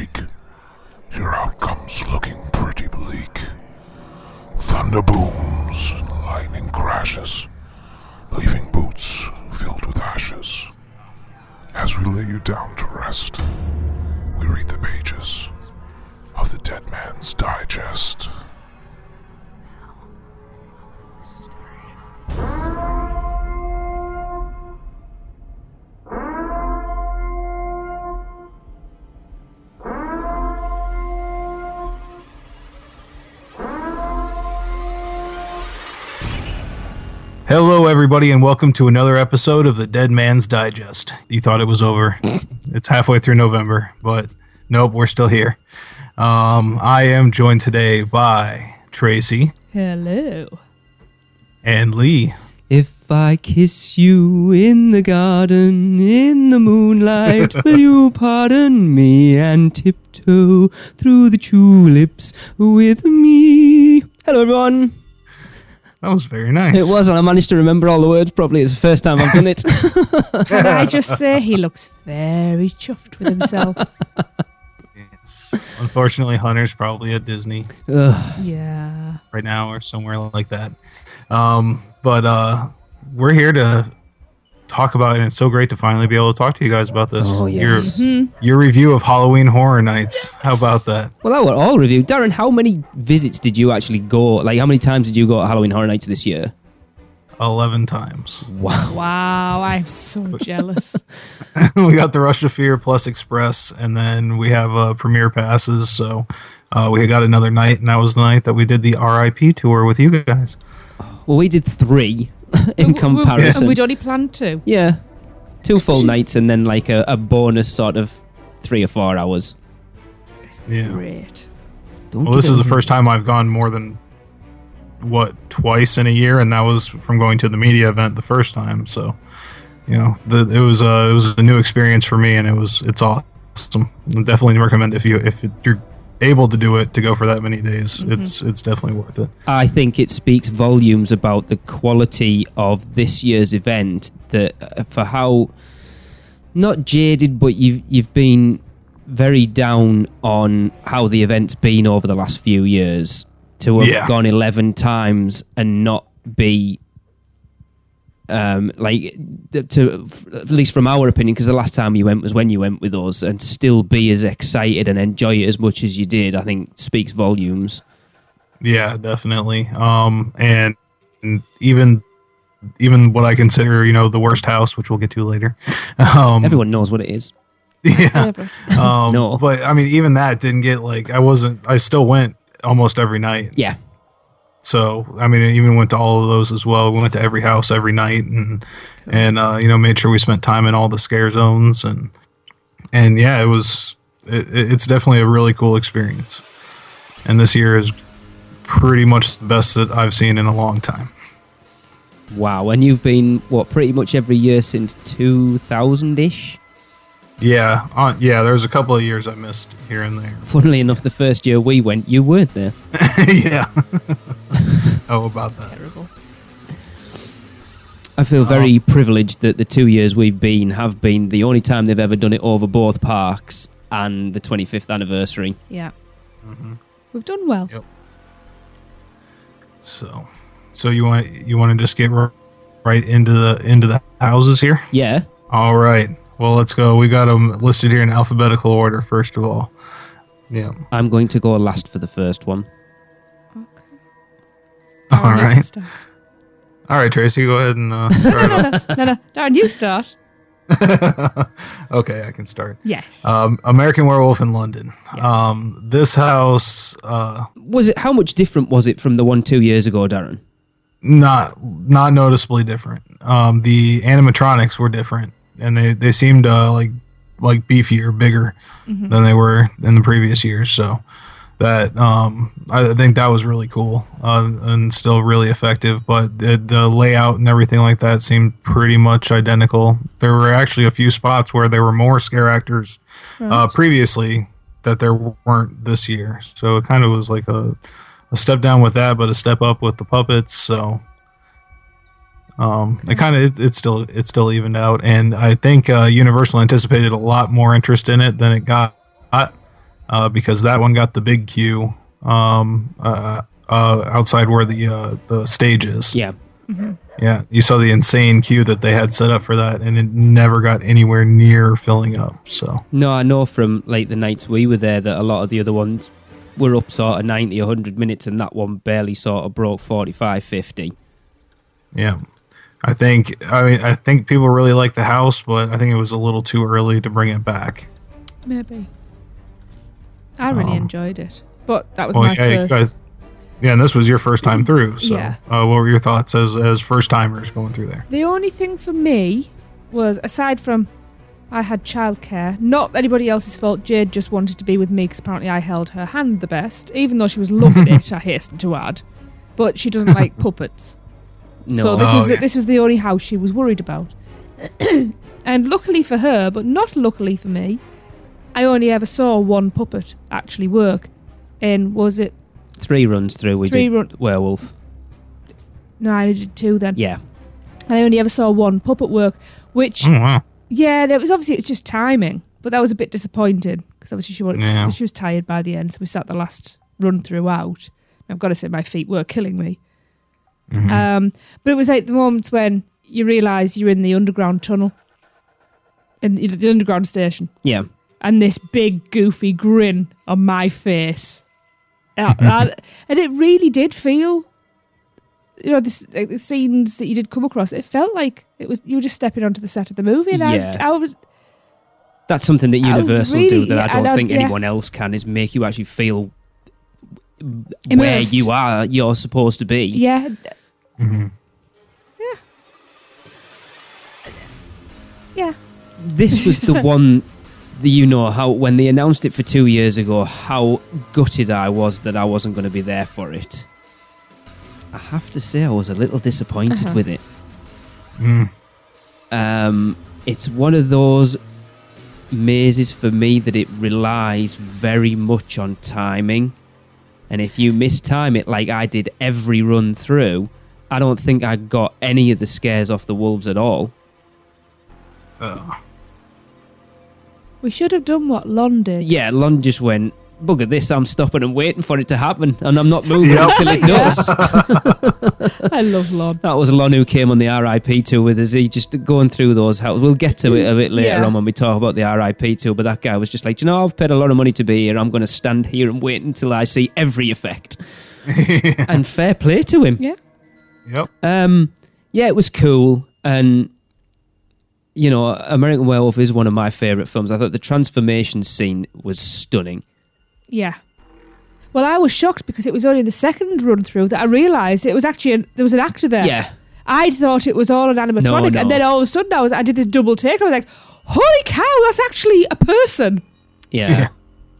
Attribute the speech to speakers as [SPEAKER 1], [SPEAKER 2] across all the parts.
[SPEAKER 1] shriek. Your outcome's looking pretty bleak. Thunder booms and lightning crashes, leaving boots filled with ashes. As we lay you down to rest, we read the pages of the Dead Man's Digest.
[SPEAKER 2] Hello, everybody, and welcome to another episode of the Dead Man's Digest. You thought it was over. It's halfway through November, but nope, we're still here. I am joined today by Tracey.
[SPEAKER 3] Hello.
[SPEAKER 2] And Lee.
[SPEAKER 4] If I kiss you in the garden, in the moonlight, will you pardon me and tiptoe through the tulips with me? Hello, everyone.
[SPEAKER 2] That was very nice.
[SPEAKER 4] It was, and I managed to remember all the words properly. It's the first time I've done it.
[SPEAKER 3] Can I just say he looks very chuffed with himself.
[SPEAKER 2] Yes. Unfortunately, Hunter's probably at Disney
[SPEAKER 3] Yeah.
[SPEAKER 2] right now or somewhere like that. But we're here to talk about it, and it's so great to finally be able to talk to you guys about this.
[SPEAKER 4] Oh, yes.
[SPEAKER 2] Your review of Halloween Horror Nights. How about that?
[SPEAKER 4] Well, that were all reviewed. Darren, how many visits did you actually go? Like, how many times did you go to Halloween Horror Nights this year?
[SPEAKER 2] 11 times.
[SPEAKER 4] Wow.
[SPEAKER 3] I'm so jealous.
[SPEAKER 2] We got the Rush of Fear plus Express, and then we have premiere passes. So we got another night, and that was the night that we did the R.I.P tour with you guys.
[SPEAKER 4] Well, we did 3 in comparison.
[SPEAKER 3] And we'd only planned 2.
[SPEAKER 4] Yeah. 2 full nights and then like a bonus sort of 3 or 4 hours.
[SPEAKER 2] Yeah.
[SPEAKER 3] Great.
[SPEAKER 2] Well, this is the first time I've gone more than, twice in a year, and that was from going to the media event the first time. So, you know, it was a new experience for me, and it's awesome. I definitely recommend if you're able to do it, to go for that many days. Mm-hmm. It's definitely worth it.
[SPEAKER 4] I think it speaks volumes about the quality of this year's event, that for how not jaded, but you've been very down on how the event's been over the last few years, to have gone 11 times and not be at least from our opinion, because the last time you went was when you went with us, and still be as excited and enjoy it as much as you did, I think speaks volumes.
[SPEAKER 2] Yeah, definitely. And even what I consider, the worst house, which we'll get to later.
[SPEAKER 4] Everyone knows what it is.
[SPEAKER 2] Yeah.
[SPEAKER 4] No.
[SPEAKER 2] But I mean, even that didn't get I still went almost every night.
[SPEAKER 4] Yeah.
[SPEAKER 2] So, I mean, I even went to all of those as well. We went to every house every night, and made sure we spent time in all the scare zones, and yeah, it's definitely a really cool experience. And this year is pretty much the best that I've seen in a long time.
[SPEAKER 4] Wow, and you've been pretty much every year since 2000-ish?
[SPEAKER 2] Yeah, there was a couple of years I missed here and there.
[SPEAKER 4] Funnily enough, the first year we went, you weren't there.
[SPEAKER 2] Yeah. How about that?
[SPEAKER 3] Terrible.
[SPEAKER 4] I feel very privileged that the 2 years we've been have been the only time they've ever done it over both parks and the 25th anniversary.
[SPEAKER 3] Yeah.
[SPEAKER 2] Mm-hmm.
[SPEAKER 3] We've done well.
[SPEAKER 2] Yep. So you want to just get right into the houses here?
[SPEAKER 4] Yeah.
[SPEAKER 2] All right. Well, let's go. We got them listed here in alphabetical order, first of all. Yeah.
[SPEAKER 4] I'm going to go last for the first one.
[SPEAKER 3] Okay.
[SPEAKER 2] All right. All right, Tracey, go ahead and start off.
[SPEAKER 3] No. Darren, you start.
[SPEAKER 2] Okay, I can start.
[SPEAKER 3] Yes.
[SPEAKER 2] American Werewolf in London.
[SPEAKER 3] Yes.
[SPEAKER 2] This house...
[SPEAKER 4] How much different was it from the one 2 years ago, Darren?
[SPEAKER 2] Not noticeably different. The animatronics were different, and they seemed like beefier, bigger than they were in the previous years. So that I think that was really cool and still really effective. But the layout and everything like that seemed pretty much identical. There were actually a few spots where there were more scare actors previously that there weren't this year. So it kind of was like a step down with that, but a step up with the puppets. So it kind of it's still evened out, and I think Universal anticipated a lot more interest in it than it got, because that one got the big queue outside where the stage is.
[SPEAKER 4] Yeah.
[SPEAKER 2] Yeah, you saw the insane queue that they had set up for that, and it never got anywhere near filling up. So
[SPEAKER 4] No, I know from like the nights we were there that a lot of the other ones were up sort of 90, 100 minutes, and that one barely sort of broke 45, 50.
[SPEAKER 2] yeah, I think people really like the house, but I think it was a little too early to bring it back.
[SPEAKER 3] Maybe. I really enjoyed it, but that was my
[SPEAKER 2] yeah,
[SPEAKER 3] first.
[SPEAKER 2] Yeah, and this was your first time through. So,
[SPEAKER 3] Yeah.
[SPEAKER 2] what were your thoughts as first timers going through there?
[SPEAKER 3] The only thing for me was, aside from I had childcare, not anybody else's fault. Jade just wanted to be with me because apparently I held her hand the best, even though she was loving it. I hasten to add, but she doesn't like puppets.
[SPEAKER 4] No.
[SPEAKER 3] So this was the only house she was worried about. And luckily for her, but not luckily for me, I only ever saw one puppet actually work. And was it
[SPEAKER 4] 3 runs through, we
[SPEAKER 3] Three
[SPEAKER 4] did
[SPEAKER 3] run-
[SPEAKER 4] Werewolf.
[SPEAKER 3] No, I did 2 then.
[SPEAKER 4] Yeah.
[SPEAKER 3] I only ever saw one puppet work, which,
[SPEAKER 2] Oh, wow.
[SPEAKER 3] yeah, it was obviously it's just timing, but that was a bit disappointing because obviously
[SPEAKER 2] Yeah.
[SPEAKER 3] she was tired by the end, so we sat the last run through out. I've got to say my feet were killing me. But it was like the moments when you realise you're in the underground tunnel, in the underground station,
[SPEAKER 4] Yeah.
[SPEAKER 3] and this big goofy grin on my face. And it really did feel, the scenes that you did come across, it felt like you were just stepping onto the set of the movie. And
[SPEAKER 4] Yeah.
[SPEAKER 3] I was,
[SPEAKER 4] That's something that
[SPEAKER 3] I was
[SPEAKER 4] Universal
[SPEAKER 3] really-
[SPEAKER 4] do that
[SPEAKER 3] yeah,
[SPEAKER 4] I don't
[SPEAKER 3] and
[SPEAKER 4] think
[SPEAKER 3] yeah.
[SPEAKER 4] anyone else can, is make you actually feel
[SPEAKER 3] Immersed.
[SPEAKER 4] where you're supposed to be.
[SPEAKER 3] yeah, yeah.
[SPEAKER 4] This was the one that how when they announced it for 2 years ago, how gutted I was that I wasn't going to be there for it. I have to say I was a little disappointed with it. It's one of those mazes for me that it relies very much on timing, and if you mistime it like I did every run through, I don't think I got any of the scares off the wolves at all.
[SPEAKER 3] We should have done what Lon did.
[SPEAKER 4] Yeah, Lon just went, bugger this, I'm stopping and waiting for it to happen, and I'm not moving until it does.
[SPEAKER 3] I love Lon.
[SPEAKER 4] That was Lon who came on the R.I.P. tour with us. He just going through those houses. We'll get to it a bit later on when we talk about the R.I.P. tour, but that guy was just like, I've paid a lot of money to be here. I'm going to stand here and wait until I see every effect. And fair play to him.
[SPEAKER 3] Yeah.
[SPEAKER 2] Yep.
[SPEAKER 4] Yeah, it was cool, and American Werewolf is one of my favourite films. I thought the transformation scene was stunning.
[SPEAKER 3] Yeah. Well, I was shocked because it was only the second run through that I realised it was actually there was an actor there.
[SPEAKER 4] Yeah.
[SPEAKER 3] I thought it was all an animatronic,
[SPEAKER 4] No.
[SPEAKER 3] and then all of a sudden I did this double take, and I was like, "Holy cow, that's actually a person!"
[SPEAKER 4] Yeah.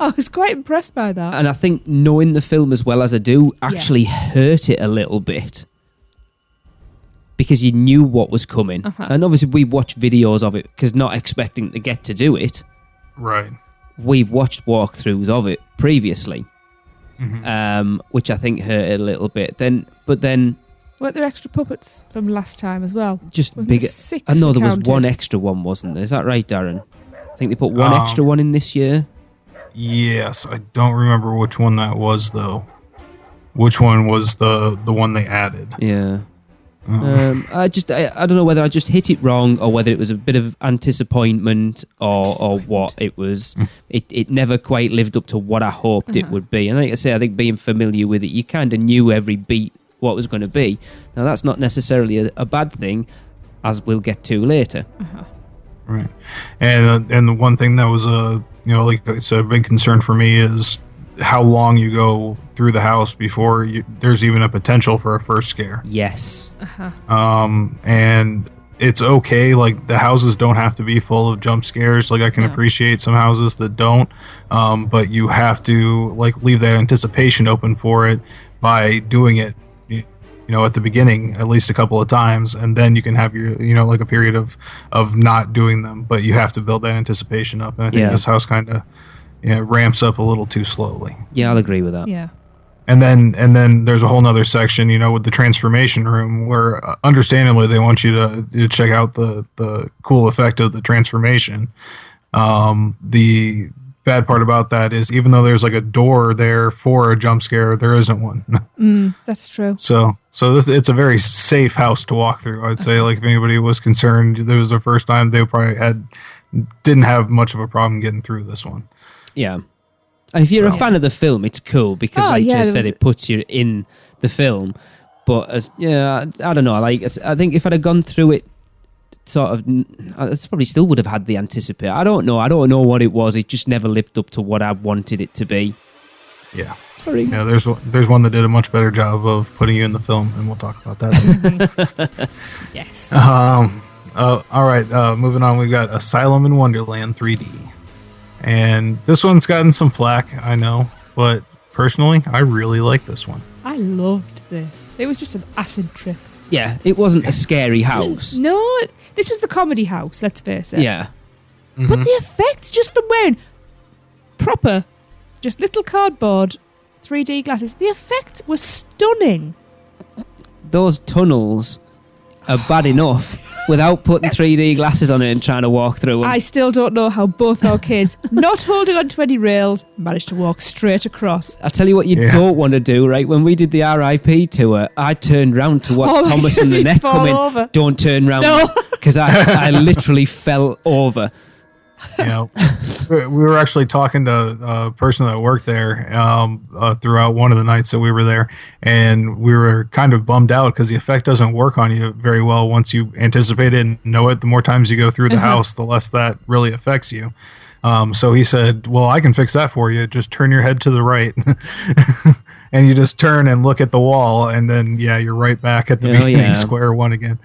[SPEAKER 3] I was quite impressed by that.
[SPEAKER 4] And I think knowing the film as well as I do actually hurt it a little bit. Because you knew what was coming. And obviously we watched videos of it because not expecting to get to do it.
[SPEAKER 2] Right.
[SPEAKER 4] We've watched walkthroughs of it previously. Which I think hurt it a little bit. But then
[SPEAKER 3] Weren't there extra puppets from last time as well?
[SPEAKER 4] just
[SPEAKER 3] Wasn't
[SPEAKER 4] bigger.
[SPEAKER 3] there 6
[SPEAKER 4] I know
[SPEAKER 3] we
[SPEAKER 4] there was
[SPEAKER 3] counted?
[SPEAKER 4] one extra one, wasn't there? Is that right, Darren? I think they put one extra one in this year.
[SPEAKER 2] Yes, I don't remember which one that was though. Which one was the one they added?
[SPEAKER 4] Yeah. I don't know whether I just hit it wrong or whether it was a bit of disappointment or what it was. It never quite lived up to what I hoped it would be. And like I say, I think being familiar with it, you kind of knew every beat what it was going to be. Now that's not necessarily a bad thing, as we'll get to later.
[SPEAKER 2] Right. And the one thing that was like I said, a big concern for me is how long you go through the house before there's even a potential for a first scare.
[SPEAKER 4] Yes.
[SPEAKER 2] And it's okay. Like the houses don't have to be full of jump scares. Like I can appreciate some houses that don't, but you have to like leave that anticipation open for it by doing it, at the beginning at least a couple of times, and then you can have your, like a period of not doing them. But you have to build that anticipation up, and I think this house kind of ramps up a little too slowly.
[SPEAKER 4] Yeah, I'll agree with that.
[SPEAKER 3] Yeah.
[SPEAKER 2] And then there's a whole nother section, with the transformation room where understandably they want you to check out the cool effect of the transformation. The bad part about that is even though there's like a door there for a jump scare, there isn't one.
[SPEAKER 3] That's true.
[SPEAKER 2] So it's a very safe house to walk through. I'd say like if anybody was concerned, it was their first time, they probably didn't have much of a problem getting through this one.
[SPEAKER 4] Yeah. If you're a fan of the film, it's cool because, said, it puts you in the film. But I don't know. Like I think if I'd have gone through it, sort of, I probably still would have had the anticipate. I don't know what it was. It just never lived up to what I wanted it to be.
[SPEAKER 2] Yeah.
[SPEAKER 4] Sorry.
[SPEAKER 2] Yeah. There's one that did a much better job of putting you in the film, and we'll talk about that.
[SPEAKER 3] Yes.
[SPEAKER 2] All right. Moving on, we've got Asylum in Wonderland 3D. And this one's gotten some flack, I know, but personally, I really like this one.
[SPEAKER 3] I loved this. It was just an acid trip.
[SPEAKER 4] Yeah, it wasn't a scary house.
[SPEAKER 3] No, this was the comedy house, let's face it.
[SPEAKER 4] Yeah.
[SPEAKER 2] Mm-hmm.
[SPEAKER 3] But the effects just from wearing proper, just little cardboard 3D glasses, the effects were stunning.
[SPEAKER 4] Those tunnels are bad enough without putting 3D glasses on it and trying to walk through them.
[SPEAKER 3] I still don't know how both our kids, not holding on to any rails, managed to walk straight across.
[SPEAKER 4] I'll tell you what you don't want to do, right? When we did the R.I.P. tour, I turned round to watch Thomas and the Net come in.
[SPEAKER 3] Over.
[SPEAKER 4] Don't turn round. Because I literally fell over.
[SPEAKER 2] Yeah, we were actually talking to a person that worked there throughout one of the nights that we were there, and we were kind of bummed out because the effect doesn't work on you very well once you anticipate it and know it. The more times you go through the house, the less that really affects you. So he said, well, I can fix that for you. Just turn your head to the right. And you just turn and look at the wall, and then, you're right back at the beginning, square one again.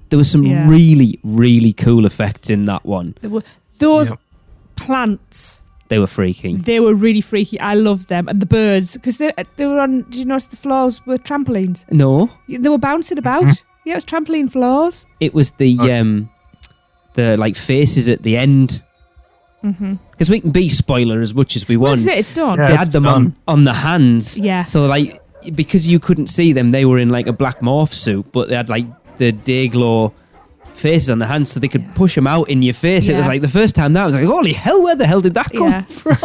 [SPEAKER 4] There was some really, really cool effects in that one.
[SPEAKER 3] There were those plants.
[SPEAKER 4] They were freaky.
[SPEAKER 3] They were really freaky. I loved them. And the birds, because they were on, did you notice the floors were trampolines?
[SPEAKER 4] No.
[SPEAKER 3] They were bouncing about. Yeah, it was trampoline floors.
[SPEAKER 4] It was the like faces at the end. Because we can be spoiler as much as we want.
[SPEAKER 3] That's it, it's done.
[SPEAKER 2] Yeah,
[SPEAKER 4] they had them on the hands.
[SPEAKER 3] Yeah.
[SPEAKER 4] So like, because you couldn't see them, they were in like a black morph suit, but they had like the Dayglow faces on the hands, so they could push them out in your face. It was like the first time that I was like, holy hell, where the hell did that come from?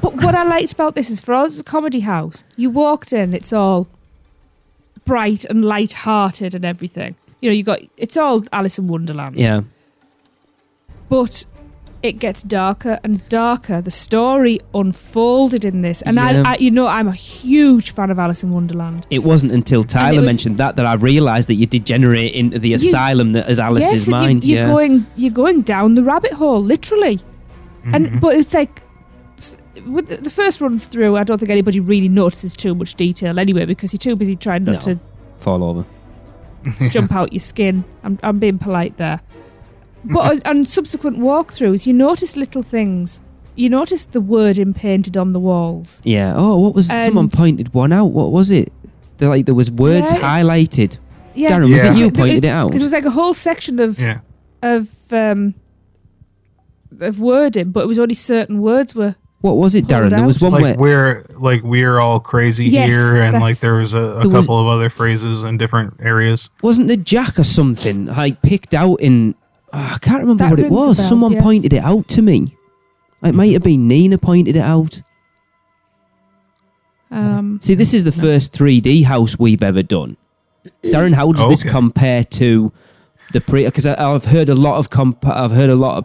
[SPEAKER 3] But what I liked about this is, for us as a comedy house, you walked in, it's all bright and light-hearted and everything. You know, it's all Alice in Wonderland.
[SPEAKER 4] Yeah.
[SPEAKER 3] But it gets darker and darker. The story unfolded in this. And I'm a huge fan of Alice in Wonderland.
[SPEAKER 4] It wasn't until Tyler mentioned that I realised that you degenerate into the asylum that is Alice's mind.
[SPEAKER 3] You're going down the rabbit hole, literally. But it's like, with the first run through, I don't think anybody really notices too much detail anyway, because you're too busy trying not to
[SPEAKER 4] fall over,
[SPEAKER 3] jump out your skin. I'm being polite there. But on subsequent walkthroughs, you notice little things. You notice the wording painted on the walls.
[SPEAKER 4] Yeah. Oh, what was it? Someone pointed one out. What was it? There was words highlighted.
[SPEAKER 3] Yeah.
[SPEAKER 4] Darren, was it you pointed it out?
[SPEAKER 3] Because it was like a whole section of wording, but it was only certain words were.
[SPEAKER 4] What was it, Darren? There was one
[SPEAKER 2] we're all crazy here, and like there was a couple of other phrases in different areas.
[SPEAKER 4] Wasn't the Jack or something like picked out in? I can't remember
[SPEAKER 3] That
[SPEAKER 4] what it was. Someone pointed it out to me. It might have been Nina pointed it out. See, this is the first 3D house we've ever done. Darren, how does this compare to the pre? Because I've heard a lot of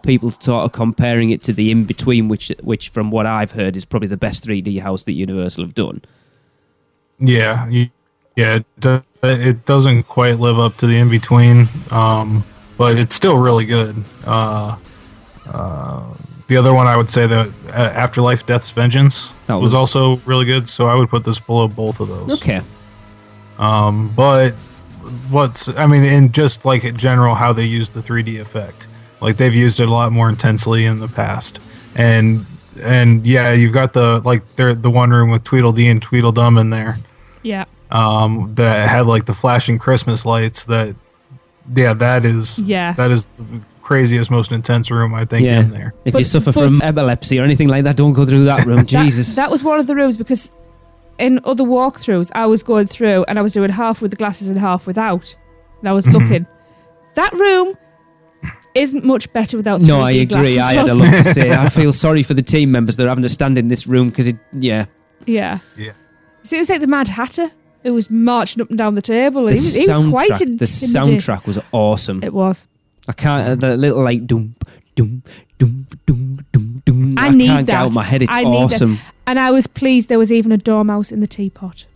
[SPEAKER 4] people sort of comparing it to the In Between, which from what I've heard is probably the best 3D house that Universal have done.
[SPEAKER 2] Yeah, it doesn't quite live up to the In Between. But it's still really good. The other one I would say that Afterlife Death's Vengeance was also really good, so I would put this below both of those.
[SPEAKER 4] Okay.
[SPEAKER 2] But in just like in general how they use the 3D effect. Like they've used it a lot more intensely in the past. And you've got the one room with Tweedledee and Tweedledum in there.
[SPEAKER 3] Yeah.
[SPEAKER 2] That had like the flashing Christmas lights that that is the craziest, most intense room I think in there.
[SPEAKER 4] If you suffer from epilepsy or anything like that, don't go through that room. Jesus.
[SPEAKER 3] That was one of the rooms, because in other walkthroughs I was going through and I was doing half with the glasses and half without. And I was looking. That room, isn't much better without 3D
[SPEAKER 4] No, I agree.
[SPEAKER 3] glasses
[SPEAKER 4] I had a
[SPEAKER 3] on.
[SPEAKER 4] lot to say. I feel sorry for the team members that are having to stand in this room because
[SPEAKER 3] Yeah.
[SPEAKER 2] Yeah.
[SPEAKER 3] So it was like the Mad Hatter who was marching up and down the table.
[SPEAKER 4] the
[SPEAKER 3] He was quite intimidating.
[SPEAKER 4] the soundtrack was awesome.
[SPEAKER 3] It was.
[SPEAKER 4] I can't, the little like doom, doom, doom, doom, doom, doom.
[SPEAKER 3] I need
[SPEAKER 4] can't
[SPEAKER 3] that.
[SPEAKER 4] get out my head. It's
[SPEAKER 3] I need that.
[SPEAKER 4] awesome.
[SPEAKER 3] And I was pleased there was even a dormouse in the teapot.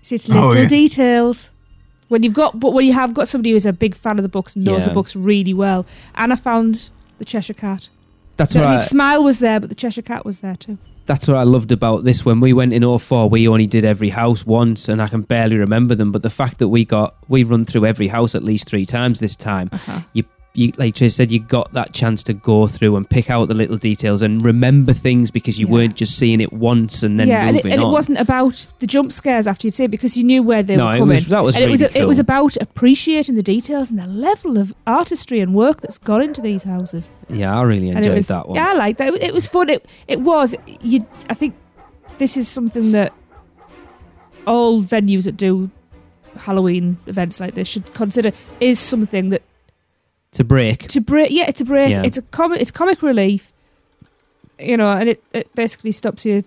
[SPEAKER 3] See, it's little details. When you have got somebody who's a big fan of the books and knows the books really well. And I found the Cheshire Cat.
[SPEAKER 4] That's
[SPEAKER 3] His smile was there, but the Cheshire Cat was there too.
[SPEAKER 4] That's what I loved about this. When we went in 04, we only did every house once, and I can barely remember them. But the fact that we run through every house at least 3 times this time, you like Trace said, you got that chance to go through and pick out the little details and remember things because you weren't just seeing it once and then moving on.
[SPEAKER 3] And it wasn't about the jump scares after you'd see it because you knew where they were coming.
[SPEAKER 4] That was really cool.
[SPEAKER 3] It was about appreciating the details and the level of artistry and work that's gone into these houses.
[SPEAKER 4] Yeah, I really enjoyed that one.
[SPEAKER 3] Yeah, I liked that. It was fun. It was. I think this is something that all venues that do Halloween events like this should consider is something that
[SPEAKER 4] To break.
[SPEAKER 3] it's a break.
[SPEAKER 4] Yeah.
[SPEAKER 3] It's comic relief, and it basically stops you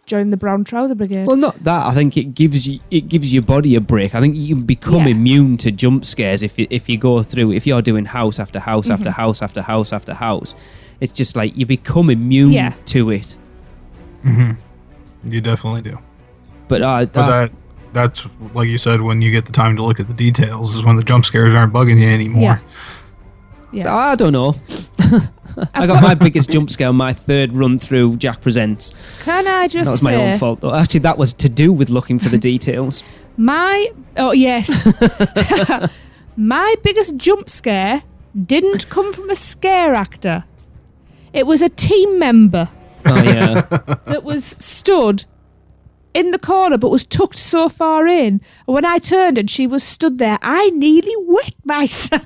[SPEAKER 3] joining the Brown Trouser Brigade.
[SPEAKER 4] Well, not that. I think it gives your body a break. I think you can become immune to jump scares if you go through. If you're doing house after house after house after house after house, it's just like you become immune to it.
[SPEAKER 2] Mm-hmm. You definitely do.
[SPEAKER 4] But
[SPEAKER 2] that's like you said. When you get the time to look at the details, is when the jump scares aren't bugging you anymore.
[SPEAKER 3] Yeah.
[SPEAKER 4] I don't know. I got my biggest jump scare on my 3rd run through Jack Presents.
[SPEAKER 3] Can I just
[SPEAKER 4] That was my own fault, though. Actually, that was to do with looking for the details.
[SPEAKER 3] My biggest jump scare didn't come from a scare actor. It was a team member
[SPEAKER 4] Oh, yeah.
[SPEAKER 3] that was stood in the corner but was tucked so far in. And when I turned and she was stood there, I nearly wet myself.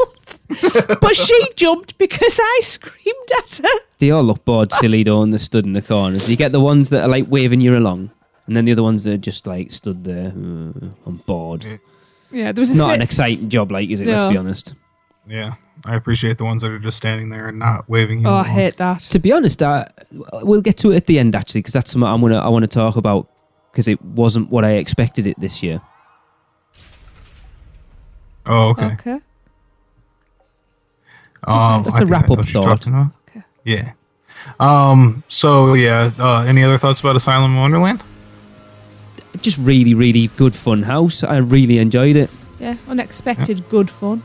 [SPEAKER 3] But she jumped because I screamed at her.
[SPEAKER 4] They all look bored, silly, though, and they're stood in the corners. You get the ones that are like waving you along, and then the other ones that are just like stood there. I'm bored.
[SPEAKER 3] Yeah, there was
[SPEAKER 4] Not an exciting job, like, is it?
[SPEAKER 3] No.
[SPEAKER 4] Let's be honest.
[SPEAKER 2] Yeah, I appreciate the ones that are just standing there and not waving you.
[SPEAKER 3] Oh, I
[SPEAKER 2] along.
[SPEAKER 3] hate that.
[SPEAKER 4] To be honest, we'll get to it at the end, actually, because that's something I want to talk about, because it wasn't what I expected it this year.
[SPEAKER 2] Oh, okay.
[SPEAKER 4] That's a wrap-up thought.
[SPEAKER 3] Okay.
[SPEAKER 2] Yeah. Any other thoughts about Asylum in Wonderland?
[SPEAKER 4] Just really, really good fun house. I really enjoyed it.
[SPEAKER 3] Yeah, unexpected good fun.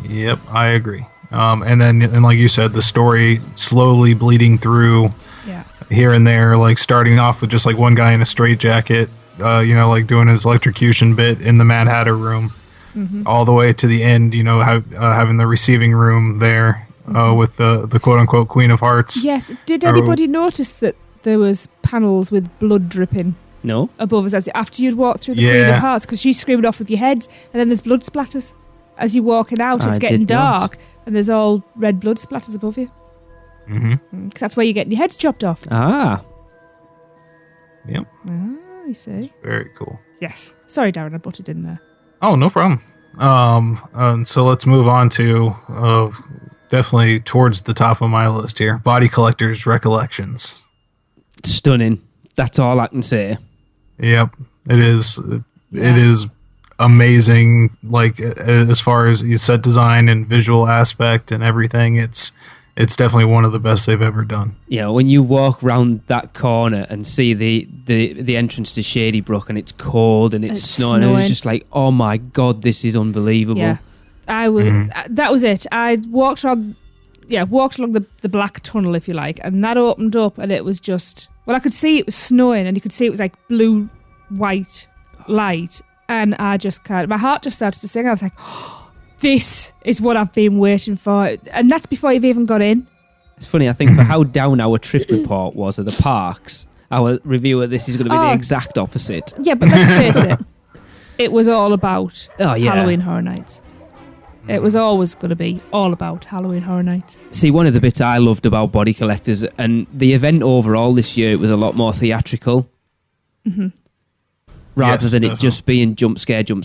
[SPEAKER 2] Yep, I agree. And like you said, the story slowly bleeding through here and there, like starting off with just like one guy in a straitjacket, like doing his electrocution bit in the Mad Hatter room, all the way to the end, having the receiving room there with the quote-unquote Queen of Hearts.
[SPEAKER 3] Yes, did anybody notice that there was panels with blood dripping?
[SPEAKER 4] No?
[SPEAKER 3] Above us after you'd walked through the Queen of Hearts, because she's screaming off with your heads, and then there's blood splatters as you're walking out. It's getting dark, and there's all red blood splatters above you. Mm-hmm. That's where you're getting your heads chopped off.
[SPEAKER 4] Ah.
[SPEAKER 2] Yep.
[SPEAKER 3] I see.
[SPEAKER 2] Very cool.
[SPEAKER 3] Yes. Sorry, Darren, I butted in there.
[SPEAKER 2] Oh, no problem. So let's move on to definitely towards the top of my list here. Body Collector's Recollections.
[SPEAKER 4] Stunning. That's all I can say.
[SPEAKER 2] Yep, it is. It is amazing. Like as far as set design and visual aspect and everything, it's definitely one of the best they've ever done.
[SPEAKER 4] Yeah, when you walk round that corner and see the entrance to Shady Brook and it's cold and it's snowing, and it's just like, oh my god, this is unbelievable.
[SPEAKER 3] Yeah, I was. That was it. I walked along the black tunnel, if you like, and that opened up, and it was just. Well, I could see it was snowing, and you could see it was like blue, white light, and I just can't. My heart just started to sing. I was like, oh, "This is what I've been waiting for," and that's before you've even got in.
[SPEAKER 4] It's funny. I think for how down our trip report was at the parks, our review of this is going to be the exact opposite.
[SPEAKER 3] Yeah, but let's face it, it was all about Halloween Horror Nights. It was always going to be all about Halloween Horror Nights.
[SPEAKER 4] See, one of the bits I loved about Body Collectors, and the event overall this year, it was a lot more theatrical. Rather than it just being jump scare. There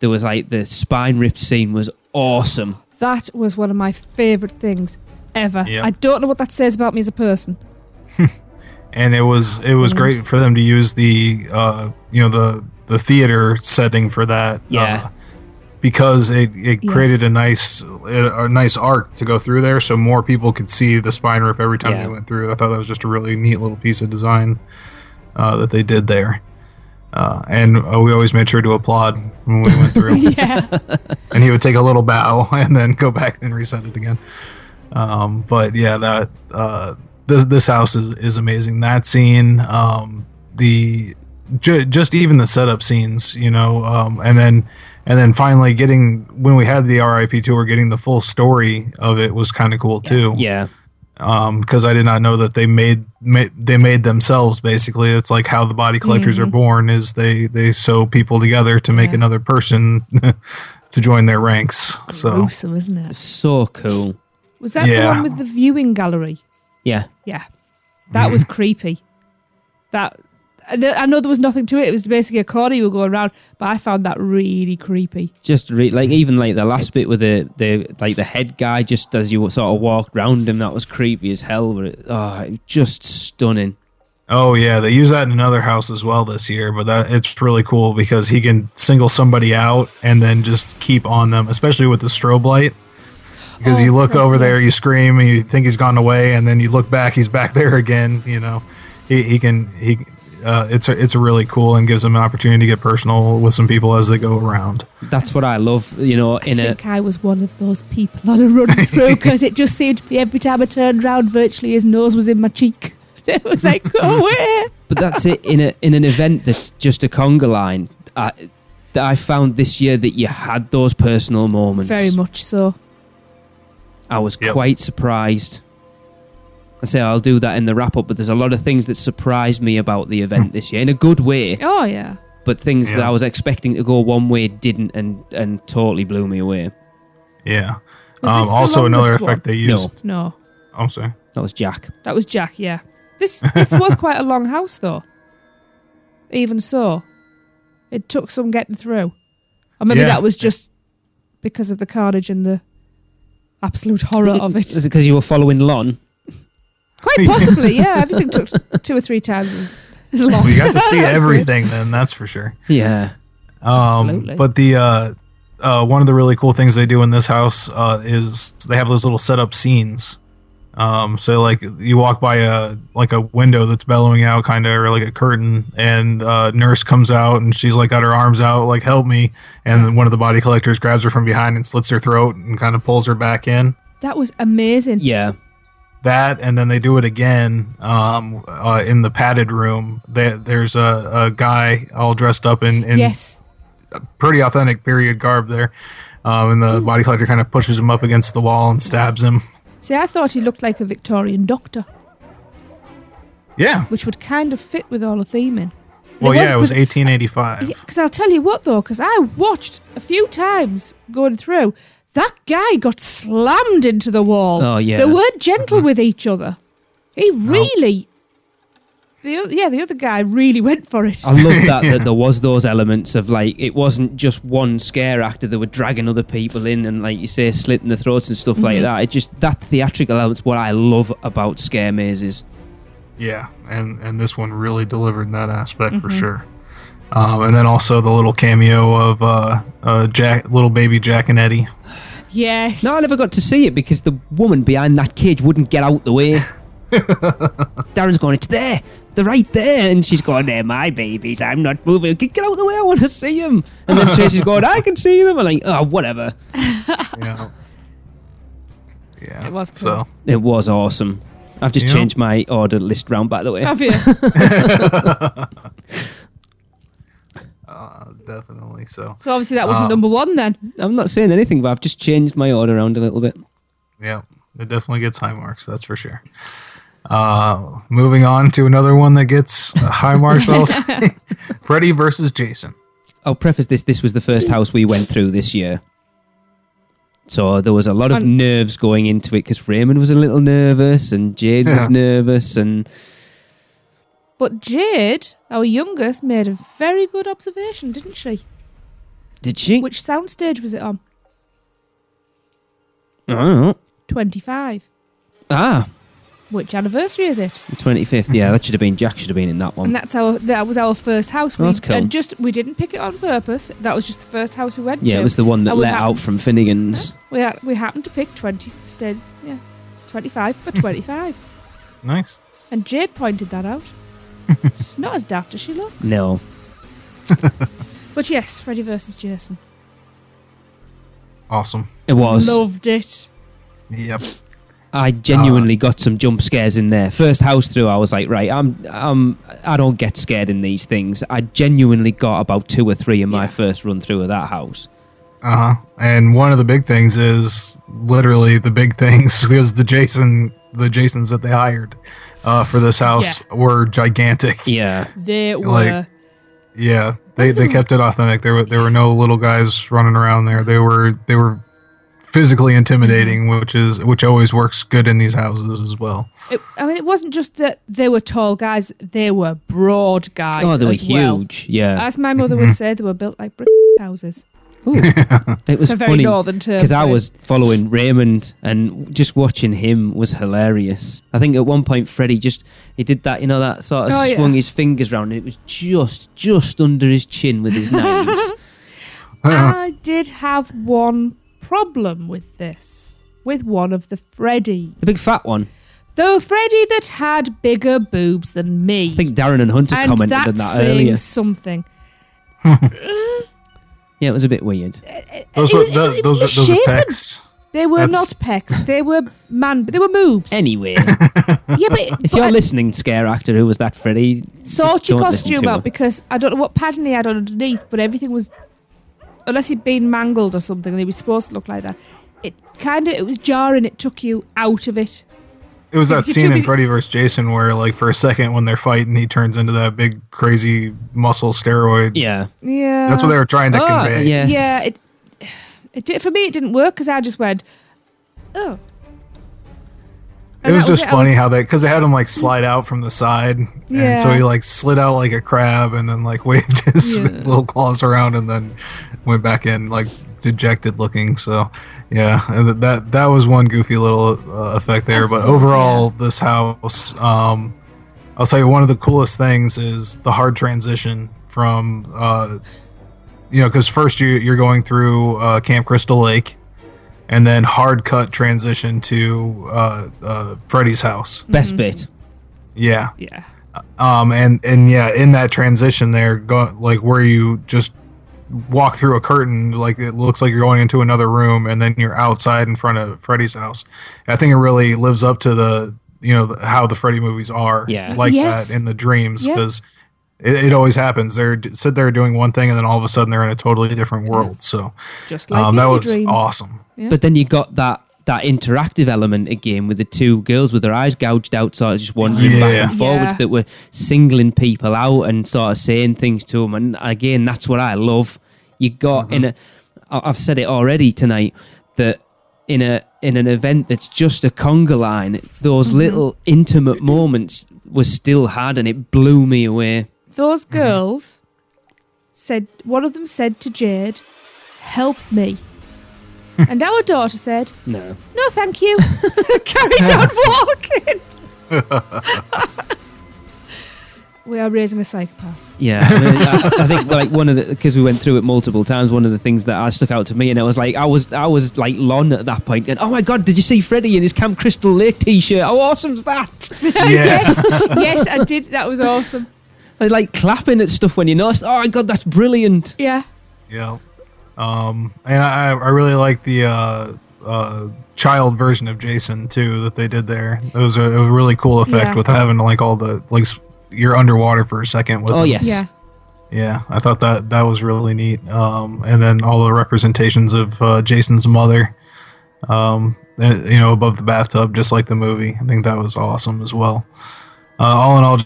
[SPEAKER 4] was like the spine rip scene was awesome.
[SPEAKER 3] That was one of my favourite things ever.
[SPEAKER 2] Yep.
[SPEAKER 3] I don't know what that says about me as a person.
[SPEAKER 2] And it was great for them to use the the theater setting for that.
[SPEAKER 4] Yeah.
[SPEAKER 2] Because it created
[SPEAKER 3] Yes.
[SPEAKER 2] a nice arc to go through there, so more people could see the spine rip every time they went through. I thought that was just a really neat little piece of design that they did there. And we always made sure to applaud when we went through.
[SPEAKER 3] Yeah.
[SPEAKER 2] And he would take a little bow and then go back and reset it again. But yeah, that this house is amazing. That scene, just even the setup scenes, and then finally when we had the R.I.P. tour, getting the full story of it was kind of cool too.
[SPEAKER 4] Yeah.
[SPEAKER 2] Because I did not know that they made themselves. Basically, it's like how the body collectors are born. Is they sew people together to make another person to join their ranks. So
[SPEAKER 3] Gruesome, isn't it?
[SPEAKER 4] So cool.
[SPEAKER 3] Was that the one with the viewing gallery?
[SPEAKER 4] Yeah.
[SPEAKER 3] Yeah. That was creepy. I know there was nothing to it. It was basically a corner you were going around, but I found that really creepy.
[SPEAKER 4] Just even like the last bit with the head guy, just as you sort of walked round him, that was creepy as hell. But it was just stunning.
[SPEAKER 2] Oh yeah, they use that in another house as well this year, but it's really cool because he can single somebody out and then just keep on them, especially with the strobe light. Because you look over there, you scream, and you think he's gone away, and then you look back, he's back there again. It's a really cool and gives them an opportunity to get personal with some people as they go around.
[SPEAKER 4] That's what I love, I
[SPEAKER 3] think I was one of those people on a run through because it just seemed to be every time I turned around, virtually his nose was in my cheek. It was like, go away.
[SPEAKER 4] But that's it in an event that's just a conga line. That I found this year that you had those personal moments.
[SPEAKER 3] Very much so.
[SPEAKER 4] I was quite surprised. I say I'll do that in the wrap up, but there's a lot of things that surprised me about the event this year in a good way.
[SPEAKER 3] Oh yeah.
[SPEAKER 4] But things that I was expecting to go one way didn't, and totally blew me away.
[SPEAKER 2] Yeah.
[SPEAKER 3] Was this the
[SPEAKER 2] Also, another
[SPEAKER 3] longest
[SPEAKER 2] effect they used.
[SPEAKER 3] No.
[SPEAKER 2] I'm sorry.
[SPEAKER 4] That was Jack.
[SPEAKER 3] That was Jack. Yeah. This was quite a long house though. Even so, it took some getting through, or maybe that was just because of the carnage and the absolute horror of it.
[SPEAKER 4] Is it because you were following Lon?
[SPEAKER 3] Quite possibly, yeah. Everything took 2 or 3 times as long.
[SPEAKER 2] Well, you got to see everything then, that's for sure.
[SPEAKER 4] Yeah.
[SPEAKER 3] Absolutely.
[SPEAKER 2] But the one of the really cool things they do in this house is they have those little setup scenes. So like you walk by a window that's bellowing out kind of, or like a curtain, and nurse comes out and she's like got her arms out like help me, and then one of the body collectors grabs her from behind and slits her throat and kind of pulls her back in.
[SPEAKER 3] That was amazing.
[SPEAKER 4] Yeah.
[SPEAKER 2] That, and then they do it again in the padded room. There's a guy all dressed up in
[SPEAKER 3] yes,
[SPEAKER 2] pretty authentic period garb there, and the body collector kind of pushes him up against the wall and stabs him.
[SPEAKER 3] See, I thought he looked like a Victorian doctor.
[SPEAKER 2] Yeah.
[SPEAKER 3] Which would kind of fit with all the theming.
[SPEAKER 2] Well, it was 1885.
[SPEAKER 3] Because I'll tell you what, though, because I watched a few times going through, that guy got slammed into the wall.
[SPEAKER 4] Oh, yeah.
[SPEAKER 3] They weren't gentle with each other. He really... The other guy really went for it.
[SPEAKER 4] I love that there was those elements of like, it wasn't just one scare actor. They were dragging other people in and, like you say, slitting the throats and stuff like that. It just, that theatrical element's what I love about scare mazes.
[SPEAKER 2] Yeah, and this one really delivered that aspect for sure. And then also the little cameo of Jack, little baby Jack and Eddie.
[SPEAKER 3] Yes.
[SPEAKER 4] No, I never got to see it because the woman behind that cage wouldn't get out the way. Darren's going, it's there. They're right there. And she's going, they're my babies. I'm not moving. Get out of the way. I want to see them. And then Tracy's going, I can see them. I'm like, oh, whatever.
[SPEAKER 2] Yeah.
[SPEAKER 3] It was cool.
[SPEAKER 2] So.
[SPEAKER 4] It was awesome. I've just changed my order list round, by the way.
[SPEAKER 3] Have you?
[SPEAKER 2] Definitely so.
[SPEAKER 3] So obviously that wasn't number 1 then.
[SPEAKER 4] I'm not saying anything, but I've just changed my order around a little bit.
[SPEAKER 2] Yeah, it definitely gets high marks, that's for sure. Moving on to another one that gets high marks also. Freddy versus Jason.
[SPEAKER 4] I'll preface this was the first house we went through this year. So there was a lot of nerves going into it because Raymond was a little nervous and Jade was nervous.
[SPEAKER 3] But Jade, our youngest, made a very good observation, didn't she?
[SPEAKER 4] Did she?
[SPEAKER 3] Which soundstage was it on?
[SPEAKER 4] I don't know.
[SPEAKER 3] 25.
[SPEAKER 4] Ah,
[SPEAKER 3] Which anniversary is it?
[SPEAKER 4] the 25th. Yeah, that should have been Jack. Should have been in that one.
[SPEAKER 3] And that was our first house.
[SPEAKER 4] That's cool.
[SPEAKER 3] And we didn't pick it on purpose. That was just the first house we went to.
[SPEAKER 4] Yeah, it was the one that
[SPEAKER 3] And we
[SPEAKER 4] let out from Finnegan's.
[SPEAKER 3] We happened to pick 25 for 25.
[SPEAKER 2] Nice.
[SPEAKER 3] And Jade pointed that out. She's not as daft as she looks.
[SPEAKER 4] No.
[SPEAKER 3] But yes, Freddy versus Jason.
[SPEAKER 2] Awesome.
[SPEAKER 4] It was.
[SPEAKER 3] Loved it.
[SPEAKER 2] Yep.
[SPEAKER 4] I genuinely got some jump scares in there. First house through, I was like, right, I don't get scared in these things. I genuinely got about 2 or 3 in my first run through of that house.
[SPEAKER 2] And one of the big things is literally the big things is the Jasons that they hired for this house were gigantic.
[SPEAKER 4] Yeah,
[SPEAKER 3] They were.
[SPEAKER 2] Yeah, they kept it authentic. There were no little guys running around there. They were physically intimidating, which always works good in these houses as well.
[SPEAKER 3] It wasn't just that they were tall guys; they were broad guys.
[SPEAKER 4] oh, they were
[SPEAKER 3] as well.
[SPEAKER 4] huge. Yeah,
[SPEAKER 3] As my mother would say, they were built like brick houses.
[SPEAKER 4] Ooh. It was
[SPEAKER 3] A very
[SPEAKER 4] funny
[SPEAKER 3] northern term.
[SPEAKER 4] because I
[SPEAKER 3] right?
[SPEAKER 4] was following Raymond and just watching him was hilarious. I think at one point Freddie he did that, that sort of swung his fingers around and it was just under his chin with his knives.
[SPEAKER 3] I did have one problem with this, with one of the Freddy.
[SPEAKER 4] The big fat one.
[SPEAKER 3] The Freddy that had bigger boobs than me.
[SPEAKER 4] I think Darren and Hunter
[SPEAKER 3] and
[SPEAKER 4] commented
[SPEAKER 3] that's
[SPEAKER 4] on that
[SPEAKER 3] saying
[SPEAKER 4] earlier.
[SPEAKER 3] something.
[SPEAKER 4] Yeah, it was a bit weird.
[SPEAKER 2] Those
[SPEAKER 3] It was
[SPEAKER 2] are
[SPEAKER 3] shaming.
[SPEAKER 2] pecs.
[SPEAKER 3] They were not pecs. They were they were moobs.
[SPEAKER 4] Anyway,
[SPEAKER 3] Yeah, but
[SPEAKER 4] if you're listening, scare actor who was that Freddy,
[SPEAKER 3] sort
[SPEAKER 4] just
[SPEAKER 3] your
[SPEAKER 4] don't listen
[SPEAKER 3] costume
[SPEAKER 4] to
[SPEAKER 3] out
[SPEAKER 4] her.
[SPEAKER 3] because I don't know what pattern he had underneath, but everything was, unless he'd been mangled or something, and he was supposed to look like that. It was jarring. It took you out of it.
[SPEAKER 2] It was that
[SPEAKER 3] You
[SPEAKER 2] scene
[SPEAKER 3] too
[SPEAKER 2] in
[SPEAKER 3] many-
[SPEAKER 2] Freddy vs. Jason where, like, for a second when they're fighting, he turns into that big, crazy muscle steroid.
[SPEAKER 4] Yeah.
[SPEAKER 3] Yeah,
[SPEAKER 2] That's what they were trying to convey.
[SPEAKER 4] Yes.
[SPEAKER 3] Yeah, it did for me. It didn't work because I just went, oh.
[SPEAKER 2] It was just funny how because they had him like slide out from the side, and so
[SPEAKER 3] Yeah.
[SPEAKER 2] he like slid out like a crab, and then like waved his little claws around, and then went back in like dejected looking. So yeah, and that was one goofy little effect there.
[SPEAKER 3] That's
[SPEAKER 2] But
[SPEAKER 3] cool,
[SPEAKER 2] overall, this house, I'll tell you, one of the coolest things is the hard transition from because first you're going through Camp Crystal Lake. And then hard cut transition to Freddy's house.
[SPEAKER 4] Best bit.
[SPEAKER 2] Yeah.
[SPEAKER 3] Yeah.
[SPEAKER 2] And yeah, in that transition there, like where you just walk through a curtain, like it looks like you're going into another room, and then you're outside in front of Freddy's house. I think it really lives up to the how the Freddy movies are, like
[SPEAKER 3] Yes.
[SPEAKER 2] that in the dreams, because it always happens. They're sit there doing one thing, and then all of a sudden they're in a totally different world. So
[SPEAKER 3] Just like in
[SPEAKER 2] that
[SPEAKER 3] your
[SPEAKER 2] was
[SPEAKER 3] dreams.
[SPEAKER 2] awesome.
[SPEAKER 3] Yeah.
[SPEAKER 4] But then you got that interactive element again with the two girls with their eyes gouged out, sort of just wandering back and forwards
[SPEAKER 3] Yeah.
[SPEAKER 4] that were singling people out and sort of saying things to them. And again, that's what I love. You got I've said it already tonight, that in an event that's just a conga line, those little intimate moments were still had, and it blew me away.
[SPEAKER 3] Those girls said, one of them said to Jade, "Help me." And our daughter said,
[SPEAKER 4] No.
[SPEAKER 3] "No, thank you." Carried on walking. We are raising a psychopath.
[SPEAKER 4] Yeah, I think like one of the, because we went through it multiple times, one of the things that stuck out to me, and it was like I was like Lon at that point, and oh my god, did you see Freddy in his Camp Crystal Lake t-shirt? How awesome's that?
[SPEAKER 3] Yes, I did. That was awesome.
[SPEAKER 4] I like clapping at stuff when you notice. Oh my god, that's brilliant.
[SPEAKER 3] Yeah.
[SPEAKER 2] Yeah. And I really like the child version of Jason too that they did there. It was a really cool effect with having like all the you're underwater for a second with them.
[SPEAKER 4] Yes.
[SPEAKER 3] Yeah.
[SPEAKER 2] Yeah, I thought that was really neat. And then all the representations of Jason's mother, above the bathtub, just like the movie. I think that was awesome as well. All in all,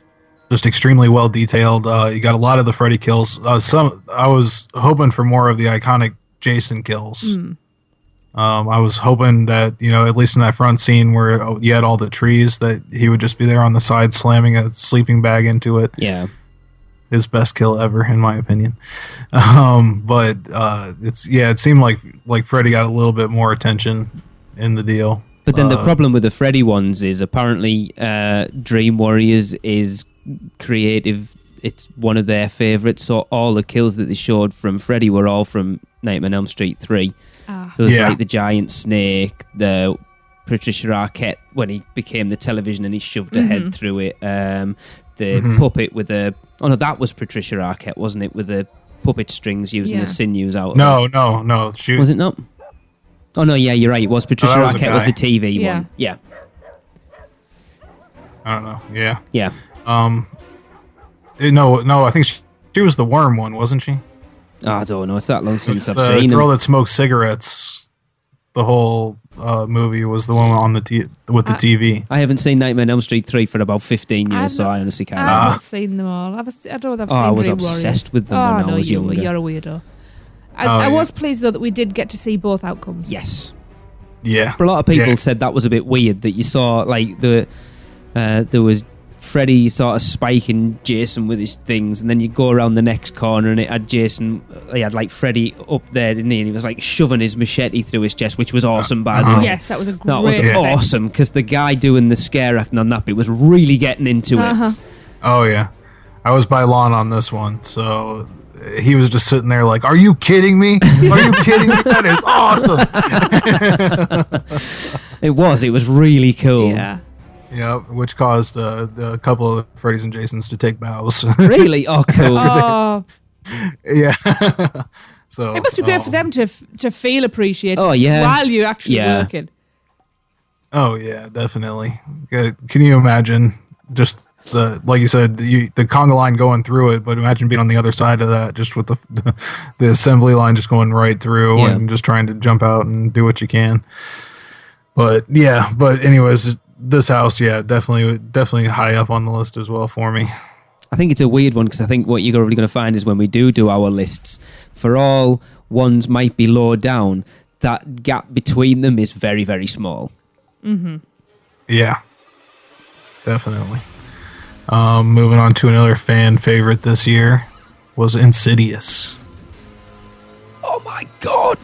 [SPEAKER 2] just extremely well detailed. You got a lot of the Freddy kills. I was hoping for more of the iconic Jason kills. I was hoping that, at least in that front scene where you had all the trees, that he would just be there on the side slamming a sleeping bag into it.
[SPEAKER 4] Yeah.
[SPEAKER 2] His best kill ever, in my opinion. But it seemed like Freddy got a little bit more attention in the deal.
[SPEAKER 4] But then the problem with the Freddy ones is apparently Dream Warriors is creative. It's one of their favourites. So all the kills that they showed from Freddy were all from Nightmare on Elm Street 3. So it was like the giant snake, the Patricia Arquette when he became the television and he shoved her head through it. The puppet with the... Oh no, that was Patricia Arquette, wasn't it? With the puppet strings using the sinews out.
[SPEAKER 2] No.
[SPEAKER 4] Was it not? Oh no, yeah, you're right. It was Patricia Arquette was the TV one. Yeah.
[SPEAKER 2] I don't know. Yeah.
[SPEAKER 4] Yeah.
[SPEAKER 2] No. I think she was the worm one, wasn't she?
[SPEAKER 4] Oh, I don't know. It's that long since I've
[SPEAKER 2] the
[SPEAKER 4] seen
[SPEAKER 2] girl
[SPEAKER 4] them.
[SPEAKER 2] that smoked cigarettes. The whole movie was the one on the with the TV.
[SPEAKER 4] I haven't seen Nightmare on Elm Street 3 for about 15 years, so I honestly can't.
[SPEAKER 3] I've not seen them all. I don't know if I've seen
[SPEAKER 4] I was
[SPEAKER 3] Dream
[SPEAKER 4] obsessed
[SPEAKER 3] Warriors.
[SPEAKER 4] with them when I was younger.
[SPEAKER 3] You're a weirdo. I was pleased though that we did get to see both outcomes.
[SPEAKER 4] Yes.
[SPEAKER 2] Yeah.
[SPEAKER 4] But a lot of people said that was a bit weird, that you saw like there was Freddy sort of spiking Jason with his things, and then you go around the next corner and it had Jason, he had like Freddy up there, didn't he? And he was like shoving his machete through his chest, which was awesome, by the way.
[SPEAKER 3] Yes, that was a great
[SPEAKER 4] That was awesome, because the guy doing the scare acting on that bit was really getting into it.
[SPEAKER 2] Oh, yeah. I was by Lon on this one, so he was just sitting there like, are you kidding me? Are you kidding me? That is awesome.
[SPEAKER 4] It was really cool.
[SPEAKER 3] Yeah.
[SPEAKER 2] Yeah, which caused a couple of Freddy's and Jasons to take bows.
[SPEAKER 4] Really? Oh, cool.
[SPEAKER 3] Oh,
[SPEAKER 2] Yeah. So
[SPEAKER 3] it must be great for them to feel appreciated.
[SPEAKER 4] Oh, yeah.
[SPEAKER 3] While you're actually working.
[SPEAKER 2] Oh yeah, definitely. Can you imagine just like you said, the conga line going through it, but imagine being on the other side of that, just with the assembly line just going right through and just trying to jump out and do what you can. But anyways, this house, definitely high up on the list as well for me.
[SPEAKER 4] I think it's a weird one, because I think what you're probably going to find is when we do our lists, for all ones might be lower down, that gap between them is very, very small.
[SPEAKER 2] Yeah, definitely. Moving on to another fan favorite this year was Insidious.
[SPEAKER 4] Oh my god!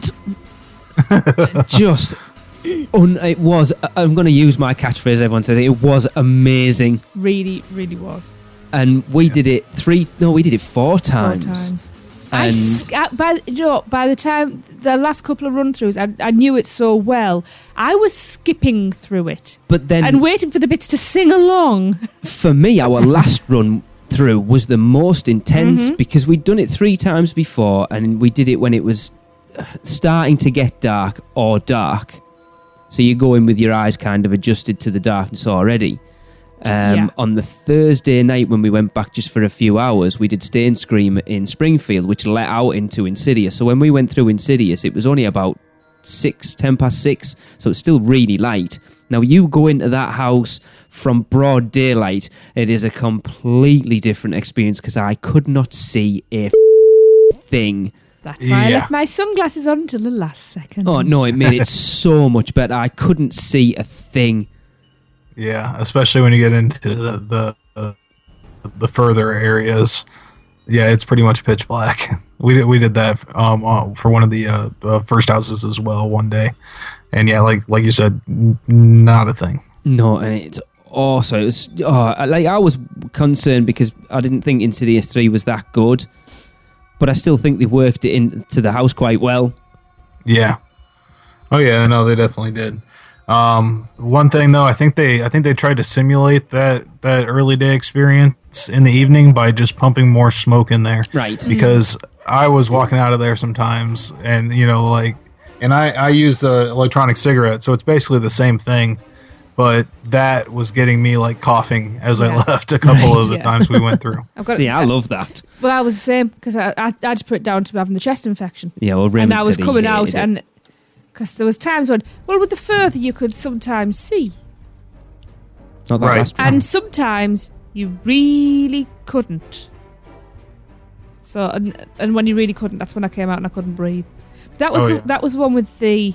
[SPEAKER 4] It was. I'm going to use my catchphrase. Everyone said it was amazing.
[SPEAKER 3] Really, really was.
[SPEAKER 4] And we did it we did it four times.
[SPEAKER 3] 4 times.
[SPEAKER 4] And
[SPEAKER 3] By the time the last couple of run-throughs, I knew it so well. I was skipping through it,
[SPEAKER 4] but then
[SPEAKER 3] and waiting for the bits to sing along.
[SPEAKER 4] For me, our last run through was the most intense, because we'd done it 3 times before, and we did it when it was starting to get dark or dark. So you go in with your eyes kind of adjusted to the darkness already. On the Thursday night when we went back just for a few hours, we did Stay and Scream in Springfield, which let out into Insidious. So when we went through Insidious, it was only about 10 past 6, so it's still really light. Now you go into that house from broad daylight, it is a completely different experience, because I could not see a thing.
[SPEAKER 3] That's why I left my sunglasses on until the last second.
[SPEAKER 4] Oh no, it made it so much better. I couldn't see a thing.
[SPEAKER 2] Yeah, especially when you get into the further areas. Yeah, it's pretty much pitch black. We did that for one of the first houses as well one day, and yeah, like you said, not a thing.
[SPEAKER 4] No, and it's awesome. It was, I was concerned because I didn't think Insidious 3 was that good, but I still think they worked it into the house quite well. Yeah.
[SPEAKER 2] Oh yeah, no, they definitely did. One thing though, I think they tried to simulate that early day experience in the evening by just pumping more smoke in there.
[SPEAKER 4] Right.
[SPEAKER 2] Because I was walking out of there sometimes, and I use an electronic cigarette, so it's basically the same thing. But that was getting me like coughing as I left a couple of the times we went through.
[SPEAKER 4] I love that.
[SPEAKER 3] Well, I was the same, because I just put it down to having the chest infection.
[SPEAKER 4] Yeah, well,
[SPEAKER 3] and I was coming out, and because there was times when, with the further you could sometimes see.
[SPEAKER 4] Not that last one.
[SPEAKER 3] And sometimes you really couldn't. So, and when you really couldn't, that's when I came out and I couldn't breathe. That was the one with the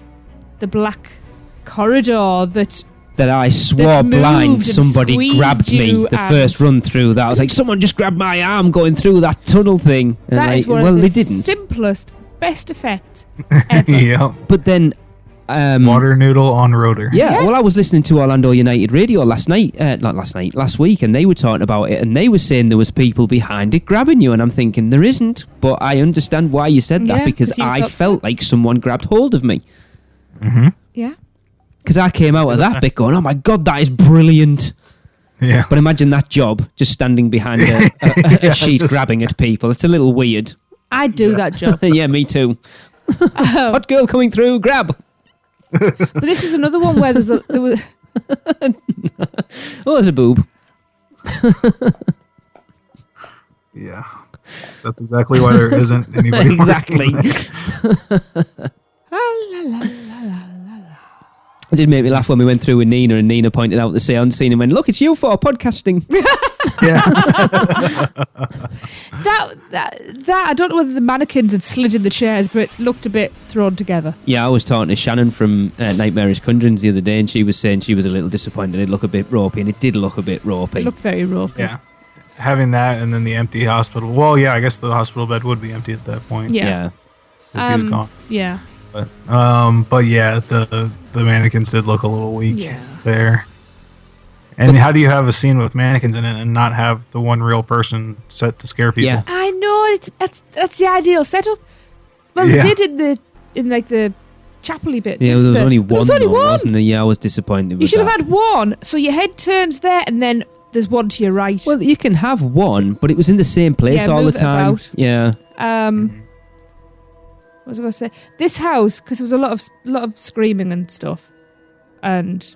[SPEAKER 3] black corridor that
[SPEAKER 4] I swore blind somebody grabbed me the first run through that. I was like, someone just grabbed my arm going through that tunnel thing. And
[SPEAKER 3] that is one of the simplest, best effect ever.
[SPEAKER 2] Yeah.
[SPEAKER 4] But then
[SPEAKER 2] Water noodle on rotor.
[SPEAKER 4] Yeah, well, I was listening to Orlando United radio last week, and they were talking about it, and they were saying there was people behind it grabbing you, and I'm thinking there isn't, but I understand why you said that,
[SPEAKER 3] Yeah,
[SPEAKER 4] because
[SPEAKER 3] 'cause you
[SPEAKER 4] I
[SPEAKER 3] felt
[SPEAKER 4] felt like someone grabbed hold of me.
[SPEAKER 3] Yeah.
[SPEAKER 4] Because I came out of that bit going, oh my God, that is brilliant.
[SPEAKER 2] Yeah.
[SPEAKER 4] But imagine that job, just standing behind a sheet grabbing at people. It's a little weird.
[SPEAKER 3] I'd do that job.
[SPEAKER 4] Yeah, me too. Hot girl coming through, grab.
[SPEAKER 3] But this was another one where there was
[SPEAKER 4] Oh, there's a boob.
[SPEAKER 2] Yeah. That's exactly why there isn't anybody.
[SPEAKER 4] Exactly. It did make me laugh when we went through with Nina, and Nina pointed out the seance scene and went, look, it's you for podcasting.
[SPEAKER 2] Yeah.
[SPEAKER 3] that I don't know whether the mannequins had slid in the chairs, but it looked a bit thrown together.
[SPEAKER 4] Yeah, I was talking to Shannon from Nightmarish Conjurings the other day, and she was saying she was a little disappointed. It looked a bit ropey, and it did look a bit ropey.
[SPEAKER 3] It looked very rough.
[SPEAKER 2] Yeah. Having that and then the empty hospital. Well, yeah, I guess the hospital bed would be empty at that point.
[SPEAKER 3] Yeah.
[SPEAKER 2] 'Cause he's gone.
[SPEAKER 3] Yeah.
[SPEAKER 2] But yeah, the mannequins did look a little weak
[SPEAKER 3] Yeah.
[SPEAKER 2] there. And how do you have a scene with mannequins in it and not have the one real person set to scare people?
[SPEAKER 4] Yeah.
[SPEAKER 3] I know that's the ideal setup. Well,
[SPEAKER 2] Yeah.
[SPEAKER 3] they did in the chapel-y bit.
[SPEAKER 4] Yeah,
[SPEAKER 3] didn't
[SPEAKER 4] there was
[SPEAKER 3] they?
[SPEAKER 4] only
[SPEAKER 3] But there
[SPEAKER 4] one,
[SPEAKER 3] was only
[SPEAKER 4] though,
[SPEAKER 3] one.
[SPEAKER 4] wasn't there? Yeah, I was disappointed with
[SPEAKER 3] You should
[SPEAKER 4] that.
[SPEAKER 3] have had one, so your head turns there, and then there's one to your right.
[SPEAKER 4] Well, you can have one, but it was in the same place
[SPEAKER 3] Yeah,
[SPEAKER 4] all the
[SPEAKER 3] move it
[SPEAKER 4] time.
[SPEAKER 3] about.
[SPEAKER 4] Yeah.
[SPEAKER 3] What was I going to say? This house, because there was a lot of screaming and stuff, and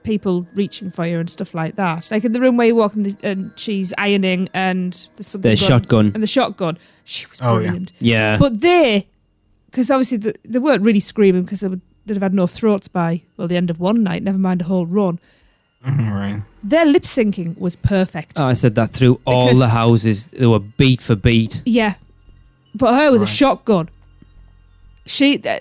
[SPEAKER 3] people reaching for you and stuff like that. Like in the room where you walk and she's ironing, and there's something
[SPEAKER 4] The
[SPEAKER 3] going-
[SPEAKER 4] shotgun.
[SPEAKER 3] and the shotgun. She was
[SPEAKER 2] Oh, yeah.
[SPEAKER 3] brilliant.
[SPEAKER 4] Yeah.
[SPEAKER 3] But because obviously they weren't really screaming because they'd have had no throats by the end of one night. Never mind a whole run.
[SPEAKER 2] Right.
[SPEAKER 3] Their lip syncing was perfect.
[SPEAKER 4] Oh, I said that through all
[SPEAKER 3] Because-
[SPEAKER 4] the houses. They were beat for beat.
[SPEAKER 3] Yeah, but her with a
[SPEAKER 2] Right.
[SPEAKER 3] shotgun. She there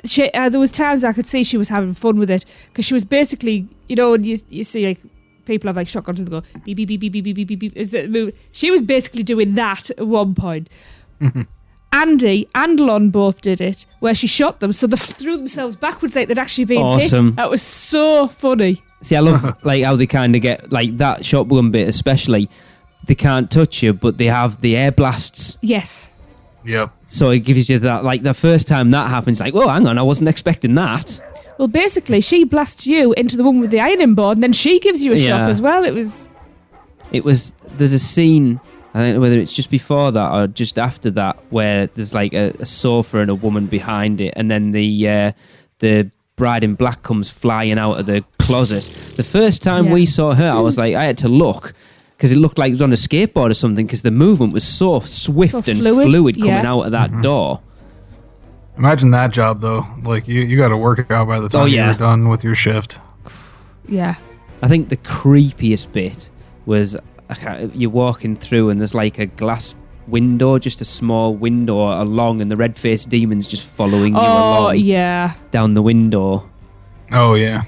[SPEAKER 3] was times I could see she was having fun with it because she was basically, when you see like people have like shotguns and they go beep beep beep beep beep beep beep beep beep. Is it move? She was basically doing that at one point. Andy and Lon both did it, where she shot them, so they threw themselves backwards like they'd actually been
[SPEAKER 4] Awesome.
[SPEAKER 3] hit. That was so funny.
[SPEAKER 4] See, I love like how they kind of get like that shotgun bit, especially. They can't touch you, but they have the air blasts.
[SPEAKER 3] Yes.
[SPEAKER 2] Yep.
[SPEAKER 4] So it gives you that, like the first time that happens, like, oh, hang on, I wasn't expecting that.
[SPEAKER 3] Well, basically, she blasts you into the one with the ironing board, and then she gives you a shock
[SPEAKER 4] Yeah.
[SPEAKER 3] as well. It was.
[SPEAKER 4] There's a scene, I don't know whether it's just before that or just after that, where there's like a sofa and a woman behind it, and then the bride in black comes flying out of the closet. The first time
[SPEAKER 3] Yeah.
[SPEAKER 4] we saw her, I was like, I had to look, because it looked like it was on a skateboard or something, because the movement was so swift
[SPEAKER 3] So
[SPEAKER 4] and
[SPEAKER 3] fluid,
[SPEAKER 4] coming
[SPEAKER 3] yeah.
[SPEAKER 4] out of that door.
[SPEAKER 2] Imagine that job though. Like you got to work it out by the time
[SPEAKER 4] yeah.
[SPEAKER 2] you're done with your shift.
[SPEAKER 3] Yeah.
[SPEAKER 4] I think the creepiest bit was you're walking through and there's like a glass window, just a small window along, and the red-faced demon's just following you along
[SPEAKER 3] yeah.
[SPEAKER 4] down the window,
[SPEAKER 2] Oh yeah.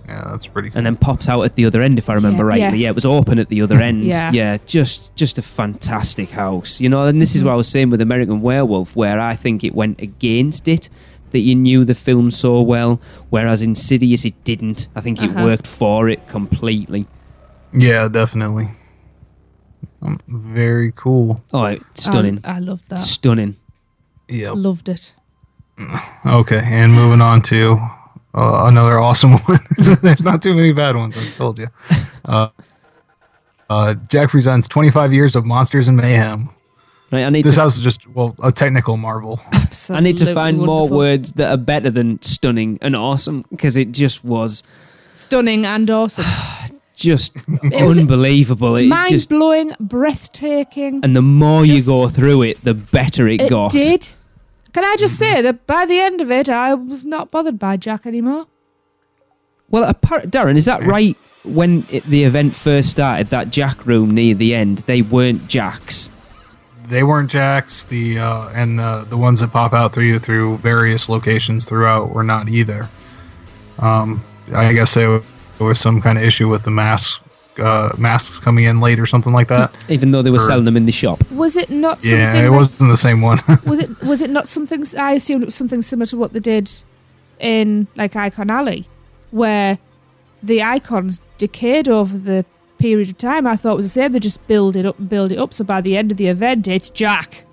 [SPEAKER 2] Yeah, that's pretty cool.
[SPEAKER 4] and then pops out at the other end, if I remember
[SPEAKER 3] Yeah,
[SPEAKER 4] rightly.
[SPEAKER 3] yes.
[SPEAKER 4] Yeah, it was open at the other end.
[SPEAKER 3] Yeah.
[SPEAKER 4] Just a fantastic house. And this is what I was saying with American Werewolf, where I think it went against it, that you knew the film so well, whereas Insidious, it didn't. I think it worked for it completely.
[SPEAKER 2] Yeah, definitely. Very cool.
[SPEAKER 4] Oh, stunning.
[SPEAKER 3] I loved that.
[SPEAKER 4] Stunning.
[SPEAKER 2] Yep.
[SPEAKER 3] Loved it.
[SPEAKER 2] Okay, and moving on to another awesome one. There's not too many bad ones, I told you. Jack presents 25 years of Monsters and Mayhem.
[SPEAKER 4] Right,
[SPEAKER 2] This house is just, a technical marvel.
[SPEAKER 3] Absolutely.
[SPEAKER 4] I need to find more
[SPEAKER 3] wonderful.
[SPEAKER 4] words that are better than stunning and awesome, because it just was
[SPEAKER 3] Stunning and awesome.
[SPEAKER 4] just
[SPEAKER 3] was
[SPEAKER 4] unbelievable. It
[SPEAKER 3] Mind
[SPEAKER 4] just,
[SPEAKER 3] blowing, breathtaking.
[SPEAKER 4] and the more you
[SPEAKER 3] just-
[SPEAKER 4] go through it, the better it got.
[SPEAKER 3] did. Can I just say that by the end of it, I was not bothered by Jack anymore.
[SPEAKER 4] Well, Darren, is that right? When the event first started, that Jack room near the end, they weren't Jacks.
[SPEAKER 2] They weren't Jacks. The ones that pop out through various locations throughout were not either. I guess there was some kind of issue with the masks coming in late or something like that.
[SPEAKER 4] Even though they were selling them in the shop.
[SPEAKER 3] Was it not something?
[SPEAKER 2] Yeah, it wasn't the same one.
[SPEAKER 3] Was it not something? I assumed it was something similar to what they did in like Icon Alley, where the icons decayed over the period of time. I thought it was the same. They just build it up and build it up. So by the end of the event, it's Jack.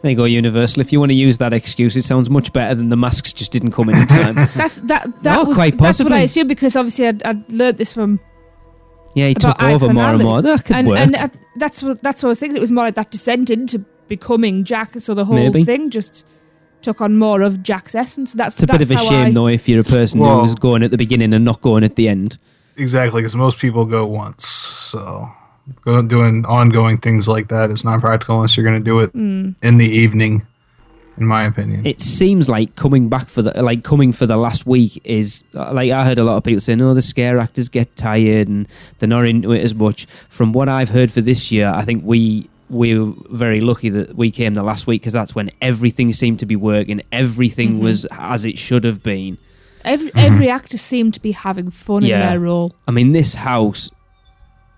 [SPEAKER 4] There you go, Universal. If you want to use that excuse, it sounds much better than the masks just didn't come in time.
[SPEAKER 3] That's what I assumed, because obviously I'd learnt this from.
[SPEAKER 4] Yeah, he took over more and more. That could work.
[SPEAKER 3] And that's what I was thinking. It was more like that descent into becoming Jack. So the whole thing just took on more of Jack's essence. It's a
[SPEAKER 4] bit of a shame, though, if you're a person who was going at the beginning and not going at the end.
[SPEAKER 2] Exactly, because most people go once. So doing ongoing things like that is not practical unless you're going to do it in the evening, in my opinion.
[SPEAKER 4] It seems like coming for the last week is like, I heard a lot of people saying, "Oh, the scare actors get tired and they're not into it as much." From what I've heard for this year, I think we were very lucky that we came the last week, because that's when everything seemed to be working. Everything was as it should have been.
[SPEAKER 3] Every actor seemed to be having fun in their role.
[SPEAKER 4] I mean, this house,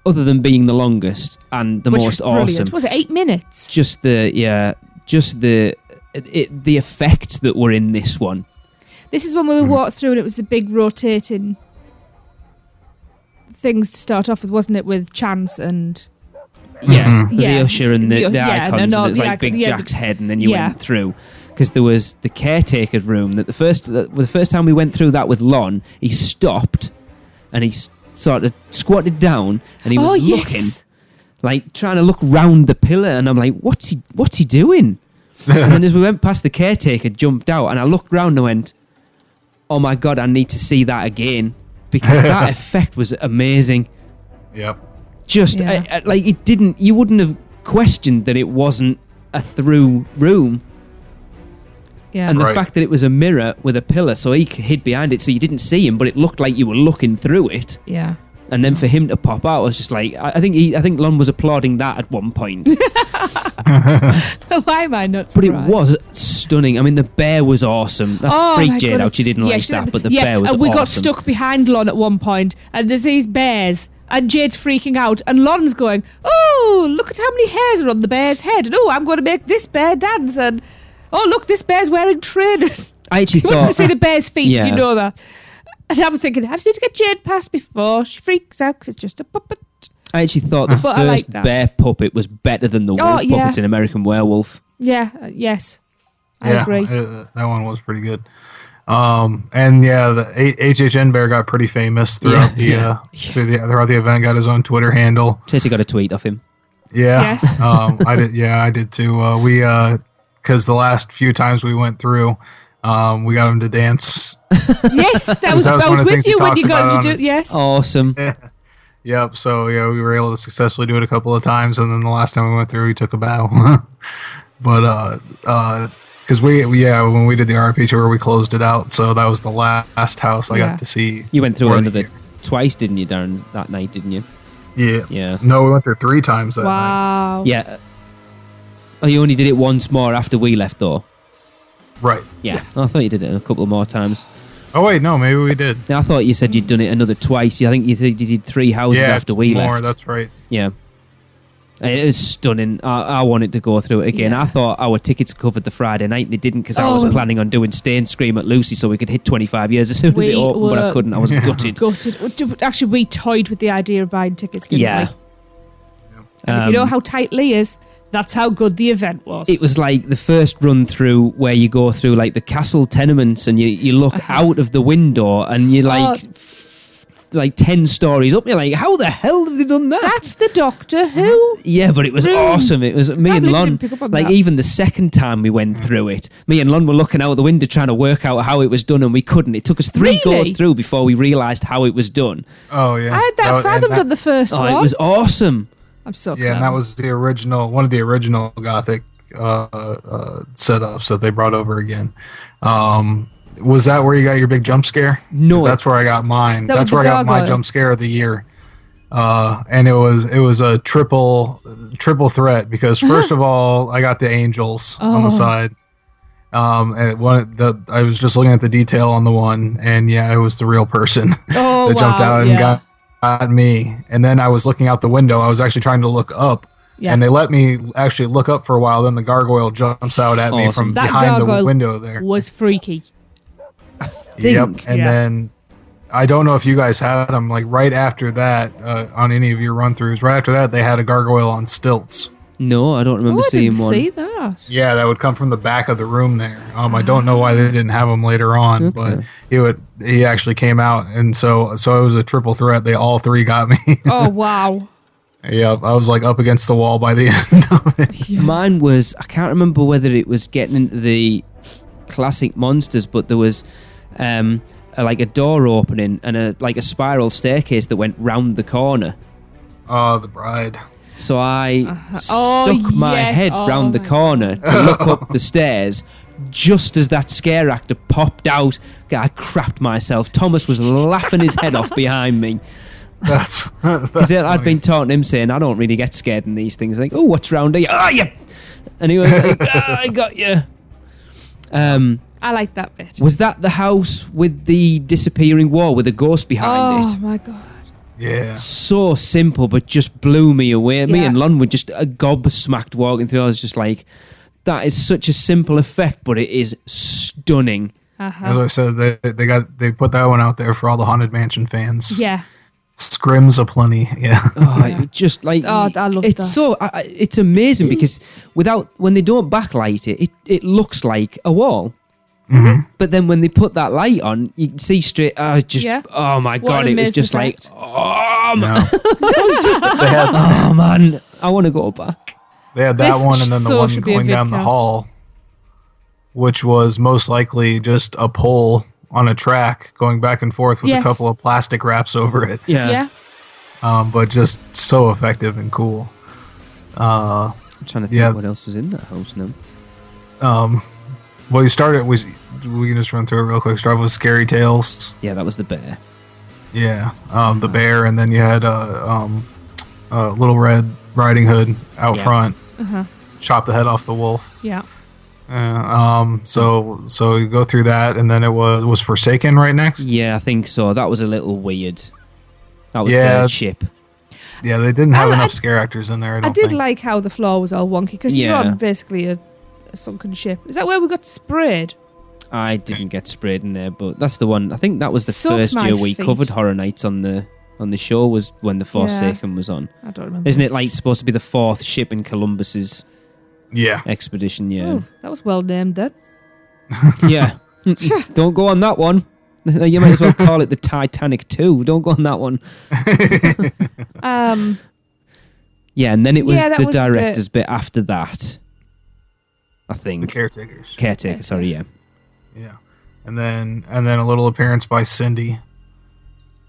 [SPEAKER 4] other than being the longest and the most awesome,
[SPEAKER 3] was it 8 minutes?
[SPEAKER 4] Just the effects that were in this one.
[SPEAKER 3] This is when we walked through, and it was the big rotating things to start off with, wasn't it? With Chance and
[SPEAKER 4] the usher and the icons, and it's like Big Jack's head, and then you went through. Because there was the caretaker room that the first time we went through that with Lon, he stopped and he sort of squatted down and he was looking, like trying to look round the pillar, and I'm like, what's he doing? And then as we went past, the caretaker jumped out, and I looked round and went, oh my God, I need to see that again, because that effect was amazing.
[SPEAKER 2] Yep.
[SPEAKER 4] Just like it didn't. You wouldn't have questioned that it wasn't a through room.
[SPEAKER 3] Yeah.
[SPEAKER 4] And the fact that it was a mirror with a pillar, so he hid behind it, so you didn't see him, but it looked like you were looking through it.
[SPEAKER 3] Yeah.
[SPEAKER 4] And then for him to pop out, I was just like, I think Lon was applauding that at one point.
[SPEAKER 3] Why am I not surprised?
[SPEAKER 4] But it was stunning. I mean, the bear was awesome. That freaked Jade out. She didn't like that, but the bear was awesome.
[SPEAKER 3] And we got stuck behind Lon at one point, and there's these bears, and Jade's freaking out, and Lon's going, oh, look at how many hairs are on the bear's head, and oh, I'm going to make this bear dance, and oh, look, this bear's wearing trainers.
[SPEAKER 4] I actually
[SPEAKER 3] wants to see the bear's feet, did you know that? And I'm thinking, I just need to get Jade past before she freaks out, because it's just a puppet.
[SPEAKER 4] I actually thought the first bear puppet was better than the wolf puppets in American Werewolf.
[SPEAKER 3] Yeah, yes. I agree.
[SPEAKER 2] That one was pretty good. And the HHN Bear got pretty famous throughout throughout the event. Got his own Twitter handle.
[SPEAKER 4] Tracy got a tweet off him.
[SPEAKER 2] Yeah,
[SPEAKER 3] yes.
[SPEAKER 2] I did. Yeah, I did too. Because the last few times we went through, we got him to dance.
[SPEAKER 3] Yes, I was with you when you got him to do. Yes,
[SPEAKER 4] awesome.
[SPEAKER 2] Yeah. Yep. So we were able to successfully do it a couple of times, and then the last time we went through, he took a bow. But because when we did the R.I.P tour, we closed it out, so that was the last house I got to see.
[SPEAKER 4] You went through it twice, didn't you, Darren? That night, didn't you?
[SPEAKER 2] Yeah.
[SPEAKER 4] Yeah.
[SPEAKER 2] No, we went there 3 times that night.
[SPEAKER 3] Wow.
[SPEAKER 4] Yeah. Oh, you only did it once more after we left, though.
[SPEAKER 2] Right.
[SPEAKER 4] Yeah. Oh, I thought you did it a couple more times.
[SPEAKER 2] Oh wait, no, maybe we did.
[SPEAKER 4] I thought you said you'd done it another twice. I think you did 3 houses after we left.
[SPEAKER 2] That's right.
[SPEAKER 4] Yeah. It was stunning. I wanted to go through it again.
[SPEAKER 3] Yeah.
[SPEAKER 4] I thought our tickets covered the Friday night, and they didn't, because I was planning on doing Stay and Scream at Lucy so we could hit 25 years as soon as it opened, but I couldn't. I was gutted.
[SPEAKER 3] Actually, we toyed with the idea of buying tickets, didn't we? And if you know how tight Lee is, that's how good the event was.
[SPEAKER 4] It was like the first run through where you go through like the castle tenements, and you look out of the window, and you're like 10 stories up. You're like, how the hell have they done that?
[SPEAKER 3] That's the Doctor Who.
[SPEAKER 4] Yeah, but it was awesome. It was me and Lon. Like, even the second time we went through it, me and Lon were looking out the window trying to work out how it was done, and we couldn't. It took us 3 goes through before we realised how it was done.
[SPEAKER 2] Oh yeah,
[SPEAKER 3] I had that fathomed on the first one.
[SPEAKER 4] It was awesome.
[SPEAKER 3] I'm so
[SPEAKER 2] clever. And that was the original, one of the original Gothic setups that they brought over again. Was that where you got your big jump scare?
[SPEAKER 4] No,
[SPEAKER 2] that's where I got mine. That's where I got my jump scare of the year. And it was a triple threat, because first of all, I got the angels on the side. And I was just looking at the detail on the one, and it was the real person that jumped out and got me. And then I was looking out the window. I was actually trying to look up, and they let me actually look up for a while. Then the gargoyle jumps out at me from behind the window there.
[SPEAKER 3] Was freaky.
[SPEAKER 4] think.
[SPEAKER 2] And then I don't know if you guys had them, like right after that, on any of your run-throughs. Right after that, they had a gargoyle on stilts.
[SPEAKER 4] No, I don't remember
[SPEAKER 3] I
[SPEAKER 4] seeing
[SPEAKER 3] didn't
[SPEAKER 4] one.
[SPEAKER 3] see that.
[SPEAKER 2] Yeah, that would come from the back of the room there. I don't know why they didn't have them later on, but he actually came out, and so it was a triple threat. They all three got me.
[SPEAKER 3] Oh, wow.
[SPEAKER 2] Yeah, I was like up against the wall by the end of it.
[SPEAKER 3] Yeah.
[SPEAKER 4] Mine was, I can't remember whether it was getting into the classic monsters, but there was like a door opening and a spiral staircase that went round the corner.
[SPEAKER 2] Oh, the bride.
[SPEAKER 4] So I
[SPEAKER 3] Oh,
[SPEAKER 4] stuck my
[SPEAKER 3] yes.
[SPEAKER 4] head
[SPEAKER 3] Oh
[SPEAKER 4] round the
[SPEAKER 3] my
[SPEAKER 4] corner to look up the stairs. Just as that scare actor popped out, I crapped myself. Thomas was laughing his head off behind me.
[SPEAKER 2] That's
[SPEAKER 4] I'd
[SPEAKER 2] funny.
[SPEAKER 4] been talking to him saying, I don't really get scared in these things. Like, oh, what's round here? Oh, yeah. And he was like, I got you.
[SPEAKER 3] I like that bit.
[SPEAKER 4] Was that the house with the disappearing wall with a ghost behind
[SPEAKER 3] Oh,
[SPEAKER 4] it?
[SPEAKER 3] my God.
[SPEAKER 2] Yeah.
[SPEAKER 4] So simple, but just blew me away. Me
[SPEAKER 3] Yeah.
[SPEAKER 4] and Lon were just gobsmacked walking through. I was just like, that is such a simple effect, but it is stunning.
[SPEAKER 2] As I said, they put that one out there for all the Haunted Mansion fans.
[SPEAKER 3] Yeah.
[SPEAKER 2] Scrims aplenty. Yeah.
[SPEAKER 4] Oh, it just like
[SPEAKER 3] Oh, I love
[SPEAKER 4] it's
[SPEAKER 3] that.
[SPEAKER 4] so it's amazing because when they don't backlight it looks like a wall.
[SPEAKER 2] Mm-hmm.
[SPEAKER 4] But then when they put that light on, you can see straight.
[SPEAKER 3] Yeah.
[SPEAKER 4] Oh my
[SPEAKER 3] What
[SPEAKER 4] God!
[SPEAKER 3] an
[SPEAKER 4] It was
[SPEAKER 3] amazing
[SPEAKER 4] just
[SPEAKER 3] effect.
[SPEAKER 4] like, oh
[SPEAKER 2] No.
[SPEAKER 4] man, oh man, I want to go back.
[SPEAKER 2] They had that
[SPEAKER 3] This
[SPEAKER 2] one, and then the
[SPEAKER 3] so
[SPEAKER 2] one
[SPEAKER 3] should be a
[SPEAKER 2] going down the
[SPEAKER 3] vidcast.
[SPEAKER 2] hall, which was most likely just a pole on a track going back and forth with
[SPEAKER 3] Yes.
[SPEAKER 2] a couple of plastic wraps over it.
[SPEAKER 3] Yeah.
[SPEAKER 2] But just so effective and cool.
[SPEAKER 4] I'm trying to think
[SPEAKER 2] Yeah.
[SPEAKER 4] what else was in that house now.
[SPEAKER 2] Well, you started we can just run through it real quick. Start with Scary Tales.
[SPEAKER 4] Yeah, that was the bear.
[SPEAKER 2] Yeah. The bear, and then you had Little Red Riding Hood out
[SPEAKER 4] Yeah.
[SPEAKER 2] front.
[SPEAKER 3] Uh-huh.
[SPEAKER 2] Chop the head off the wolf.
[SPEAKER 3] Yeah.
[SPEAKER 2] So you go through that, and then it was Forsaken right next.
[SPEAKER 4] Yeah, I think so. That was a little weird. That was
[SPEAKER 2] Yeah.
[SPEAKER 4] third ship.
[SPEAKER 2] Yeah, they didn't have
[SPEAKER 3] I-
[SPEAKER 2] enough scare actors in there. I
[SPEAKER 3] I
[SPEAKER 2] don't
[SPEAKER 3] did
[SPEAKER 2] think.
[SPEAKER 3] like how the floor was all wonky because you're
[SPEAKER 4] Yeah.
[SPEAKER 3] on basically a sunken ship. Is that where we got sprayed?
[SPEAKER 4] I didn't get sprayed in there, but that's the one. I think that was the
[SPEAKER 3] Suck
[SPEAKER 4] first
[SPEAKER 3] my
[SPEAKER 4] year we
[SPEAKER 3] feet.
[SPEAKER 4] covered Horror Nights on the show. Was when the Forsaken was on.
[SPEAKER 3] I don't remember.
[SPEAKER 4] Isn't it like supposed to be the fourth ship in Columbus's
[SPEAKER 2] Yeah.
[SPEAKER 4] expedition? Yeah,
[SPEAKER 3] Oh, that was well named then.
[SPEAKER 4] yeah. Don't go on that one. You might as well call it the Titanic 2. Don't go on that one. Yeah, and then it was
[SPEAKER 3] Yeah, that
[SPEAKER 4] the
[SPEAKER 3] was a bit-
[SPEAKER 4] director's bit after that. I
[SPEAKER 2] The
[SPEAKER 4] think
[SPEAKER 2] caretakers.
[SPEAKER 4] caretaker. Sorry, yeah.
[SPEAKER 2] Yeah. And then a little appearance by Cindy.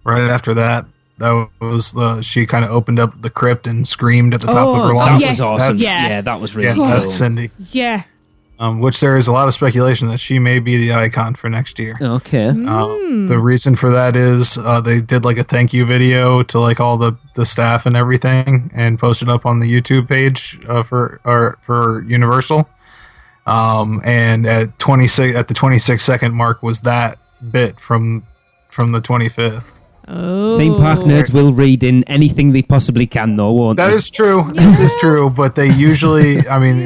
[SPEAKER 2] Right after that, she kind of opened up the crypt and screamed at the top of her
[SPEAKER 4] that
[SPEAKER 2] lungs.
[SPEAKER 3] yes.
[SPEAKER 4] was awesome.
[SPEAKER 3] Yeah.
[SPEAKER 4] Yeah, that was
[SPEAKER 2] Yeah,
[SPEAKER 4] really cool.
[SPEAKER 2] that's Cindy.
[SPEAKER 3] Yeah.
[SPEAKER 2] Which there is a lot of speculation that she may be the icon for next year.
[SPEAKER 4] Okay.
[SPEAKER 2] The reason for that is they did like a thank you video to like all the staff and everything, and posted up on the YouTube page for Universal. And at the 26-second mark was that bit from the 25th.
[SPEAKER 3] Oh.
[SPEAKER 4] Theme park nerds will read in anything they possibly can, though, won't
[SPEAKER 2] That
[SPEAKER 4] they?
[SPEAKER 2] is true. This is true. But they usually, I mean,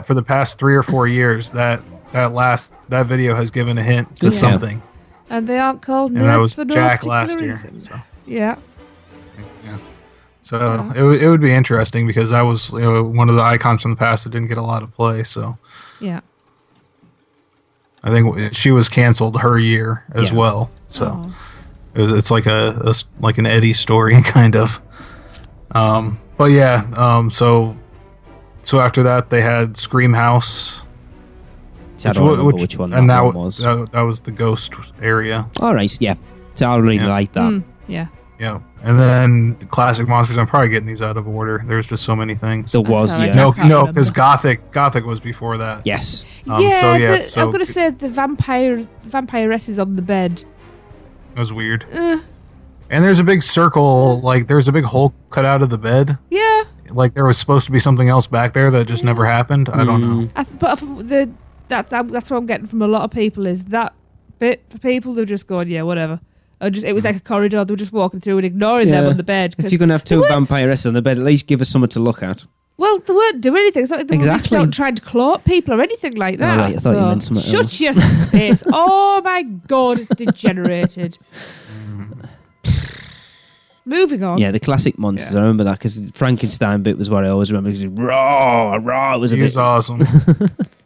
[SPEAKER 2] for the past 3 or 4 years, that video has given a hint to
[SPEAKER 3] Yeah.
[SPEAKER 2] something.
[SPEAKER 3] And they aren't called
[SPEAKER 2] And that
[SPEAKER 3] nerds
[SPEAKER 2] was
[SPEAKER 3] for no
[SPEAKER 2] Jack
[SPEAKER 3] particular
[SPEAKER 2] last year.
[SPEAKER 3] reason.
[SPEAKER 2] So.
[SPEAKER 3] Yeah.
[SPEAKER 2] Yeah. So it would be interesting because that was one of the icons from the past that didn't get a lot of play. So
[SPEAKER 3] Yeah.
[SPEAKER 2] I think she was canceled her year as
[SPEAKER 4] Yeah.
[SPEAKER 2] well. So
[SPEAKER 3] Oh.
[SPEAKER 2] it's like like an Eddie story kind of. But yeah. So after that they had Scream House.
[SPEAKER 4] See, I don't remember which one
[SPEAKER 2] and
[SPEAKER 4] that one was.
[SPEAKER 2] that was the ghost area.
[SPEAKER 4] All right, yeah. So I really
[SPEAKER 2] Yeah.
[SPEAKER 4] like that.
[SPEAKER 3] Yeah.
[SPEAKER 2] Yeah. And then the classic monsters. I'm probably getting these out of order. There's just so many things.
[SPEAKER 4] There was,
[SPEAKER 3] That's all right.
[SPEAKER 4] yeah.
[SPEAKER 3] No,
[SPEAKER 2] No,
[SPEAKER 3] can't
[SPEAKER 2] no,
[SPEAKER 3] remember.
[SPEAKER 2] because Gothic was before that.
[SPEAKER 4] Yes.
[SPEAKER 3] Yeah,
[SPEAKER 2] so
[SPEAKER 3] I'm gonna say the vampiress is on the bed.
[SPEAKER 2] It was weird. And there's a big circle, like there's a big hole cut out of the bed.
[SPEAKER 3] Yeah,
[SPEAKER 2] Like there was supposed to be something else back there that just never happened. I don't know.
[SPEAKER 3] that's what I'm getting from a lot of people is that bit for people. They're just going, yeah, whatever. It was like a corridor. They were just walking through and ignoring them
[SPEAKER 4] Yeah.
[SPEAKER 3] on the bed.
[SPEAKER 4] If you're going to have two vampiresses on the bed, at least give us something to look at.
[SPEAKER 3] Well, they weren't doing anything. It's not like they
[SPEAKER 4] Exactly.
[SPEAKER 3] were reaching out and trying to claw at people or anything like that.
[SPEAKER 4] right, I thought you meant something
[SPEAKER 3] shut
[SPEAKER 4] else.
[SPEAKER 3] your face. Oh my God, it's degenerated. Moving on.
[SPEAKER 4] Yeah, the classic monsters.
[SPEAKER 2] Yeah.
[SPEAKER 4] I remember that because Frankenstein bit was what I always remember. Because raw, it was a
[SPEAKER 2] He was
[SPEAKER 4] bit.
[SPEAKER 2] awesome.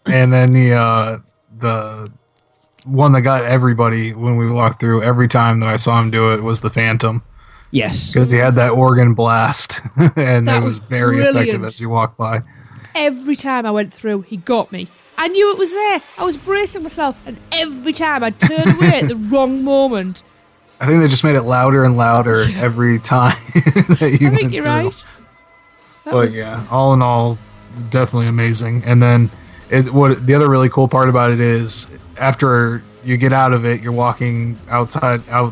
[SPEAKER 2] And then the one that got everybody when we walked through every time that I saw him do it was the Phantom.
[SPEAKER 4] Yes.
[SPEAKER 2] Because he had that organ blast, and
[SPEAKER 3] That
[SPEAKER 2] it was
[SPEAKER 3] was
[SPEAKER 2] very effective
[SPEAKER 3] brilliant.
[SPEAKER 2] as you walk by.
[SPEAKER 3] Every time I went through, he got me. I knew it was there. I was bracing myself, and every time I turned away at the wrong moment.
[SPEAKER 2] I think they just made it louder and louder every time that you
[SPEAKER 3] I
[SPEAKER 2] went
[SPEAKER 3] think you're
[SPEAKER 2] through.
[SPEAKER 3] right. That
[SPEAKER 2] But
[SPEAKER 3] was-
[SPEAKER 2] yeah, all in all, definitely amazing. And then what the other really cool part about it is after you get out of it, you're walking out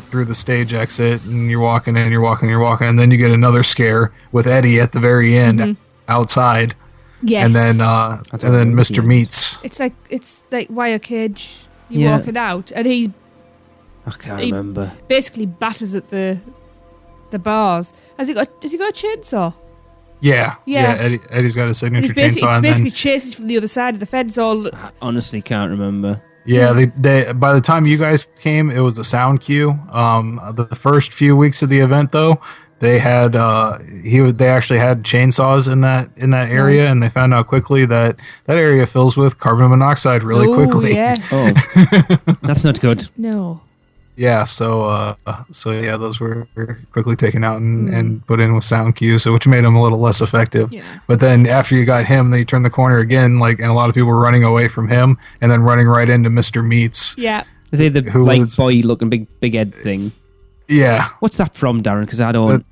[SPEAKER 2] through the stage exit, and you're walking, and then you get another scare with Eddie at the very end outside,
[SPEAKER 3] Yes.
[SPEAKER 2] and then
[SPEAKER 4] don't
[SPEAKER 2] and then
[SPEAKER 4] know
[SPEAKER 2] Mr.
[SPEAKER 4] the end.
[SPEAKER 2] Meats.
[SPEAKER 3] It's like wire cage. You're
[SPEAKER 4] Yeah.
[SPEAKER 3] walking out, and he
[SPEAKER 4] I can't
[SPEAKER 3] He-
[SPEAKER 4] remember.
[SPEAKER 3] basically batters at the bars. Has he got a chainsaw?
[SPEAKER 2] Yeah,
[SPEAKER 3] Yeah.
[SPEAKER 2] Eddie's got a signature
[SPEAKER 3] He's basically,
[SPEAKER 2] chainsaw,
[SPEAKER 3] it's
[SPEAKER 2] and
[SPEAKER 3] basically
[SPEAKER 2] then
[SPEAKER 3] chases from the other side of the fence. All
[SPEAKER 4] I honestly can't remember.
[SPEAKER 2] they by the time you guys came, it was a sound cue. The first few weeks of the event, though, they had they actually had chainsaws in that area,
[SPEAKER 3] Right.
[SPEAKER 2] and they found out quickly that area fills with carbon monoxide really
[SPEAKER 3] oh,
[SPEAKER 2] quickly.
[SPEAKER 3] Yes.
[SPEAKER 4] Oh, that's not good.
[SPEAKER 3] No.
[SPEAKER 2] Yeah, so yeah, those were quickly taken out
[SPEAKER 3] Hmm.
[SPEAKER 2] and put in with sound cues, so which made them a little less effective.
[SPEAKER 3] Yeah.
[SPEAKER 2] But then after you got him, then you turned the corner again, and a lot of people were running away from him, and then running right into Mr. Meats.
[SPEAKER 3] Yeah.
[SPEAKER 4] Is it the
[SPEAKER 2] Who was-
[SPEAKER 4] boy looking big head thing?
[SPEAKER 2] Yeah,
[SPEAKER 4] What's that from, Darren? Because I don't.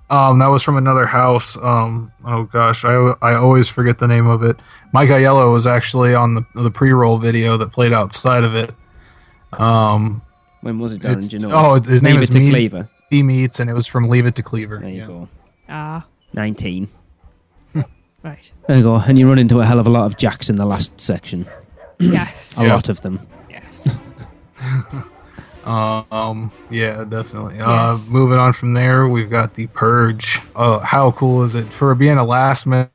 [SPEAKER 2] that was from another house. Oh gosh, I always forget the name of it. Mike Aiello was actually on the pre-roll video that played outside of it.
[SPEAKER 4] When was it, Darren?
[SPEAKER 2] It's-
[SPEAKER 4] Do you know?
[SPEAKER 2] oh, his name
[SPEAKER 4] Leave
[SPEAKER 2] is
[SPEAKER 4] it to
[SPEAKER 2] Meat-
[SPEAKER 4] Cleaver.
[SPEAKER 2] He Meats, and it was from Leave It to Cleaver.
[SPEAKER 4] There you
[SPEAKER 2] Yeah.
[SPEAKER 4] go.
[SPEAKER 3] Ah.
[SPEAKER 4] 19.
[SPEAKER 3] Right.
[SPEAKER 4] There you go. And you run into a hell of a lot of jacks in the last section.
[SPEAKER 3] Yes.
[SPEAKER 4] A
[SPEAKER 2] Yeah.
[SPEAKER 4] lot of them.
[SPEAKER 3] Yes.
[SPEAKER 2] Yeah, definitely.
[SPEAKER 3] Yes.
[SPEAKER 2] Moving on from there, we've got the Purge. How cool is it for being a last minute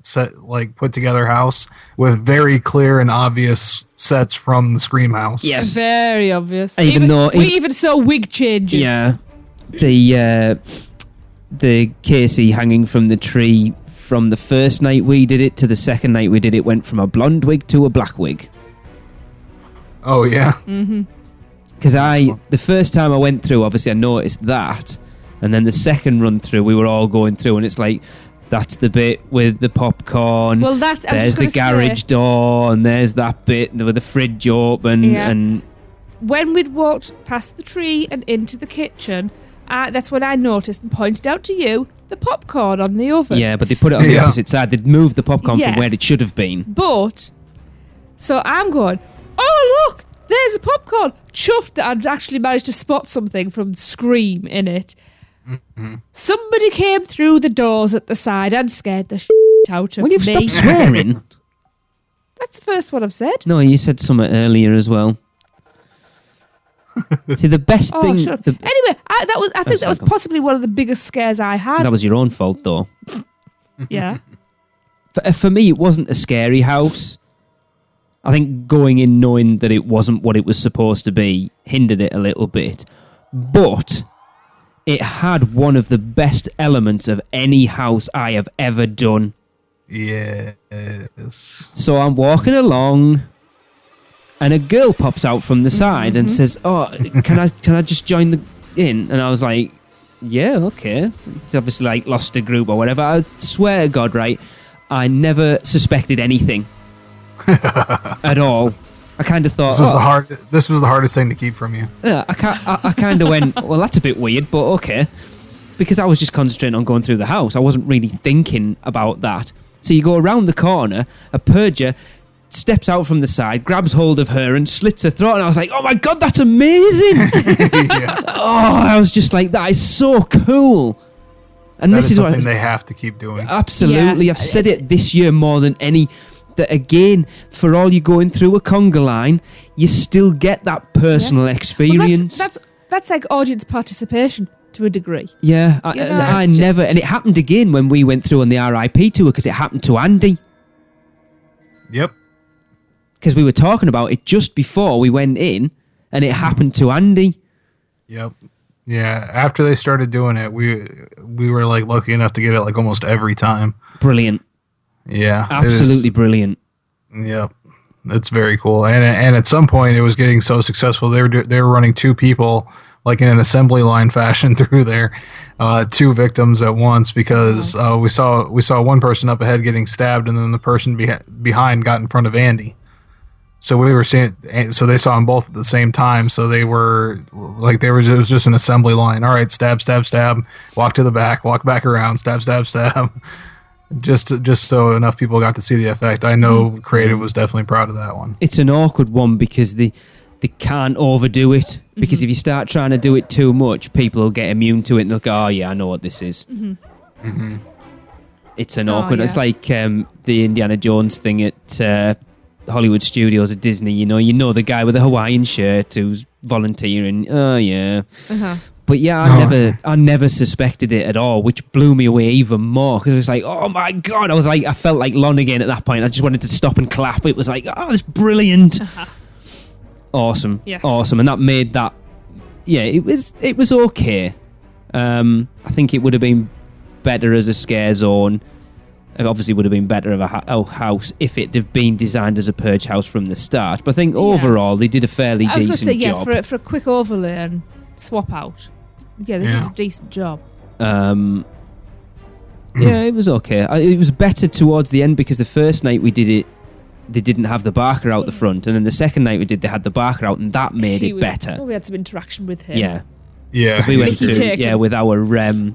[SPEAKER 2] set, put together house with very clear and obvious sets from the Scream house?
[SPEAKER 4] Yes.
[SPEAKER 3] Very obvious.
[SPEAKER 4] Even though-
[SPEAKER 3] we even saw wig changes.
[SPEAKER 4] Yeah. The Casey hanging from the tree from the first night we did it to the second night we did it went from a blonde wig to a black wig.
[SPEAKER 2] Oh yeah.
[SPEAKER 4] Because the first time I went through, obviously I noticed that, and then the second run through, we were all going through, and it's like, that's the bit with the popcorn.
[SPEAKER 3] Well, that I was
[SPEAKER 4] there's
[SPEAKER 3] just
[SPEAKER 4] the
[SPEAKER 3] gonna
[SPEAKER 4] garage
[SPEAKER 3] say,
[SPEAKER 4] door, and there's that bit with the fridge open,
[SPEAKER 3] Yeah.
[SPEAKER 4] and
[SPEAKER 3] when we'd walked past the tree and into the kitchen, that's when I noticed and pointed out to you the popcorn on the oven.
[SPEAKER 4] yeah, but they put it on the
[SPEAKER 2] Yeah.
[SPEAKER 4] opposite side. They'd moved the popcorn
[SPEAKER 3] Yeah.
[SPEAKER 4] from where it should have been.
[SPEAKER 3] But, so I'm going, oh, look, there's a popcorn. Chuffed that I'd actually managed to spot something from Scream in it. Somebody came through the doors at the side and scared the shit out of
[SPEAKER 4] Will you
[SPEAKER 3] me.
[SPEAKER 4] stop swearing?
[SPEAKER 3] That's the first one I've said.
[SPEAKER 4] No, you said something earlier as well. See, the best
[SPEAKER 3] Oh,
[SPEAKER 4] thing...
[SPEAKER 3] shut up.
[SPEAKER 4] the-
[SPEAKER 3] Anyway, I think that was
[SPEAKER 4] sorry, go on.
[SPEAKER 3] possibly one of the biggest scares I had.
[SPEAKER 4] that was your own fault, though.
[SPEAKER 3] Yeah.
[SPEAKER 4] For me, it wasn't a scary house. I think going in knowing that it wasn't what it was supposed to be hindered it a little bit. But it had one of the best elements of any house I have ever done.
[SPEAKER 2] Yes.
[SPEAKER 4] So I'm walking along, and a girl pops out from the side and says, "Oh, can I just join the in?" And I was like, "Yeah, okay." She's obviously lost a group or whatever. I swear to God, right? I never suspected anything at all. I kind of thought,
[SPEAKER 2] This was the hardest thing to keep from you.
[SPEAKER 4] yeah, I kind of went, well, that's a bit weird, but okay. Because I was just concentrating on going through the house. I wasn't really thinking about that. So you go around the corner, a purger steps out from the side, grabs hold of her and slits her throat. And I was like, oh my God, that's amazing.
[SPEAKER 2] Yeah.
[SPEAKER 4] Oh, I was just like, that is so cool. And
[SPEAKER 2] That
[SPEAKER 4] this
[SPEAKER 2] is
[SPEAKER 4] is what
[SPEAKER 2] something they have to keep doing.
[SPEAKER 4] absolutely,
[SPEAKER 3] Yeah,
[SPEAKER 4] I've said
[SPEAKER 3] it's-
[SPEAKER 4] it this year more than any. That again, for all you going through a conga line, you still get that personal
[SPEAKER 3] Well,
[SPEAKER 4] experience.
[SPEAKER 3] that's like audience participation. to a degree.
[SPEAKER 4] Yeah, I never... And it happened again when we went through on the R.I.P tour because it happened to Andy.
[SPEAKER 2] Yep.
[SPEAKER 4] Because we were talking about it just before we went in, and it happened to Andy.
[SPEAKER 2] Yep. Yeah, after they started doing it, we were like lucky enough to get it like almost every time.
[SPEAKER 4] Brilliant.
[SPEAKER 2] Yeah.
[SPEAKER 4] Absolutely brilliant.
[SPEAKER 2] Yep. It's very cool. And at some point it was getting so successful they were running 2 people like in an assembly line fashion through there, 2 victims at once because we saw one person up ahead getting stabbed and then the person behind got in front of Andy. So we were seeing, so they saw them both at the same time. So they were like, it was just an assembly line. All right, stab, stab, stab. Walk to the back, walk back around, stab, stab, stab. Just so enough people got to see the effect. I know Creative was definitely proud of that one.
[SPEAKER 4] It's an awkward one because they can't overdo it. Because if you start trying to do it too much, people will get immune to it and they'll go, oh yeah, I know what this is. It's an awkward.
[SPEAKER 3] Yeah.
[SPEAKER 4] It's like the Indiana Jones thing at Hollywood Studios at Disney. You know the guy with the Hawaiian shirt who's volunteering. Oh yeah. But yeah, I never suspected it at all, which blew me away even more because it was like, oh my god! I felt like Lon again at that point. I just wanted to stop and clap. It was like, oh, it's brilliant, awesome, awesome, and that made that. Yeah, it was okay. I think it would have been better as a scare zone. It obviously would have been better of a house if it had been designed as a purge house from the start. But I think overall they did a fairly decent job. I was going
[SPEAKER 3] to say, for a quick overlay and swap out. Yeah, they did a decent job.
[SPEAKER 4] Yeah, it was okay. It was better towards the end because the first night we did it, they didn't have the barker out the front. And then the second night we did, they had the barker out and that made it better.
[SPEAKER 3] Oh, we had some interaction with him.
[SPEAKER 2] Yeah.
[SPEAKER 4] Because we went through, with our...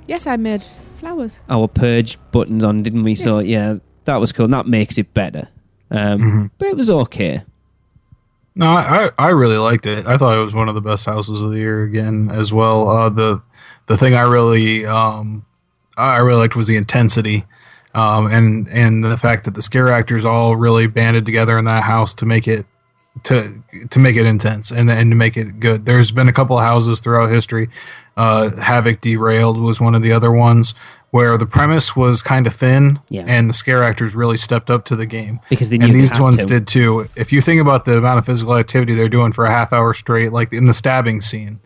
[SPEAKER 3] yes, I made... flowers.
[SPEAKER 4] Our purge buttons on, didn't we? Yes. So yeah, that was cool. And that makes it better. But it was okay.
[SPEAKER 2] No, I really liked it. I thought it was one of the best houses of the year again as well. The thing I really liked was the intensity, and the fact that the scare actors all really banded together in that house to make it to make it intense and to make it good. There's been a couple of houses throughout history. Havoc Derailed was one of the other ones where the premise was kind of thin and the scare actors really stepped up to the game.
[SPEAKER 4] Because they knew
[SPEAKER 2] and these ones did too. If you think about the amount of physical activity they're doing for a half hour straight, like in the stabbing scene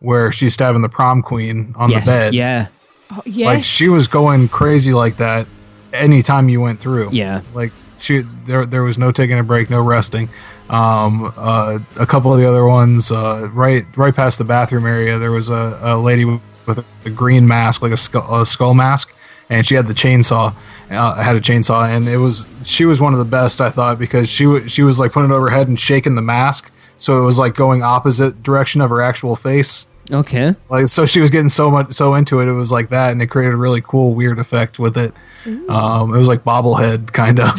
[SPEAKER 2] where she's stabbing the prom queen on the bed.
[SPEAKER 4] Yeah.
[SPEAKER 3] Oh, yes.
[SPEAKER 2] Like she was going crazy like that anytime you went through.
[SPEAKER 4] Yeah.
[SPEAKER 2] Like there was no taking a break, no resting. A couple of the other ones, right past the bathroom area, there was a lady with a green mask, like a skull mask, and she had the chainsaw, and she was one of the best, I thought, because she was like putting it over her head and shaking the mask, so it was like going opposite direction of her actual face.
[SPEAKER 4] Okay.
[SPEAKER 2] Like, so she was getting so into it, it was like that, and it created a really cool, weird effect with it. It was like bobblehead kind of.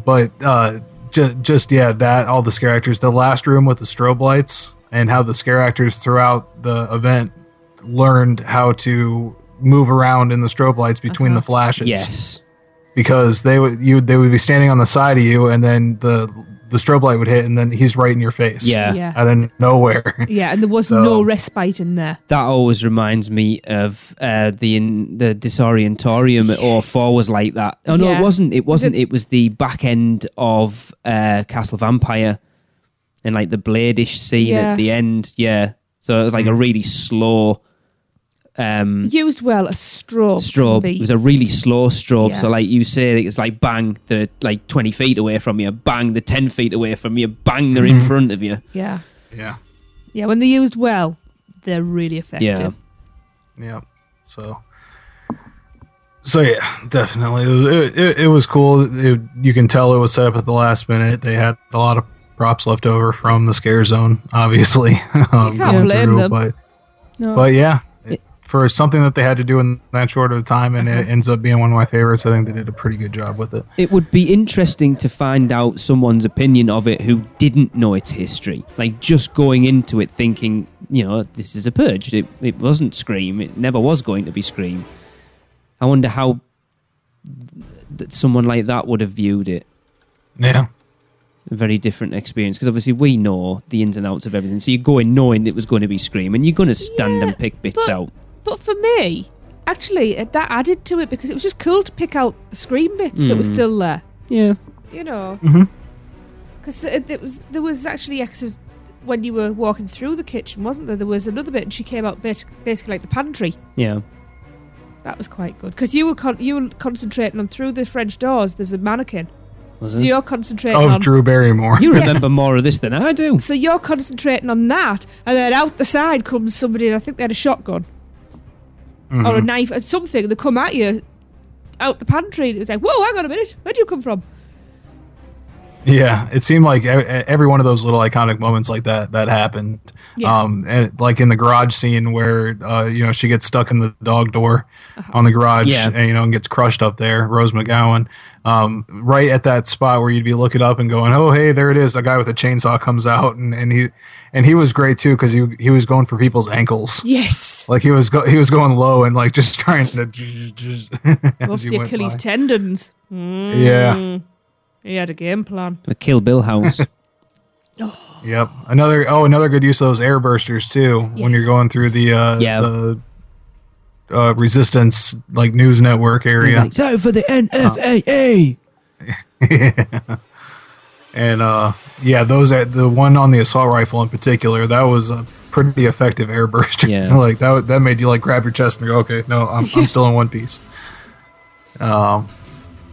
[SPEAKER 2] But just that, all the scare actors, the last room with the strobe lights, and how the scare actors throughout the event learned how to move around in the strobe lights between the flashes.
[SPEAKER 4] Yes.
[SPEAKER 2] Because they would be standing on the side of you, and then the strobe light would hit, and then he's right in your face.
[SPEAKER 4] Yeah.
[SPEAKER 2] Out of nowhere.
[SPEAKER 3] Yeah, and there was no respite in there.
[SPEAKER 4] That always reminds me of the Disorientorium at O4 was like that. Oh, no, it wasn't. It wasn't. It was the back end of Castle Vampire and like the Blade-ish scene at the end. Yeah. So it was like a really slow...
[SPEAKER 3] used well, a strobe.
[SPEAKER 4] It was a really slow strobe. So like you say, it's like bang, they're like 20 feet away from you, bang, they're 10 feet away from you, bang, they're in front of you.
[SPEAKER 3] Yeah, when they're used well, they're really effective.
[SPEAKER 2] Yeah. So yeah, definitely it was cool. You can tell it was set up at the last minute. They had a lot of props left over from the scare zone, obviously.
[SPEAKER 3] You can't blame them.
[SPEAKER 2] But yeah, for something that they had to do in that short of a time, and it ends up being one of my favorites, I think they did a pretty good job with it.
[SPEAKER 4] It would be interesting to find out someone's opinion of it who didn't know its history. Like, just going into it thinking, this is a purge. It wasn't Scream. It never was going to be Scream. I wonder how someone like that would have viewed it.
[SPEAKER 2] Yeah.
[SPEAKER 4] a very different experience because obviously we know the ins and outs of everything. So you go in knowing it was going to be Scream, and you're going to stand and pick bits out.
[SPEAKER 3] But for me, actually, that added to it because it was just cool to pick out the Scream bits that were still there.
[SPEAKER 4] Yeah,
[SPEAKER 3] You know, because there was actually extras when you were walking through the kitchen, wasn't there? There was another bit, and she came out basically like the pantry.
[SPEAKER 4] yeah.
[SPEAKER 3] That was quite good because you were concentrating on through the French doors. There's a mannequin, so you're concentrating on
[SPEAKER 2] Drew Barrymore.
[SPEAKER 4] You remember more of this than I do.
[SPEAKER 3] So you're concentrating on that, and then out the side comes somebody, and I think they had a shotgun or a knife or something. They come at you out the pantry, and it was like, whoa, hang on a minute, where'd you come from?
[SPEAKER 2] Yeah, it seemed like every one of those little iconic moments like that happened.
[SPEAKER 3] Yeah.
[SPEAKER 2] And like in the garage scene where she gets stuck in the dog door on the garage, and gets crushed up there. Rose McGowan, right at that spot where you'd be looking up and going, "Oh, hey, there it is!" A guy with a chainsaw comes out, and he was great too because he was going for people's ankles.
[SPEAKER 3] Yes,
[SPEAKER 2] like he was going low and like just trying to
[SPEAKER 3] off the Achilles tendons.
[SPEAKER 2] Yeah.
[SPEAKER 3] He had a game plan.
[SPEAKER 4] The Kill Bill house.
[SPEAKER 2] Yep. Another good use of those air bursters too when you're going through the Resistance like news network area.
[SPEAKER 4] Like, so for the NFAA.
[SPEAKER 2] Yeah. And the one on the assault rifle in particular, that was a pretty effective air burster.
[SPEAKER 4] Yeah.
[SPEAKER 2] Like that made you like grab your chest and go, okay, no, I'm still in one piece.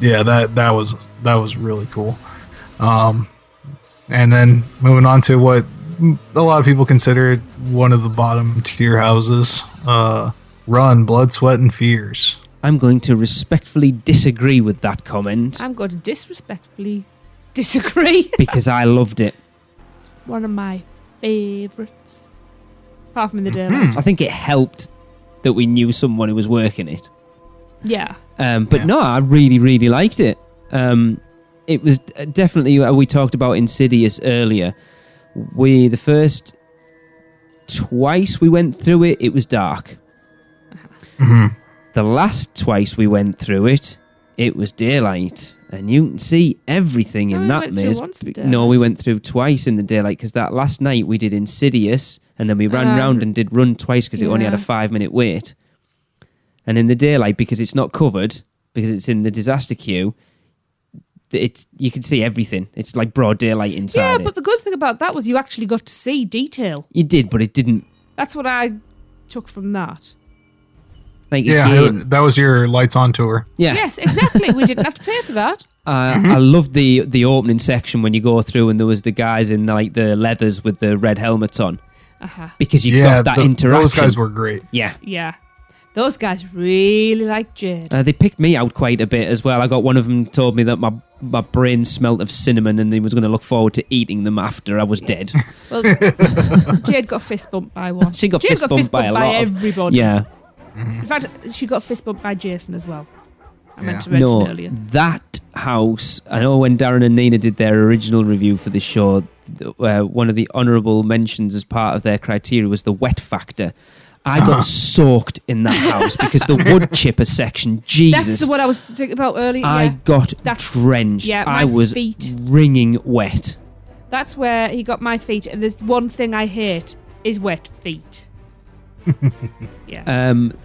[SPEAKER 2] Yeah, that was really cool. And then moving on to what a lot of people consider one of the bottom tier houses, Run, Blood, Sweat, and Fears.
[SPEAKER 4] I'm going to respectfully disagree with that comment.
[SPEAKER 3] I'm going to disrespectfully disagree.
[SPEAKER 4] Because I loved it.
[SPEAKER 3] One of my favourites. Apart from in the daylight.
[SPEAKER 4] I think it helped that we knew someone who was working it.
[SPEAKER 3] Yeah.
[SPEAKER 4] No, I really, really liked it. It was definitely, we talked about Insidious earlier. The first twice we went through it, it was dark. The last twice we went through it, it was daylight. And you can see everything in that maze. No, we went through twice in the daylight because that last night we did Insidious and then we ran round and did Run twice because it only had a 5-minute wait. And in the daylight, because it's not covered, because it's in the disaster queue, you can see everything. It's like broad daylight inside.
[SPEAKER 3] Yeah, but the good thing about that was you actually got to see detail.
[SPEAKER 4] You did, but it didn't.
[SPEAKER 3] That's what I took from that.
[SPEAKER 4] Like,
[SPEAKER 2] that was your lights on tour.
[SPEAKER 4] Yeah.
[SPEAKER 3] Yes, exactly. We didn't have to pay for that.
[SPEAKER 4] I loved the opening section when you go through and there was the guys in like the leathers with the red helmets on. Because you got that interaction.
[SPEAKER 2] Those guys were great.
[SPEAKER 4] Yeah.
[SPEAKER 3] Yeah. Those guys really like Jade.
[SPEAKER 4] They picked me out quite a bit as well. I got one of them told me that my brain smelt of cinnamon and he was going to look forward to eating them after I was dead.
[SPEAKER 3] Well, Jade got fist bumped by one.
[SPEAKER 4] She got fist bumped by a lot.
[SPEAKER 3] Everybody.
[SPEAKER 4] Yeah.
[SPEAKER 3] In fact, she got fist bumped by Jason as well. I meant to mention earlier.
[SPEAKER 4] That house, I know when Darren and Nina did their original review for the show, one of the honourable mentions as part of their criteria was the wet factor. I got soaked in that house because the wood chipper section, Jesus.
[SPEAKER 3] That's what I was thinking about earlier.
[SPEAKER 4] I got drenched.
[SPEAKER 3] Yeah,
[SPEAKER 4] I was wringing wet.
[SPEAKER 3] That's where he got my feet, and there's one thing I hate is wet feet. Yes.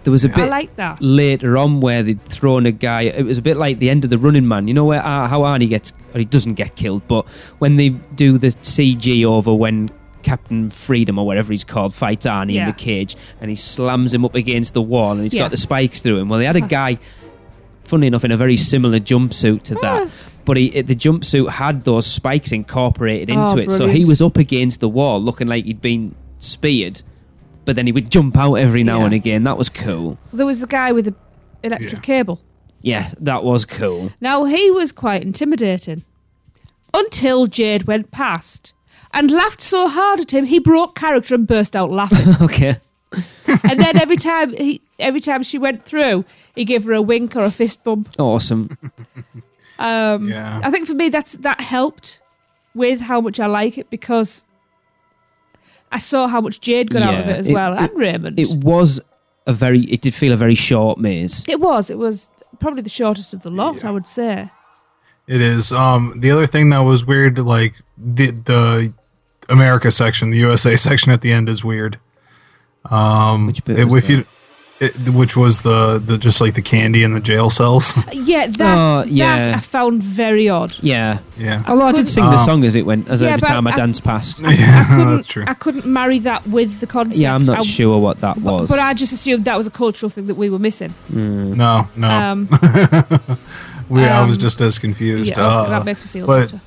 [SPEAKER 4] There was a bit
[SPEAKER 3] I like that.
[SPEAKER 4] later on where they'd thrown a guy. It was a bit like the end of The Running Man. You know where how Arnie gets, or he doesn't get killed, but when they do the CG over when Captain Freedom or whatever he's called fights Arnie in the cage and he slams him up against the wall and he's got the spikes through him. Well, they had a guy, funnily enough, in a very similar jumpsuit to that, but the jumpsuit had those spikes incorporated into it. So he was up against the wall looking like he'd been speared, but then he would jump out every now and again. That was cool.
[SPEAKER 3] There was the guy with the electric cable.
[SPEAKER 4] Yeah, that was cool.
[SPEAKER 3] Now, he was quite intimidating until Jade went past and laughed so hard at him, he broke character and burst out laughing.
[SPEAKER 4] Okay.
[SPEAKER 3] And then every time she went through, he gave her a wink or a fist bump.
[SPEAKER 4] Awesome.
[SPEAKER 3] I think for me that helped with how much I like it because I saw how much Jade got out of it as well, and Raymond.
[SPEAKER 4] It did feel a very short maze.
[SPEAKER 3] It was probably the shortest of the lot, I would say.
[SPEAKER 2] It is. The other thing that was weird, like the America section, the USA section at the end is weird.
[SPEAKER 4] Which bit was that?
[SPEAKER 2] Which was the just like the candy in the jail cells.
[SPEAKER 3] Yeah, that I found very odd.
[SPEAKER 4] Yeah.
[SPEAKER 2] Yeah.
[SPEAKER 4] Although I did sing the song as it went, every
[SPEAKER 3] but
[SPEAKER 4] time I danced past.
[SPEAKER 2] That's true.
[SPEAKER 3] I couldn't marry that with the concept.
[SPEAKER 4] Yeah, I'm not sure what that was.
[SPEAKER 3] But I just assumed that was a cultural thing that we were missing.
[SPEAKER 2] No. I was just as confused.
[SPEAKER 3] Yeah, that makes me feel
[SPEAKER 2] but
[SPEAKER 3] better.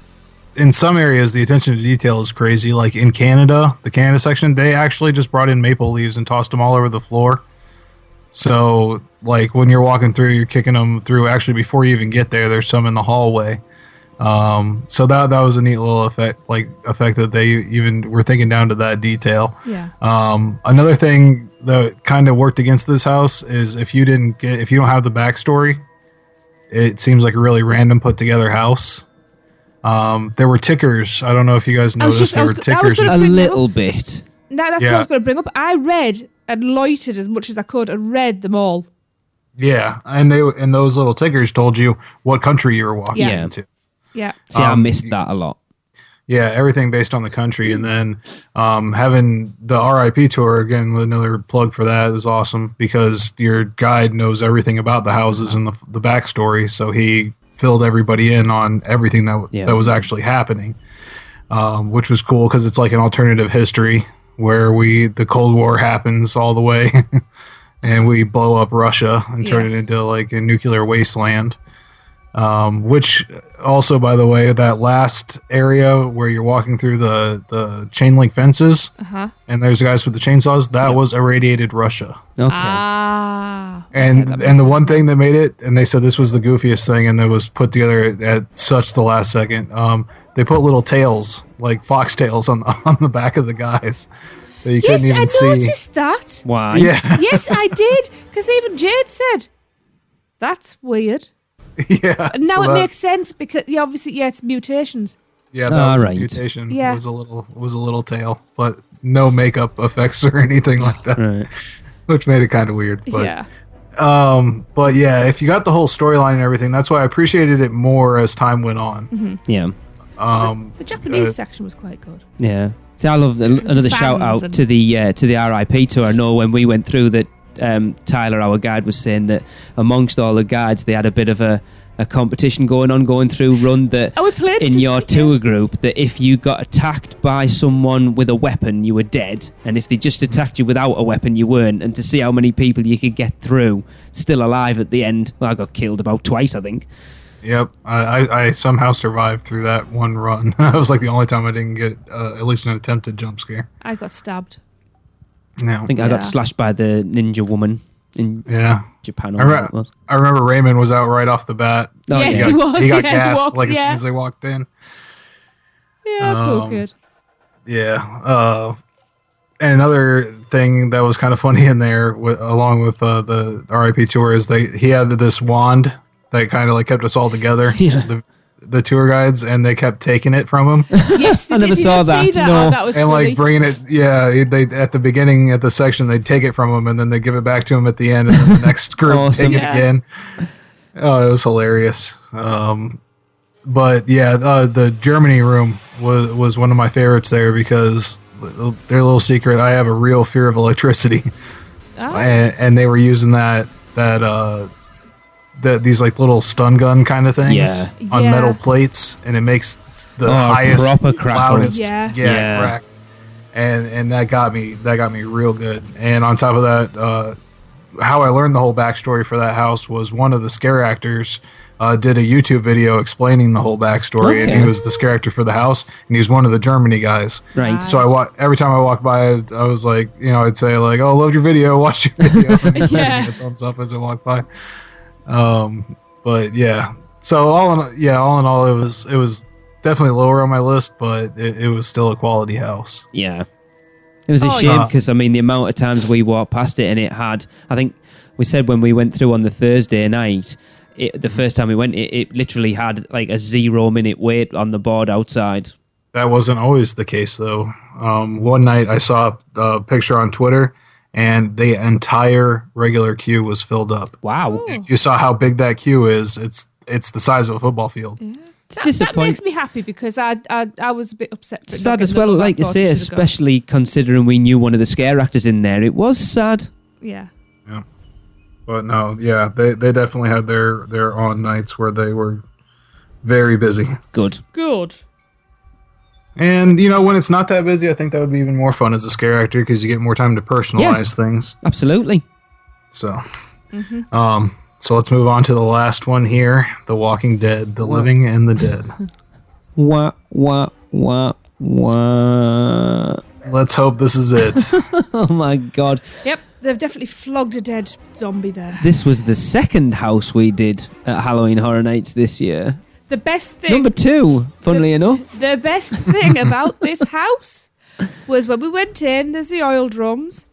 [SPEAKER 2] in some areas, the attention to detail is crazy. Like in Canada, the Canada section, they actually just brought in maple leaves and tossed them all over the floor. So, like, when you're walking through, you're kicking them through. Actually, before you even get there, there's some in the hallway. So that was a neat little effect that they even were thinking down to that detail.
[SPEAKER 3] Yeah.
[SPEAKER 2] Another thing that kind of worked against this house is if you don't have the backstory, it seems like a really random put together house. There were tickers. I don't know if you guys noticed there were tickers.
[SPEAKER 4] A little bit.
[SPEAKER 3] That's what I was going to bring up. I read and loitered as much as I could and read them all.
[SPEAKER 2] Yeah, and those little tickers told you what country you were walking into.
[SPEAKER 3] Yeah.
[SPEAKER 4] See, I missed that a lot.
[SPEAKER 2] Yeah, everything based on the country, and then having the R.I.P. tour again. Another plug for that is awesome because your guide knows everything about the houses and the backstory, so he filled everybody in on everything that was actually happening, which was cool because it's like an alternative history where the Cold War happens all the way, and we blow up Russia and turn it into like a nuclear wasteland. Which also, by the way, that last area where you're walking through the chain link fences, and there's guys with the chainsaws, that was irradiated Russia.
[SPEAKER 4] Okay.
[SPEAKER 2] And the one thing that made it, and they said this was the goofiest thing, and it was put together at such the last second. They put little tails, like foxtails, on the back of the guys that you couldn't even see.
[SPEAKER 3] Yes, I noticed that.
[SPEAKER 4] Why?
[SPEAKER 2] Yeah.
[SPEAKER 3] Yes, I did, because even Jade said, "That's weird."
[SPEAKER 2] Yeah.
[SPEAKER 3] And now
[SPEAKER 2] so
[SPEAKER 3] it makes sense because obviously, it's mutations.
[SPEAKER 2] Yeah, that was
[SPEAKER 4] right.
[SPEAKER 2] a mutation.
[SPEAKER 3] Yeah.
[SPEAKER 2] Was a little tail, but no makeup effects or anything like that,
[SPEAKER 4] Right.
[SPEAKER 2] which made it kind of weird. But,
[SPEAKER 3] Yeah.
[SPEAKER 2] But yeah, if you got the whole storyline and everything, that's why I appreciated it more as time went on.
[SPEAKER 4] Yeah.
[SPEAKER 3] The Japanese section was quite good.
[SPEAKER 4] Yeah. See, I love another shout out to the R.I.P. tour. I know when we went through that, Tyler, our guide, was saying that amongst all the guides, they had a bit of a competition going through Run that
[SPEAKER 3] we played
[SPEAKER 4] in your tour group that if you got attacked by someone with a weapon, you were dead, and if they just attacked you without a weapon, you weren't. And to see how many people you could get through still alive at the end. Well, I got killed about twice, I think.
[SPEAKER 2] Yep, I somehow survived through that one run. That was like the only time I didn't get at least an attempted jump scare.
[SPEAKER 3] I got stabbed.
[SPEAKER 2] No.
[SPEAKER 4] I think I got slashed by the ninja woman in Japan.
[SPEAKER 2] I remember Raymond was out right off the bat.
[SPEAKER 4] Oh,
[SPEAKER 3] yes, he was.
[SPEAKER 2] He got
[SPEAKER 3] he
[SPEAKER 2] gassed
[SPEAKER 3] walked,
[SPEAKER 2] as soon as they walked in.
[SPEAKER 3] Yeah, poor kid.
[SPEAKER 2] Yeah. And another thing that was kind of funny in there, along with the R.I.P. tour, is he had this wand that kind of like kept us all together.
[SPEAKER 4] Yeah.
[SPEAKER 2] The tour guides, and they kept taking it from him.
[SPEAKER 3] Yes,
[SPEAKER 4] I never saw that.
[SPEAKER 3] See that.
[SPEAKER 4] No.
[SPEAKER 3] Oh, that was
[SPEAKER 2] And
[SPEAKER 3] funny.
[SPEAKER 2] like bringing it, they at the beginning at the section they'd take it from him and then they give it back to him at the end, and then the next group
[SPEAKER 4] Awesome.
[SPEAKER 2] take it again. Oh, it was hilarious. But yeah, the Germany room was one of my favorites there because their little secret. I have a real fear of electricity, and they were using these like little stun gun kind of things on metal plates, and it makes the highest,
[SPEAKER 4] proper crackle.
[SPEAKER 2] loudest,
[SPEAKER 3] Yeah.
[SPEAKER 2] crack. And that got me real good. And on top of that, how I learned the whole backstory for that house was one of the scare actors did a YouTube video explaining the whole backstory, and he was the scare actor for the house, and he was one of the Germany guys.
[SPEAKER 4] Right.
[SPEAKER 2] So every time I walked by, I was like, I'd say like, "Oh, loved your video, watch your video," and give me a thumbs up as I walked by. But yeah, so all in all, it was definitely lower on my list, but it was still a quality house.
[SPEAKER 4] Yeah. It was a shame because, the amount of times we walked past it and it had, I think we said when we went through on the Thursday night, the first time we went, it literally had like a 0-minute wait on the board outside.
[SPEAKER 2] That wasn't always the case, though. One night I saw a picture on Twitter, and the entire regular queue was filled up.
[SPEAKER 4] Wow.
[SPEAKER 2] If you saw how big that queue is, it's it's the size of a football field.
[SPEAKER 3] Yeah. That makes me happy because I was a bit upset. For
[SPEAKER 4] sad as well, like I say, especially considering we knew one of the scare actors in there. It was sad.
[SPEAKER 3] Yeah.
[SPEAKER 2] Yeah. But no, yeah, they definitely had their on nights where they were very busy.
[SPEAKER 4] Good.
[SPEAKER 2] And, you know, when it's not that busy, I think that would be even more fun as a scare actor because you get more time to personalize things.
[SPEAKER 4] Absolutely.
[SPEAKER 2] So, so let's move on to the last one here, The Walking Dead, The Living and the Dead.
[SPEAKER 4] Wah.
[SPEAKER 2] Let's hope this is it.
[SPEAKER 4] Oh my God.
[SPEAKER 3] Yep, they've definitely flogged a dead zombie there.
[SPEAKER 4] This was the second house we did at Halloween Horror Nights this year.
[SPEAKER 3] The best thing...
[SPEAKER 4] Number 2, funnily enough.
[SPEAKER 3] The best thing about this house was when we went in, there's the oil drums,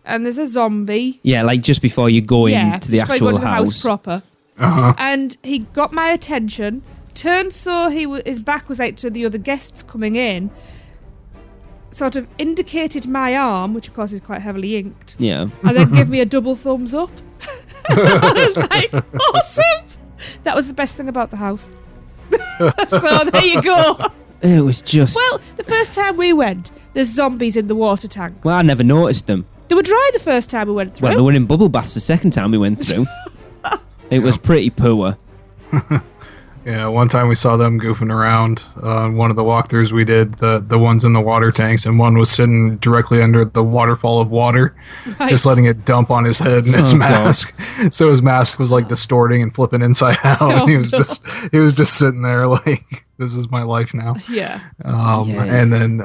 [SPEAKER 3] and there's a zombie.
[SPEAKER 4] Yeah, like just before you go into the actual
[SPEAKER 3] the house proper.
[SPEAKER 2] Uh-huh.
[SPEAKER 3] And he got my attention, turned so his back was out to the other guests coming in, sort of indicated my arm, which of course is quite heavily inked.
[SPEAKER 4] Yeah.
[SPEAKER 3] And then gave me a double thumbs up. I was like, awesome! That was the best thing about the house. So there you go.
[SPEAKER 4] It was just...
[SPEAKER 3] Well, the first time we went, there's zombies in the water tanks.
[SPEAKER 4] Well, I never noticed them.
[SPEAKER 3] They were dry the first time we went through.
[SPEAKER 4] Well, they were in bubble baths the second time we went through. It was pretty poor.
[SPEAKER 2] Yeah, one time we saw them goofing around on one of the walkthroughs we did, the ones in the water tanks, and one was sitting directly under the waterfall of water, just letting it dump on his head and his mask. God. So his mask was like distorting and flipping inside out, and he was just sitting there like, this is my life now.
[SPEAKER 3] Yeah.
[SPEAKER 2] And then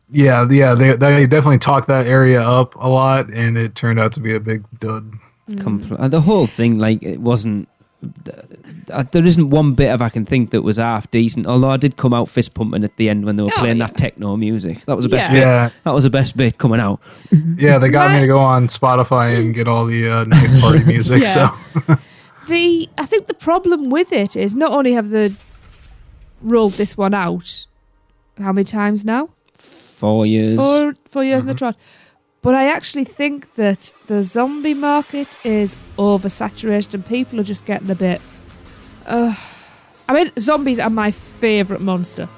[SPEAKER 2] they definitely talked that area up a lot, and it turned out to be a big dud.
[SPEAKER 4] The whole thing, like, it wasn't... There isn't one bit of I can think that was half decent, although I did come out fist pumping at the end when they were playing that techno music. That was the best bit. That was the best bit coming out.
[SPEAKER 2] Yeah, they got me to go on Spotify and get all the night party music. So
[SPEAKER 3] I think the problem with it is not only have they rolled this one out how many times now?
[SPEAKER 4] 4 years.
[SPEAKER 3] 4 years in the trot. But I actually think that the zombie market is oversaturated and people are just getting a bit... I mean, zombies are my favourite monster.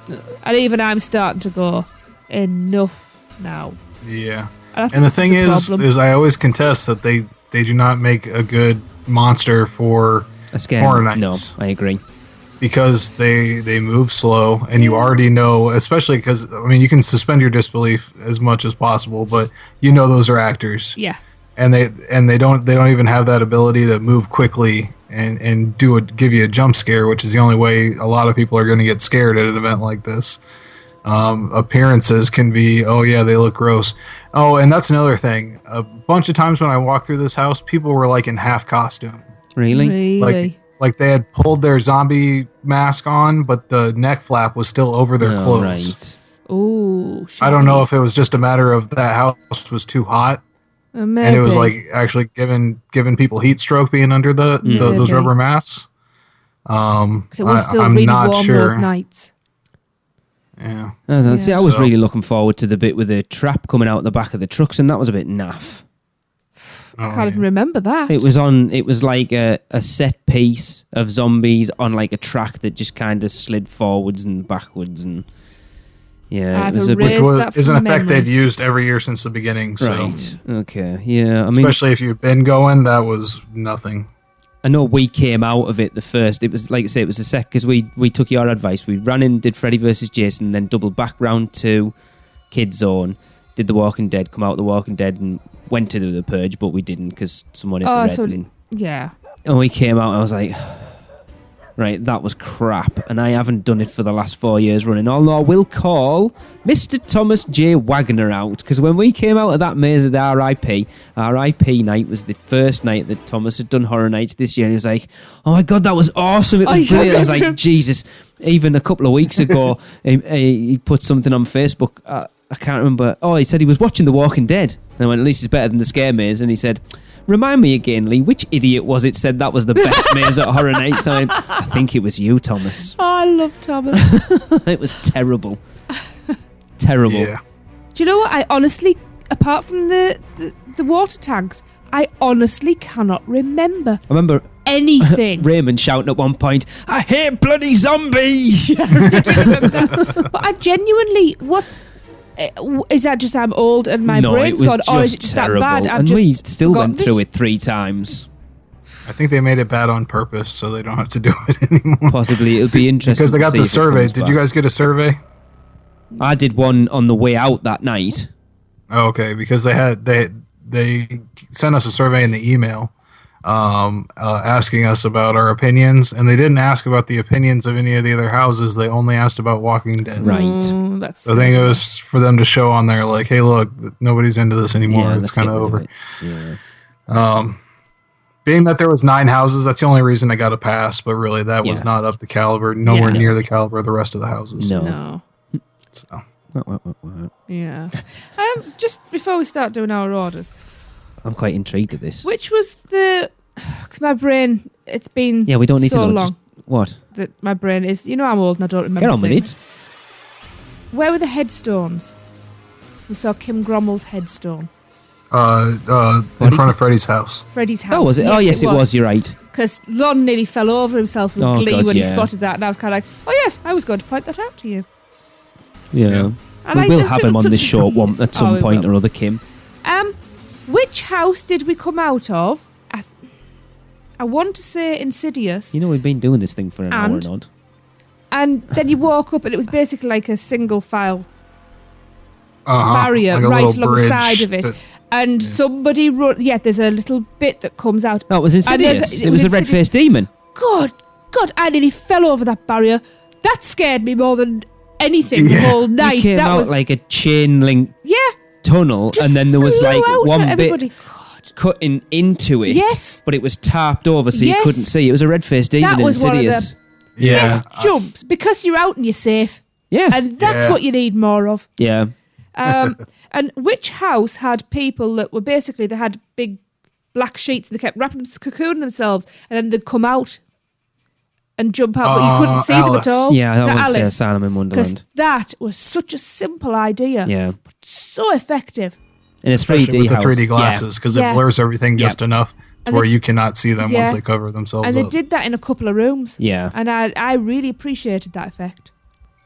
[SPEAKER 3] And even I'm starting to go, enough now.
[SPEAKER 2] Yeah. And the thing is I always contest that they do not make a good monster for Horror Nights.
[SPEAKER 4] No, I agree.
[SPEAKER 2] Because they move slow, and you already know, especially because, I mean, you can suspend your disbelief as much as possible, but you know those are actors.
[SPEAKER 3] Yeah.
[SPEAKER 2] And they don't even have that ability to move quickly and give you a jump scare, which is the only way a lot of people are going to get scared at an event like this. Appearances can be, oh yeah, they look gross. Oh, and that's another thing. A bunch of times when I walked through this house, people were like in half costume.
[SPEAKER 4] Really?
[SPEAKER 2] Like they had pulled their zombie mask on, but the neck flap was still over their clothes.
[SPEAKER 4] Right.
[SPEAKER 3] Ooh.
[SPEAKER 2] I don't know if it was just a matter of that house was too hot, and it was like actually giving people heat stroke being under those rubber masks.
[SPEAKER 3] Because it was still really warm those nights.
[SPEAKER 2] Yeah.
[SPEAKER 4] See, I was really looking forward to the bit with the trap coming out the back of the trucks, and that was a bit naff.
[SPEAKER 3] I can't even remember that.
[SPEAKER 4] It was like a set piece of zombies on like a track that just kind of slid forwards and backwards, and which
[SPEAKER 2] is an effect they've used every year since the beginning. So.
[SPEAKER 4] Right. Okay. Yeah. I mean,
[SPEAKER 2] especially if you've been going, that was nothing.
[SPEAKER 4] I know we came out of it the first. It was like I say, it was a sec because we took your advice. We ran in, did Freddy versus Jason, then doubled back round to Kid Zone, did The Walking Dead, come out The Walking Dead, and went to do The Purge, but we didn't because someone hit the red.
[SPEAKER 3] Yeah.
[SPEAKER 4] And we came out and I was like, right, that was crap. And I haven't done it for the last 4 years running. Although I will call Mr. Thomas J. Wagner out, because when we came out of that maze of the R.I.P night was the first night that Thomas had done Horror Nights this year. And he was like, oh my God, that was awesome. It was brilliant. I was like, Jesus. Even a couple of weeks ago, he put something on Facebook. I can't remember. Oh, he said he was watching The Walking Dead. And I went, at least it's better than the Scare Maze. And he said, remind me again, Lee, which idiot was it said that was the best maze at Horror Nights? I went, I think it was you, Thomas.
[SPEAKER 3] Oh, I love Thomas.
[SPEAKER 4] It was terrible. Terrible.
[SPEAKER 2] Yeah.
[SPEAKER 3] Do you know what? I honestly, apart from the water tanks, I honestly cannot remember.
[SPEAKER 4] I remember
[SPEAKER 3] anything.
[SPEAKER 4] Raymond shouting at one point, "I hate bloody zombies!"
[SPEAKER 3] But I genuinely, what is that? Just I'm old and my
[SPEAKER 4] No,
[SPEAKER 3] brain's
[SPEAKER 4] it was
[SPEAKER 3] gone,
[SPEAKER 4] just
[SPEAKER 3] or is it just
[SPEAKER 4] terrible.
[SPEAKER 3] that bad? I've
[SPEAKER 4] And
[SPEAKER 3] just
[SPEAKER 4] we still went
[SPEAKER 3] forgotten
[SPEAKER 4] through it 3 times.
[SPEAKER 2] I think they made it bad on purpose so they don't have to do it anymore.
[SPEAKER 4] Possibly it'll be interesting
[SPEAKER 2] Because I
[SPEAKER 4] to
[SPEAKER 2] got
[SPEAKER 4] see
[SPEAKER 2] the
[SPEAKER 4] if it
[SPEAKER 2] survey.
[SPEAKER 4] comes
[SPEAKER 2] Did
[SPEAKER 4] back.
[SPEAKER 2] you guys get a survey?
[SPEAKER 4] I did one on the way out that night.
[SPEAKER 2] Oh, okay, because they sent us a survey in the email asking us about our opinions, and they didn't ask about the opinions of any of the other houses. They only asked about Walking Dead.
[SPEAKER 4] Right.
[SPEAKER 3] That's
[SPEAKER 2] So I think it was for them to show on there, like, hey, look, nobody's into this anymore.
[SPEAKER 4] Yeah,
[SPEAKER 2] It's
[SPEAKER 4] let's
[SPEAKER 2] kind of
[SPEAKER 4] get rid
[SPEAKER 2] over.
[SPEAKER 4] it. Yeah.
[SPEAKER 2] Being that there was 9 houses, that's the only reason I got a pass. But really, that was
[SPEAKER 4] Yeah.
[SPEAKER 2] not up to caliber, nowhere
[SPEAKER 3] Yeah.
[SPEAKER 2] near the caliber of the rest of the houses.
[SPEAKER 4] No.
[SPEAKER 3] No.
[SPEAKER 2] So.
[SPEAKER 3] Yeah. Just before we start doing our orders,
[SPEAKER 4] I'm quite intrigued at this.
[SPEAKER 3] which was the? Because my brain, it's been
[SPEAKER 4] Yeah, we don't need
[SPEAKER 3] so
[SPEAKER 4] to know.
[SPEAKER 3] long
[SPEAKER 4] Just, what?
[SPEAKER 3] that my brain is. You know, I'm old and I don't remember.
[SPEAKER 4] Get on with
[SPEAKER 3] things.
[SPEAKER 4] it.
[SPEAKER 3] Where were the headstones? We saw Kim Grommel's headstone.
[SPEAKER 2] In front of Freddy's house.
[SPEAKER 3] Freddie's house.
[SPEAKER 4] Oh, was it? Oh, yes, it was. You're right.
[SPEAKER 3] Because Lon nearly fell over himself with
[SPEAKER 4] Oh,
[SPEAKER 3] glee
[SPEAKER 4] God,
[SPEAKER 3] when he
[SPEAKER 4] yeah.
[SPEAKER 3] spotted that, and I was kind of like, "Oh yes, I was going to point that out to you."
[SPEAKER 4] Yeah.
[SPEAKER 2] Yeah.
[SPEAKER 3] And
[SPEAKER 4] We
[SPEAKER 3] I
[SPEAKER 4] will
[SPEAKER 3] did
[SPEAKER 4] have
[SPEAKER 3] feel
[SPEAKER 4] him on
[SPEAKER 3] touched
[SPEAKER 4] this show
[SPEAKER 3] from-
[SPEAKER 4] at some
[SPEAKER 3] we
[SPEAKER 4] point
[SPEAKER 3] will.
[SPEAKER 4] or other, Kim.
[SPEAKER 3] Which house did we come out of? I want to say Insidious,
[SPEAKER 4] You know, we've been doing this thing for an hour
[SPEAKER 3] And?
[SPEAKER 4] and odd.
[SPEAKER 3] and then you walk up, and it was basically like a single file barrier
[SPEAKER 2] Like a
[SPEAKER 3] right
[SPEAKER 2] little
[SPEAKER 3] along the
[SPEAKER 2] bridge
[SPEAKER 3] side of it.
[SPEAKER 2] that-
[SPEAKER 3] And somebody wrote, yeah, there's a little bit that comes out.
[SPEAKER 4] No, it was
[SPEAKER 3] there's
[SPEAKER 4] Insidious.
[SPEAKER 3] a-
[SPEAKER 4] It was the
[SPEAKER 3] Insidious.
[SPEAKER 4] red-faced demon.
[SPEAKER 3] God, I nearly fell over that barrier. That scared me more than anything the
[SPEAKER 2] Yeah.
[SPEAKER 3] whole
[SPEAKER 4] It
[SPEAKER 3] night.
[SPEAKER 4] came
[SPEAKER 3] That
[SPEAKER 4] out
[SPEAKER 3] was
[SPEAKER 4] like a chain link
[SPEAKER 3] yeah.
[SPEAKER 4] tunnel,
[SPEAKER 3] Just
[SPEAKER 4] and then there was
[SPEAKER 3] flew
[SPEAKER 4] like
[SPEAKER 3] out
[SPEAKER 4] one
[SPEAKER 3] at
[SPEAKER 4] bit
[SPEAKER 3] everybody. God.
[SPEAKER 4] cutting into it.
[SPEAKER 3] Yes.
[SPEAKER 4] But it was tarped over so you
[SPEAKER 3] Yes.
[SPEAKER 4] couldn't see. It was a red-faced demon
[SPEAKER 3] That
[SPEAKER 4] in
[SPEAKER 3] was one of
[SPEAKER 4] Insidious.
[SPEAKER 2] Yeah.
[SPEAKER 3] Yes, jumps because you're out and you're safe,
[SPEAKER 4] Yeah.
[SPEAKER 3] and that's
[SPEAKER 2] Yeah.
[SPEAKER 3] what you need more of.
[SPEAKER 4] Yeah.
[SPEAKER 3] And which house had people that were basically they had big black sheets and they kept wrapping cocooning themselves, and then they'd come out and jump out, but you couldn't see them
[SPEAKER 2] Alice.
[SPEAKER 3] at all.
[SPEAKER 4] Yeah,
[SPEAKER 3] Is
[SPEAKER 4] I
[SPEAKER 3] that
[SPEAKER 4] want to say
[SPEAKER 3] Alice?
[SPEAKER 4] Asylum in
[SPEAKER 3] Because
[SPEAKER 4] Wonderland.
[SPEAKER 3] that was such a simple idea,
[SPEAKER 4] Yeah.
[SPEAKER 3] so effective.
[SPEAKER 4] In a 3D
[SPEAKER 2] Especially with the
[SPEAKER 4] house.
[SPEAKER 2] 3D glasses, because
[SPEAKER 3] Yeah.
[SPEAKER 2] it blurs everything just enough to
[SPEAKER 3] And
[SPEAKER 2] where
[SPEAKER 3] they-
[SPEAKER 2] you cannot see them once
[SPEAKER 3] Yeah.
[SPEAKER 2] they cover themselves
[SPEAKER 3] And they
[SPEAKER 2] up.
[SPEAKER 3] did that in a couple of rooms.
[SPEAKER 4] Yeah.
[SPEAKER 3] And I really appreciated that effect.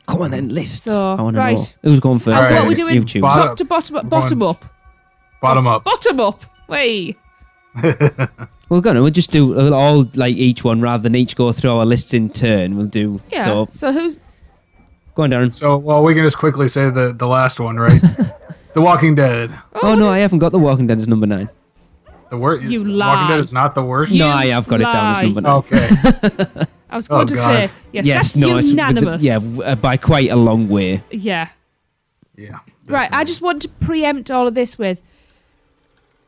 [SPEAKER 4] Come on then, lists.
[SPEAKER 3] So,
[SPEAKER 4] I want to
[SPEAKER 3] right.
[SPEAKER 4] know. Who's going first?
[SPEAKER 3] And
[SPEAKER 2] Alright.
[SPEAKER 3] what are we doing?
[SPEAKER 4] YouTube.
[SPEAKER 3] Top to bottom up? Bottom up.
[SPEAKER 2] Bottom up.
[SPEAKER 3] Bottom up. Way.
[SPEAKER 4] We'll just do we'll all like each one rather than each go through our lists in turn. We'll do.
[SPEAKER 3] Yeah.
[SPEAKER 4] So
[SPEAKER 3] So who's...
[SPEAKER 4] go on, Darren.
[SPEAKER 2] So, well, we can just quickly say the last one, right? The Walking Dead.
[SPEAKER 4] Oh no, I haven't got The Walking Dead as number 9.
[SPEAKER 2] The worst.
[SPEAKER 3] You
[SPEAKER 2] Walking
[SPEAKER 3] lie.
[SPEAKER 2] Dead is not the worst.
[SPEAKER 3] You
[SPEAKER 4] No, I have got it down as
[SPEAKER 3] lie.
[SPEAKER 4] number 9.
[SPEAKER 2] Okay.
[SPEAKER 3] I was going
[SPEAKER 2] Oh,
[SPEAKER 3] to
[SPEAKER 2] God.
[SPEAKER 3] say, yes, that's
[SPEAKER 4] it's
[SPEAKER 3] unanimous.
[SPEAKER 4] by quite a long way.
[SPEAKER 3] Yeah.
[SPEAKER 2] Yeah.
[SPEAKER 3] Right, I just want to preempt all of this with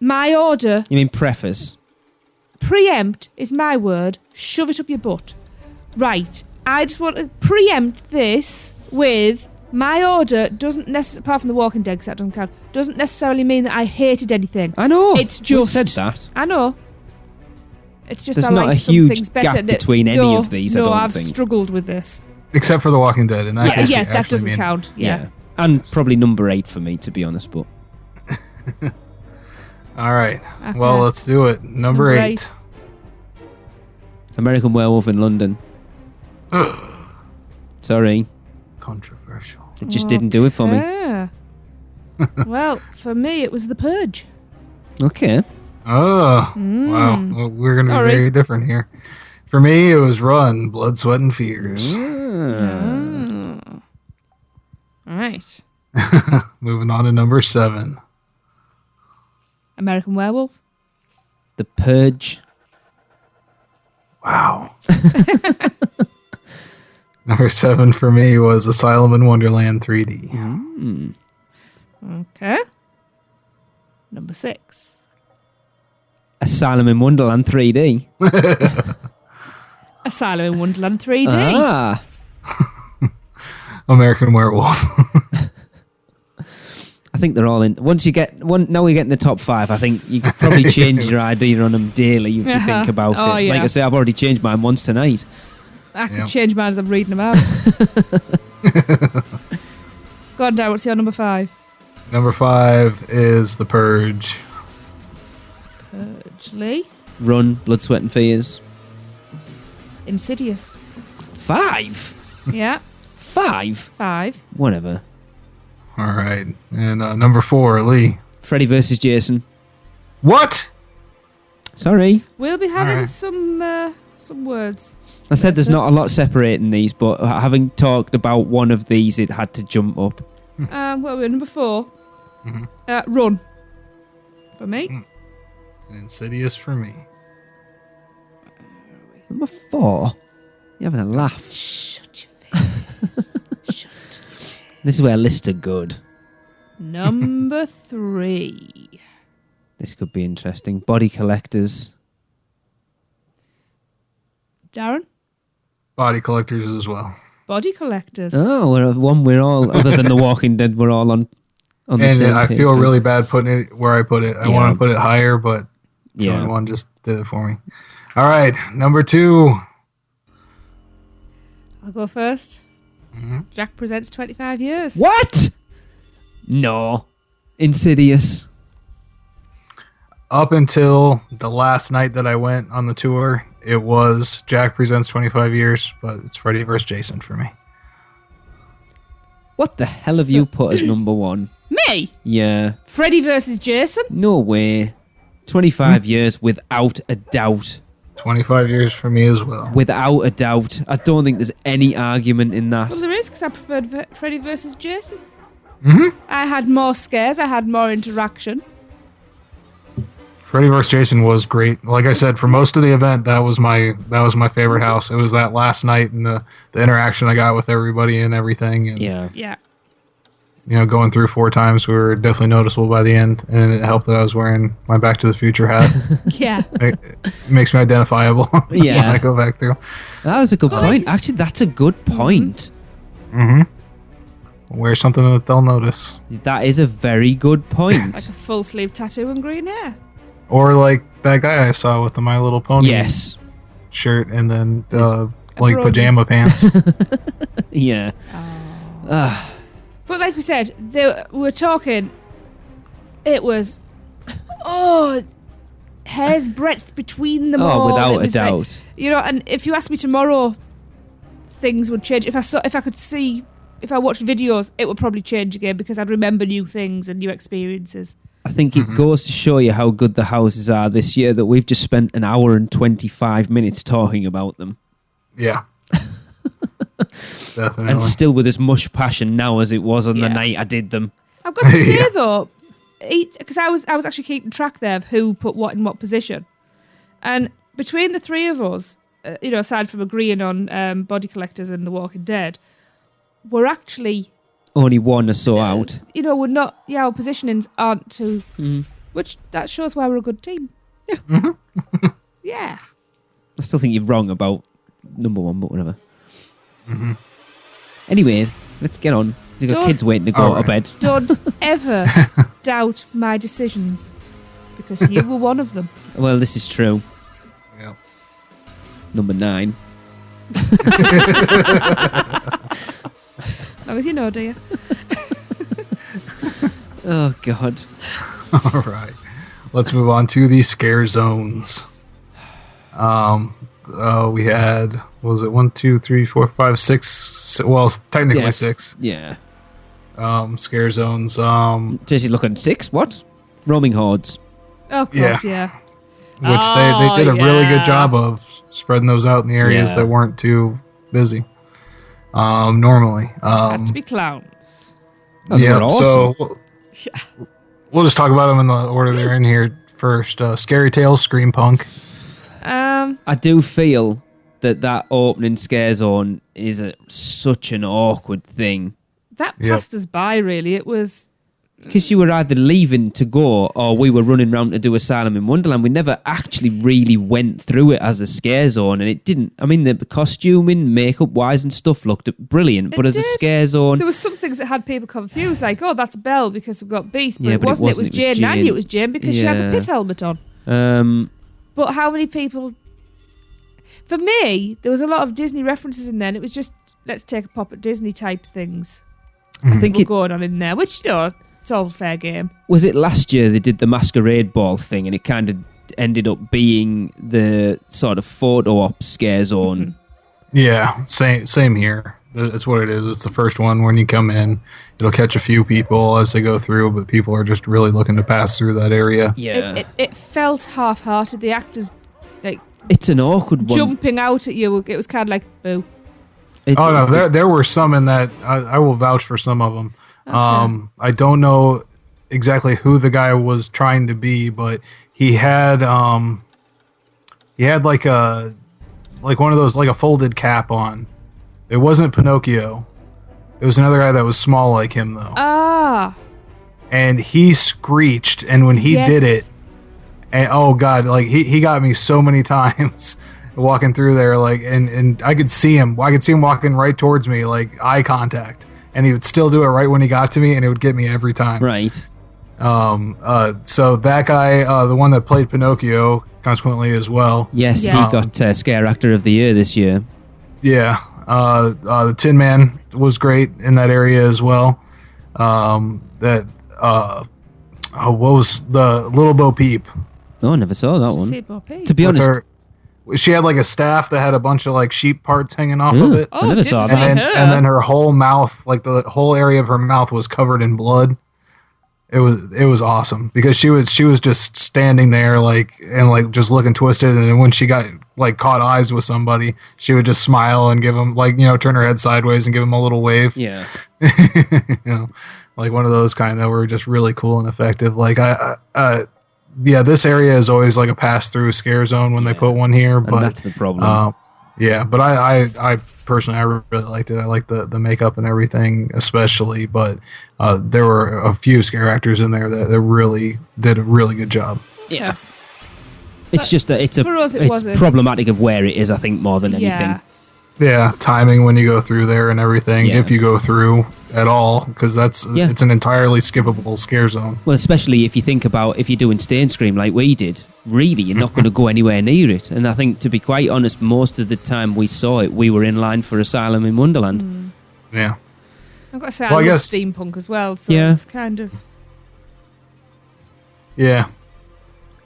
[SPEAKER 3] my order.
[SPEAKER 4] You mean preface?
[SPEAKER 3] Preempt is my word. Shove it up your butt. Right, I just want to preempt this with my order doesn't necessarily, apart from the Walking Dead, 'cause that doesn't count, doesn't necessarily mean that I hated anything.
[SPEAKER 4] I know.
[SPEAKER 3] It's
[SPEAKER 4] We
[SPEAKER 3] just
[SPEAKER 4] said that.
[SPEAKER 3] I know. It's just
[SPEAKER 4] There's
[SPEAKER 3] I
[SPEAKER 4] not
[SPEAKER 3] like
[SPEAKER 4] a
[SPEAKER 3] some
[SPEAKER 4] huge
[SPEAKER 3] things better.
[SPEAKER 4] gap between any
[SPEAKER 3] No,
[SPEAKER 4] of these, I
[SPEAKER 3] No,
[SPEAKER 4] don't
[SPEAKER 3] I've
[SPEAKER 4] think.
[SPEAKER 3] struggled with this.
[SPEAKER 2] Except for The Walking Dead. In that case,
[SPEAKER 3] Yeah,
[SPEAKER 2] we
[SPEAKER 3] that
[SPEAKER 2] actually
[SPEAKER 3] doesn't
[SPEAKER 2] mean-
[SPEAKER 3] count. Yeah.
[SPEAKER 4] And probably number 8 for me, to be honest. But
[SPEAKER 2] All right.
[SPEAKER 3] Okay.
[SPEAKER 2] Well, let's do it. Number 8.
[SPEAKER 4] American Werewolf in London. Sorry,
[SPEAKER 2] Controversial.
[SPEAKER 4] it just didn't do it for me.
[SPEAKER 3] Yeah. Well, for me, it was The Purge.
[SPEAKER 4] Okay.
[SPEAKER 2] Oh, wow. Well, we're going to be
[SPEAKER 3] Sorry.
[SPEAKER 2] very different here. For me, it was Run, Blood, Sweat, and Fears.
[SPEAKER 3] All right.
[SPEAKER 2] Moving on to number 7.
[SPEAKER 3] American Werewolf.
[SPEAKER 4] The Purge.
[SPEAKER 2] Wow. Number 7 for me was Asylum in Wonderland 3D.
[SPEAKER 3] Okay. Number 6.
[SPEAKER 4] Asylum in Wonderland 3D.
[SPEAKER 3] Asylum in Wonderland 3D.
[SPEAKER 4] Ah.
[SPEAKER 2] American Werewolf.
[SPEAKER 4] I think they're all in. Once you get one, now we get in the top 5. I think you could probably change your idea on them daily if you think about
[SPEAKER 3] Oh,
[SPEAKER 4] it.
[SPEAKER 3] yeah.
[SPEAKER 4] Like I say, I've already changed mine once tonight.
[SPEAKER 3] I can
[SPEAKER 2] Yeah.
[SPEAKER 3] change mine as I'm reading them out. Go on, Darren, what's your number 5?
[SPEAKER 2] Number 5 is The Purge.
[SPEAKER 3] Purge. Lee?
[SPEAKER 4] Run, Blood, Sweat and Fears.
[SPEAKER 3] Insidious.
[SPEAKER 4] 5?
[SPEAKER 3] Yeah.
[SPEAKER 4] 5?
[SPEAKER 3] 5.
[SPEAKER 4] Whatever.
[SPEAKER 2] All right. And number 4, Lee.
[SPEAKER 4] Freddy versus Jason.
[SPEAKER 2] What?
[SPEAKER 4] Sorry.
[SPEAKER 3] We'll be having
[SPEAKER 2] Alright.
[SPEAKER 3] some words.
[SPEAKER 4] I said there's not a lot separating these, but having talked about one of these, it had to jump up.
[SPEAKER 3] What are we, number 4?
[SPEAKER 2] Mm-hmm.
[SPEAKER 3] Run. For me.
[SPEAKER 2] Insidious for me.
[SPEAKER 4] Number 4? You're having a laugh.
[SPEAKER 3] Shut your face. Shut.
[SPEAKER 4] This is where lists are good.
[SPEAKER 3] Number 3.
[SPEAKER 4] This could be interesting. Body collectors.
[SPEAKER 3] Darren?
[SPEAKER 2] Body collectors as well.
[SPEAKER 3] Body collectors.
[SPEAKER 4] Oh, we're all, other than The Walking Dead, we're all on the
[SPEAKER 2] And
[SPEAKER 4] same
[SPEAKER 2] I
[SPEAKER 4] page.
[SPEAKER 2] feel really bad putting it where I put it. I
[SPEAKER 4] Yeah.
[SPEAKER 2] want to put it higher, but
[SPEAKER 4] Yeah.
[SPEAKER 2] one just did it for me. All right, number 2.
[SPEAKER 3] I'll go first. Jack Presents 25 years.
[SPEAKER 4] What? No. Insidious.
[SPEAKER 2] Up until the last night that I went on the tour, it was Jack Presents 25 Years, but it's Freddy vs. Jason for me.
[SPEAKER 4] What the hell have you put as number 1?
[SPEAKER 3] Me?
[SPEAKER 4] Yeah.
[SPEAKER 3] Freddy versus Jason?
[SPEAKER 4] No way. 25 years without a doubt.
[SPEAKER 2] 25 years for me as well.
[SPEAKER 4] Without a doubt. I don't think there's any argument in that.
[SPEAKER 3] Well, there is, because I preferred Freddy versus Jason.
[SPEAKER 2] Mm-hmm.
[SPEAKER 3] I had more scares. I had more interaction.
[SPEAKER 2] Freddy vs. Jason was great. Like I said, for most of the event, that was my favorite house. It was that last night and the interaction I got with everybody and everything. And,
[SPEAKER 4] Yeah.
[SPEAKER 3] Yeah.
[SPEAKER 2] you know, going through 4 times, we were definitely noticeable by the end, and it helped that I was wearing my Back to the Future hat.
[SPEAKER 3] Yeah.
[SPEAKER 2] It makes me identifiable
[SPEAKER 4] Yeah.
[SPEAKER 2] when I go back through.
[SPEAKER 4] That was a good
[SPEAKER 3] But
[SPEAKER 4] point.
[SPEAKER 3] like-
[SPEAKER 4] Actually, that's a good point.
[SPEAKER 2] Mm-hmm. Wear something that they'll notice.
[SPEAKER 4] That is a very good
[SPEAKER 3] Like
[SPEAKER 4] point.
[SPEAKER 3] a full sleeve tattoo and green hair.
[SPEAKER 2] Or like that guy I saw with the My Little Pony
[SPEAKER 4] Yes.
[SPEAKER 2] shirt and then like
[SPEAKER 3] Brody.
[SPEAKER 2] pajama pants.
[SPEAKER 4] Yeah.
[SPEAKER 3] But like we said, we're talking, it was, hair's breadth between them all.
[SPEAKER 4] Oh,
[SPEAKER 3] It
[SPEAKER 4] without a
[SPEAKER 3] was like-
[SPEAKER 4] doubt.
[SPEAKER 3] you know, and if you asked me tomorrow, things would change. If I watched videos, it would probably change again because I'd remember new things and new experiences.
[SPEAKER 4] I think it goes to show you how good the houses are this year that we've just spent an hour and 25 minutes talking about them.
[SPEAKER 2] Yeah. Definitely.
[SPEAKER 4] And still with as much passion now as it was on the
[SPEAKER 3] Yeah.
[SPEAKER 4] night I did them.
[SPEAKER 3] I've got to say
[SPEAKER 2] Yeah.
[SPEAKER 3] though, because I was actually keeping track there of who put what in what position, and between the 3 of us, you know, aside from agreeing on Body Collectors and The Walking Dead, we're actually,
[SPEAKER 4] Only one or so out.
[SPEAKER 3] you know, we're not. Yeah, our positionings aren't too. Which that shows why we're a good team. Yeah. Yeah.
[SPEAKER 4] I still think you're wrong about number 1, but whatever. Anyway, let's get on. We've got
[SPEAKER 3] Don't-
[SPEAKER 4] kids waiting to go
[SPEAKER 2] Alright.
[SPEAKER 4] to bed.
[SPEAKER 3] Don't ever doubt my decisions, because you were one of them.
[SPEAKER 4] Well, this is true.
[SPEAKER 2] Yeah.
[SPEAKER 4] Number 9.
[SPEAKER 3] As long as you know, do you?
[SPEAKER 4] Oh, God.
[SPEAKER 2] All right. Let's move on to the scare zones. We had, what was it 1, 2, 3, 4, 5, 6? Well, technically
[SPEAKER 4] Yeah.
[SPEAKER 2] 6.
[SPEAKER 4] Yeah.
[SPEAKER 2] Scare zones.
[SPEAKER 4] Jesse, look at 6. What? Roaming hordes.
[SPEAKER 3] Oh, of course, yeah.
[SPEAKER 2] Which they did a really
[SPEAKER 3] yeah.
[SPEAKER 2] good job of spreading those out in the areas
[SPEAKER 4] Yeah.
[SPEAKER 2] that weren't too busy. Normally.
[SPEAKER 3] Had to be clowns.
[SPEAKER 4] Oh, they were awesome.
[SPEAKER 2] So we'll just talk about them in the order they're in here first. Scary Tales, Scream Punk.
[SPEAKER 4] I do feel that opening scare zone is such an awkward thing.
[SPEAKER 3] That
[SPEAKER 2] Yep.
[SPEAKER 3] passed us by, really. It was.
[SPEAKER 4] Because you were either leaving to go or we were running around to do Asylum in Wonderland. We never actually really went through it as a scare zone, and it didn't. I mean, the costuming, makeup wise and stuff looked brilliant, but
[SPEAKER 3] It
[SPEAKER 4] as a
[SPEAKER 3] did.
[SPEAKER 4] scare zone,
[SPEAKER 3] There was some things that had people confused, like, oh, that's Belle because we've got Beast, but,
[SPEAKER 4] Yeah,
[SPEAKER 3] it,
[SPEAKER 4] but it
[SPEAKER 3] wasn't. It was
[SPEAKER 4] wasn't. It was
[SPEAKER 3] Jane, and I knew
[SPEAKER 4] Jane.
[SPEAKER 3] it was Jane because she had the
[SPEAKER 4] Yeah.
[SPEAKER 3] pith helmet on. But how many people... For me, there was a lot of Disney references in there, and it was just, let's take a pop at Disney type things.
[SPEAKER 4] I think
[SPEAKER 3] Were
[SPEAKER 4] it
[SPEAKER 3] going on in there, which, you know, it's all fair game.
[SPEAKER 4] was it last year they did the masquerade ball thing, and it kind of ended up being the sort of photo op scare zone.
[SPEAKER 2] Yeah, same here. That's what it is. It's the first one. When you come in, it'll catch a few people as they go through, but people are just really looking to pass through that area.
[SPEAKER 4] Yeah.
[SPEAKER 3] It felt half-hearted. The actors, like,
[SPEAKER 4] It's an awkward one.
[SPEAKER 3] jumping out at you. It was kind of like, boo.
[SPEAKER 2] There were some in that. I will vouch for some of them.
[SPEAKER 3] Okay.
[SPEAKER 2] I don't know exactly who the guy was trying to be, but he had like one of those, like a folded cap on. It wasn't Pinocchio. It was another guy that was small like him though.
[SPEAKER 3] Ah.
[SPEAKER 2] And he screeched, and when he did it, and oh god, like he got me so many times walking through there, like, and I could see him walking right towards me, like eye contact, and he would still do it right when he got to me, and it would get me every time.
[SPEAKER 4] Right.
[SPEAKER 2] So that guy, the one that played Pinocchio, consequently as well.
[SPEAKER 4] Yes,
[SPEAKER 3] Yeah.
[SPEAKER 4] he got Scare Actor of the Year this year.
[SPEAKER 2] Yeah. The Tin Man was great in that area as well. What was the Little Bo Peep?
[SPEAKER 4] Oh, I never saw that
[SPEAKER 3] Did you
[SPEAKER 4] one.
[SPEAKER 3] see Bo Peep?
[SPEAKER 4] To be
[SPEAKER 2] With
[SPEAKER 4] honest,
[SPEAKER 2] her, she had like a staff that had a bunch of like sheep parts hanging off of
[SPEAKER 4] Ooh.
[SPEAKER 2] it.
[SPEAKER 3] Oh,
[SPEAKER 4] I never
[SPEAKER 3] didn't
[SPEAKER 4] saw
[SPEAKER 3] see
[SPEAKER 4] that.
[SPEAKER 3] her.
[SPEAKER 2] And then her whole mouth, like the whole area of her mouth was covered in blood. It was awesome because she was just standing there like just looking twisted, and then when she got like caught eyes with somebody, she would just smile and give them, like, turn her head sideways and give them a little wave.
[SPEAKER 4] yeah.
[SPEAKER 2] Like one of those kind that were just really cool and effective. Like this area is always like a pass through scare zone when they put one here,
[SPEAKER 4] And
[SPEAKER 2] but
[SPEAKER 4] that's the problem.
[SPEAKER 2] but I personally, I really liked it. I liked the makeup and everything, especially. But there were a few scare actors in there that really did a really good job.
[SPEAKER 4] Yeah. It's just it's
[SPEAKER 3] for us, it wasn't.
[SPEAKER 4] problematic of where it is, I think, more than anything.
[SPEAKER 3] Yeah.
[SPEAKER 2] Yeah, timing when you go through there and everything,
[SPEAKER 4] Yeah.
[SPEAKER 2] if you go through at all, because
[SPEAKER 4] Yeah.
[SPEAKER 2] it's an entirely skippable scare zone.
[SPEAKER 4] Well, especially if you think about if you're doing Stain Scream like we did, really, you're not going to go anywhere near it. And I think, to be quite honest, most of the time we saw it, we were in line for Asylum in Wonderland.
[SPEAKER 2] Yeah.
[SPEAKER 3] I've got to say,
[SPEAKER 2] Well, I
[SPEAKER 3] I love
[SPEAKER 2] guess-
[SPEAKER 3] steampunk as well, so
[SPEAKER 4] Yeah.
[SPEAKER 3] it's kind of...
[SPEAKER 2] Yeah.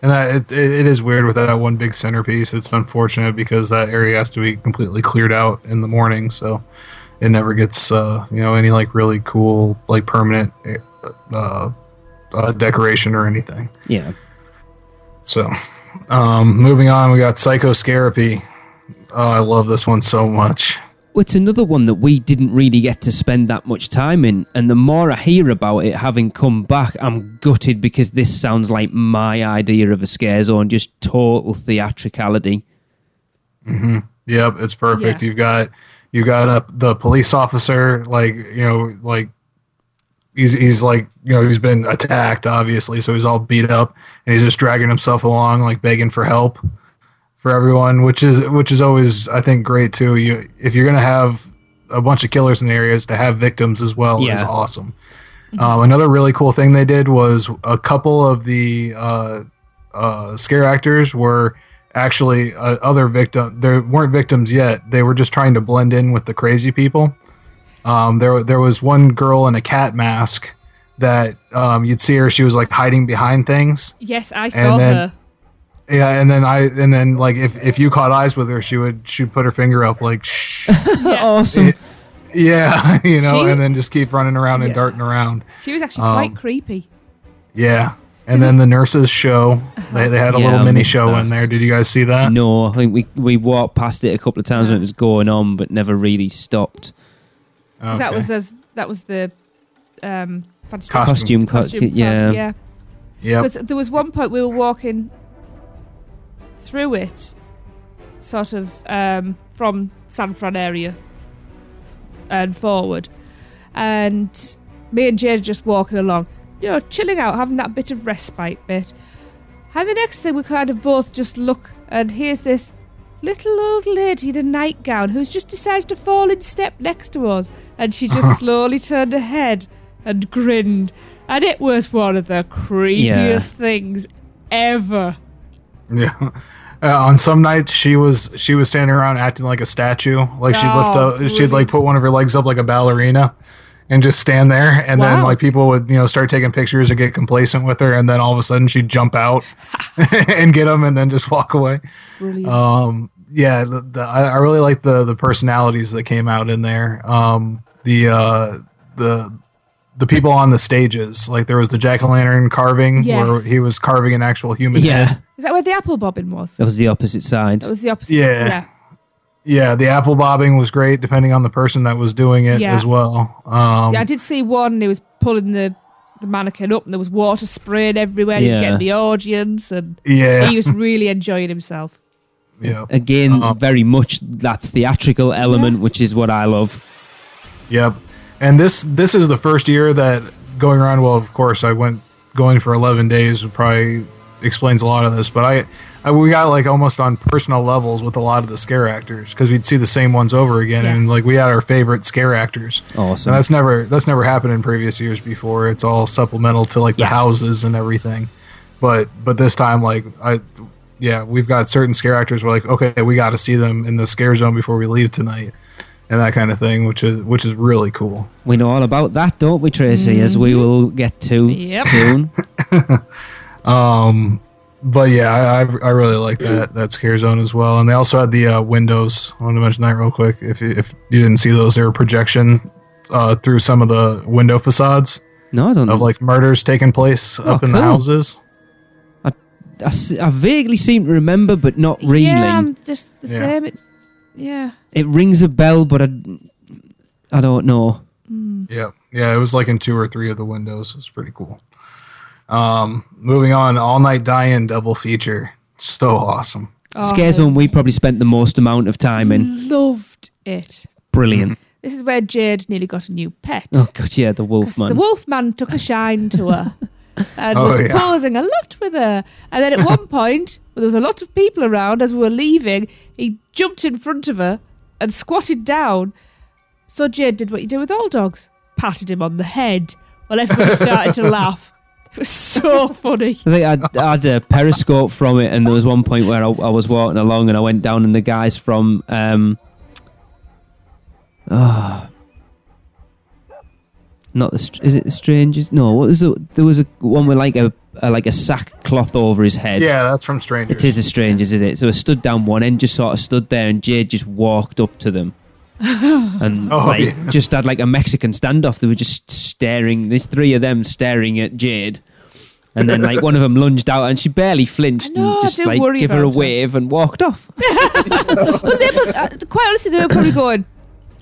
[SPEAKER 2] And it is weird with that one big centerpiece. It's unfortunate because that area has to be completely cleared out in the morning, so it never gets any like really cool like permanent decoration or anything.
[SPEAKER 4] Yeah.
[SPEAKER 2] So, moving on, we got Psychoscarapy. Oh, I love this one so much.
[SPEAKER 4] Well, it's another one that we didn't really get to spend that much time in, and the more I hear about it having come back, I'm gutted because this sounds like my idea of a scare zone, just total theatricality.
[SPEAKER 2] Yep, it's perfect.
[SPEAKER 3] Yeah.
[SPEAKER 2] You've got the police officer, like he's like he's been attacked obviously, so he's all beat up and he's just dragging himself along, like begging for help for everyone, which is always, I think, great too. If you're gonna have a bunch of killers in the areas, to have victims as well is awesome. Another really cool thing they did was a couple of the scare actors were actually other victims. They weren't victims yet. They were just trying to blend in with the crazy people. There was one girl in a cat mask that you'd see her. She was like hiding behind things.
[SPEAKER 3] Yes, I saw her.
[SPEAKER 2] Yeah, and then like if you caught eyes with her, she'd put her finger up like shh.
[SPEAKER 4] Awesome.
[SPEAKER 2] Yeah,
[SPEAKER 3] She-
[SPEAKER 2] and then just keep running around and
[SPEAKER 3] Yeah.
[SPEAKER 2] darting around.
[SPEAKER 3] She was actually quite creepy.
[SPEAKER 2] Yeah. And then the nurses show, they had a
[SPEAKER 4] Yeah,
[SPEAKER 2] little
[SPEAKER 4] I
[SPEAKER 2] missed
[SPEAKER 4] missed
[SPEAKER 2] show in
[SPEAKER 4] that.
[SPEAKER 2] there. Did you guys see that?
[SPEAKER 4] No, I think we walked past it a couple of times when it was going on, but never really stopped.
[SPEAKER 3] 'Cause
[SPEAKER 2] Okay.
[SPEAKER 3] that was the fantasy
[SPEAKER 2] Costume
[SPEAKER 3] costume
[SPEAKER 4] yeah.
[SPEAKER 3] party, yeah.
[SPEAKER 2] Yep.
[SPEAKER 3] Because there was one point we were walking through it, sort of from San Fran area and forward, and me and Jade just walking along, chilling out, having that bit of respite bit. And the next thing we kind of both just look, and here's this little old lady in a nightgown who's just decided to fall in step next to us, and she just slowly turned her head and grinned, and it was one of the creepiest things ever.
[SPEAKER 2] Yeah. On some nights she was standing around acting like a statue, like she'd lift up, she'd like put one of her legs up like a ballerina, and just stand there, and then
[SPEAKER 3] Wow.
[SPEAKER 2] like people would start taking pictures and get complacent with her, and then all of a sudden she'd jump out and get them, and then just walk away.
[SPEAKER 3] Brilliant.
[SPEAKER 2] Yeah, I really like the personalities that came out in there. The people on the stages, like there was the jack-o'-lantern carving
[SPEAKER 3] Yes.
[SPEAKER 2] where he was carving an actual human
[SPEAKER 4] Yeah.
[SPEAKER 2] head.
[SPEAKER 3] Is that where the apple bobbing was?
[SPEAKER 4] That was the opposite side.
[SPEAKER 3] That was the opposite.
[SPEAKER 2] Yeah. Yeah, the apple bobbing was great, depending on the person that was doing it
[SPEAKER 3] Yeah.
[SPEAKER 2] as well.
[SPEAKER 3] Yeah, I did see one. He was pulling the mannequin up, and there was water spraying everywhere. He was
[SPEAKER 4] Yeah.
[SPEAKER 3] getting the audience, and
[SPEAKER 2] Yeah,
[SPEAKER 3] he was really enjoying himself.
[SPEAKER 2] yeah,
[SPEAKER 4] Again, very much that theatrical element, which is what I love.
[SPEAKER 2] yep. And this is the first year that going around. Well, of course, going for 11 days probably explains a lot of this, but we got like almost on personal levels with a lot of the scare actors because we'd see the same ones over again,
[SPEAKER 3] Yeah.
[SPEAKER 2] and like we had our favorite scare actors.
[SPEAKER 4] Awesome.
[SPEAKER 2] And that's never happened in previous years before. It's all supplemental to like the houses and everything. But this time, like we've got certain scare actors. We're like, okay, we got to see them in the scare zone before we leave tonight, and that kind of thing, which is really cool.
[SPEAKER 4] We know all about that, don't we, Tracy? As we will get to
[SPEAKER 3] Yep.
[SPEAKER 4] soon.
[SPEAKER 2] But yeah, I really like that scare zone as well. And they also had the windows. I want to mention that real quick. If you didn't see those, they were projection through some of the window facades
[SPEAKER 4] No, I don't know.
[SPEAKER 2] of like murders taking place up in the
[SPEAKER 4] cool.
[SPEAKER 2] houses.
[SPEAKER 4] I vaguely seem to remember, but not really.
[SPEAKER 3] Yeah, I'm just the
[SPEAKER 2] Yeah.
[SPEAKER 3] same. Yeah.
[SPEAKER 4] It rings a bell, but I don't know.
[SPEAKER 2] Yeah, it was like in 2 or 3 of the windows. It was pretty cool. Moving on, All Night Die-In double feature. So awesome.
[SPEAKER 4] Scare Zone, we probably spent the most amount of time in.
[SPEAKER 3] Loved it.
[SPEAKER 4] Brilliant.
[SPEAKER 3] This is where Jade nearly got a new pet.
[SPEAKER 4] Oh, God, yeah, the wolf
[SPEAKER 3] 'Cause
[SPEAKER 4] man.
[SPEAKER 3] the Wolfman took a shine to her and
[SPEAKER 2] Oh,
[SPEAKER 3] was
[SPEAKER 2] yeah.
[SPEAKER 3] posing a lot with her. And then at one point, when there was a lot of people around as we were leaving, he jumped in front of her and squatted down. So Jade did what you do with all dogs, patted him on the head while everybody started to laugh. It was so funny.
[SPEAKER 4] I think I had a periscope from it, and there was one point where I was walking along and I went down, and the guys from not is it the Strangers? No, what was it? There was a one with like a sackcloth over his head.
[SPEAKER 2] Yeah, that's from Strangers.
[SPEAKER 4] It is the Strangers, is it? So I stood down one end, just sort of stood there, and Jade just walked up to them. And just had like a Mexican standoff. They were just staring. There's 3 of them staring at Jade, and then like one of them lunged out, and she barely flinched
[SPEAKER 3] I know,
[SPEAKER 4] and just
[SPEAKER 3] I do
[SPEAKER 4] like
[SPEAKER 3] worry
[SPEAKER 4] give her a
[SPEAKER 3] about her.
[SPEAKER 4] wave and walked off.
[SPEAKER 3] Well, quite honestly, they were probably going,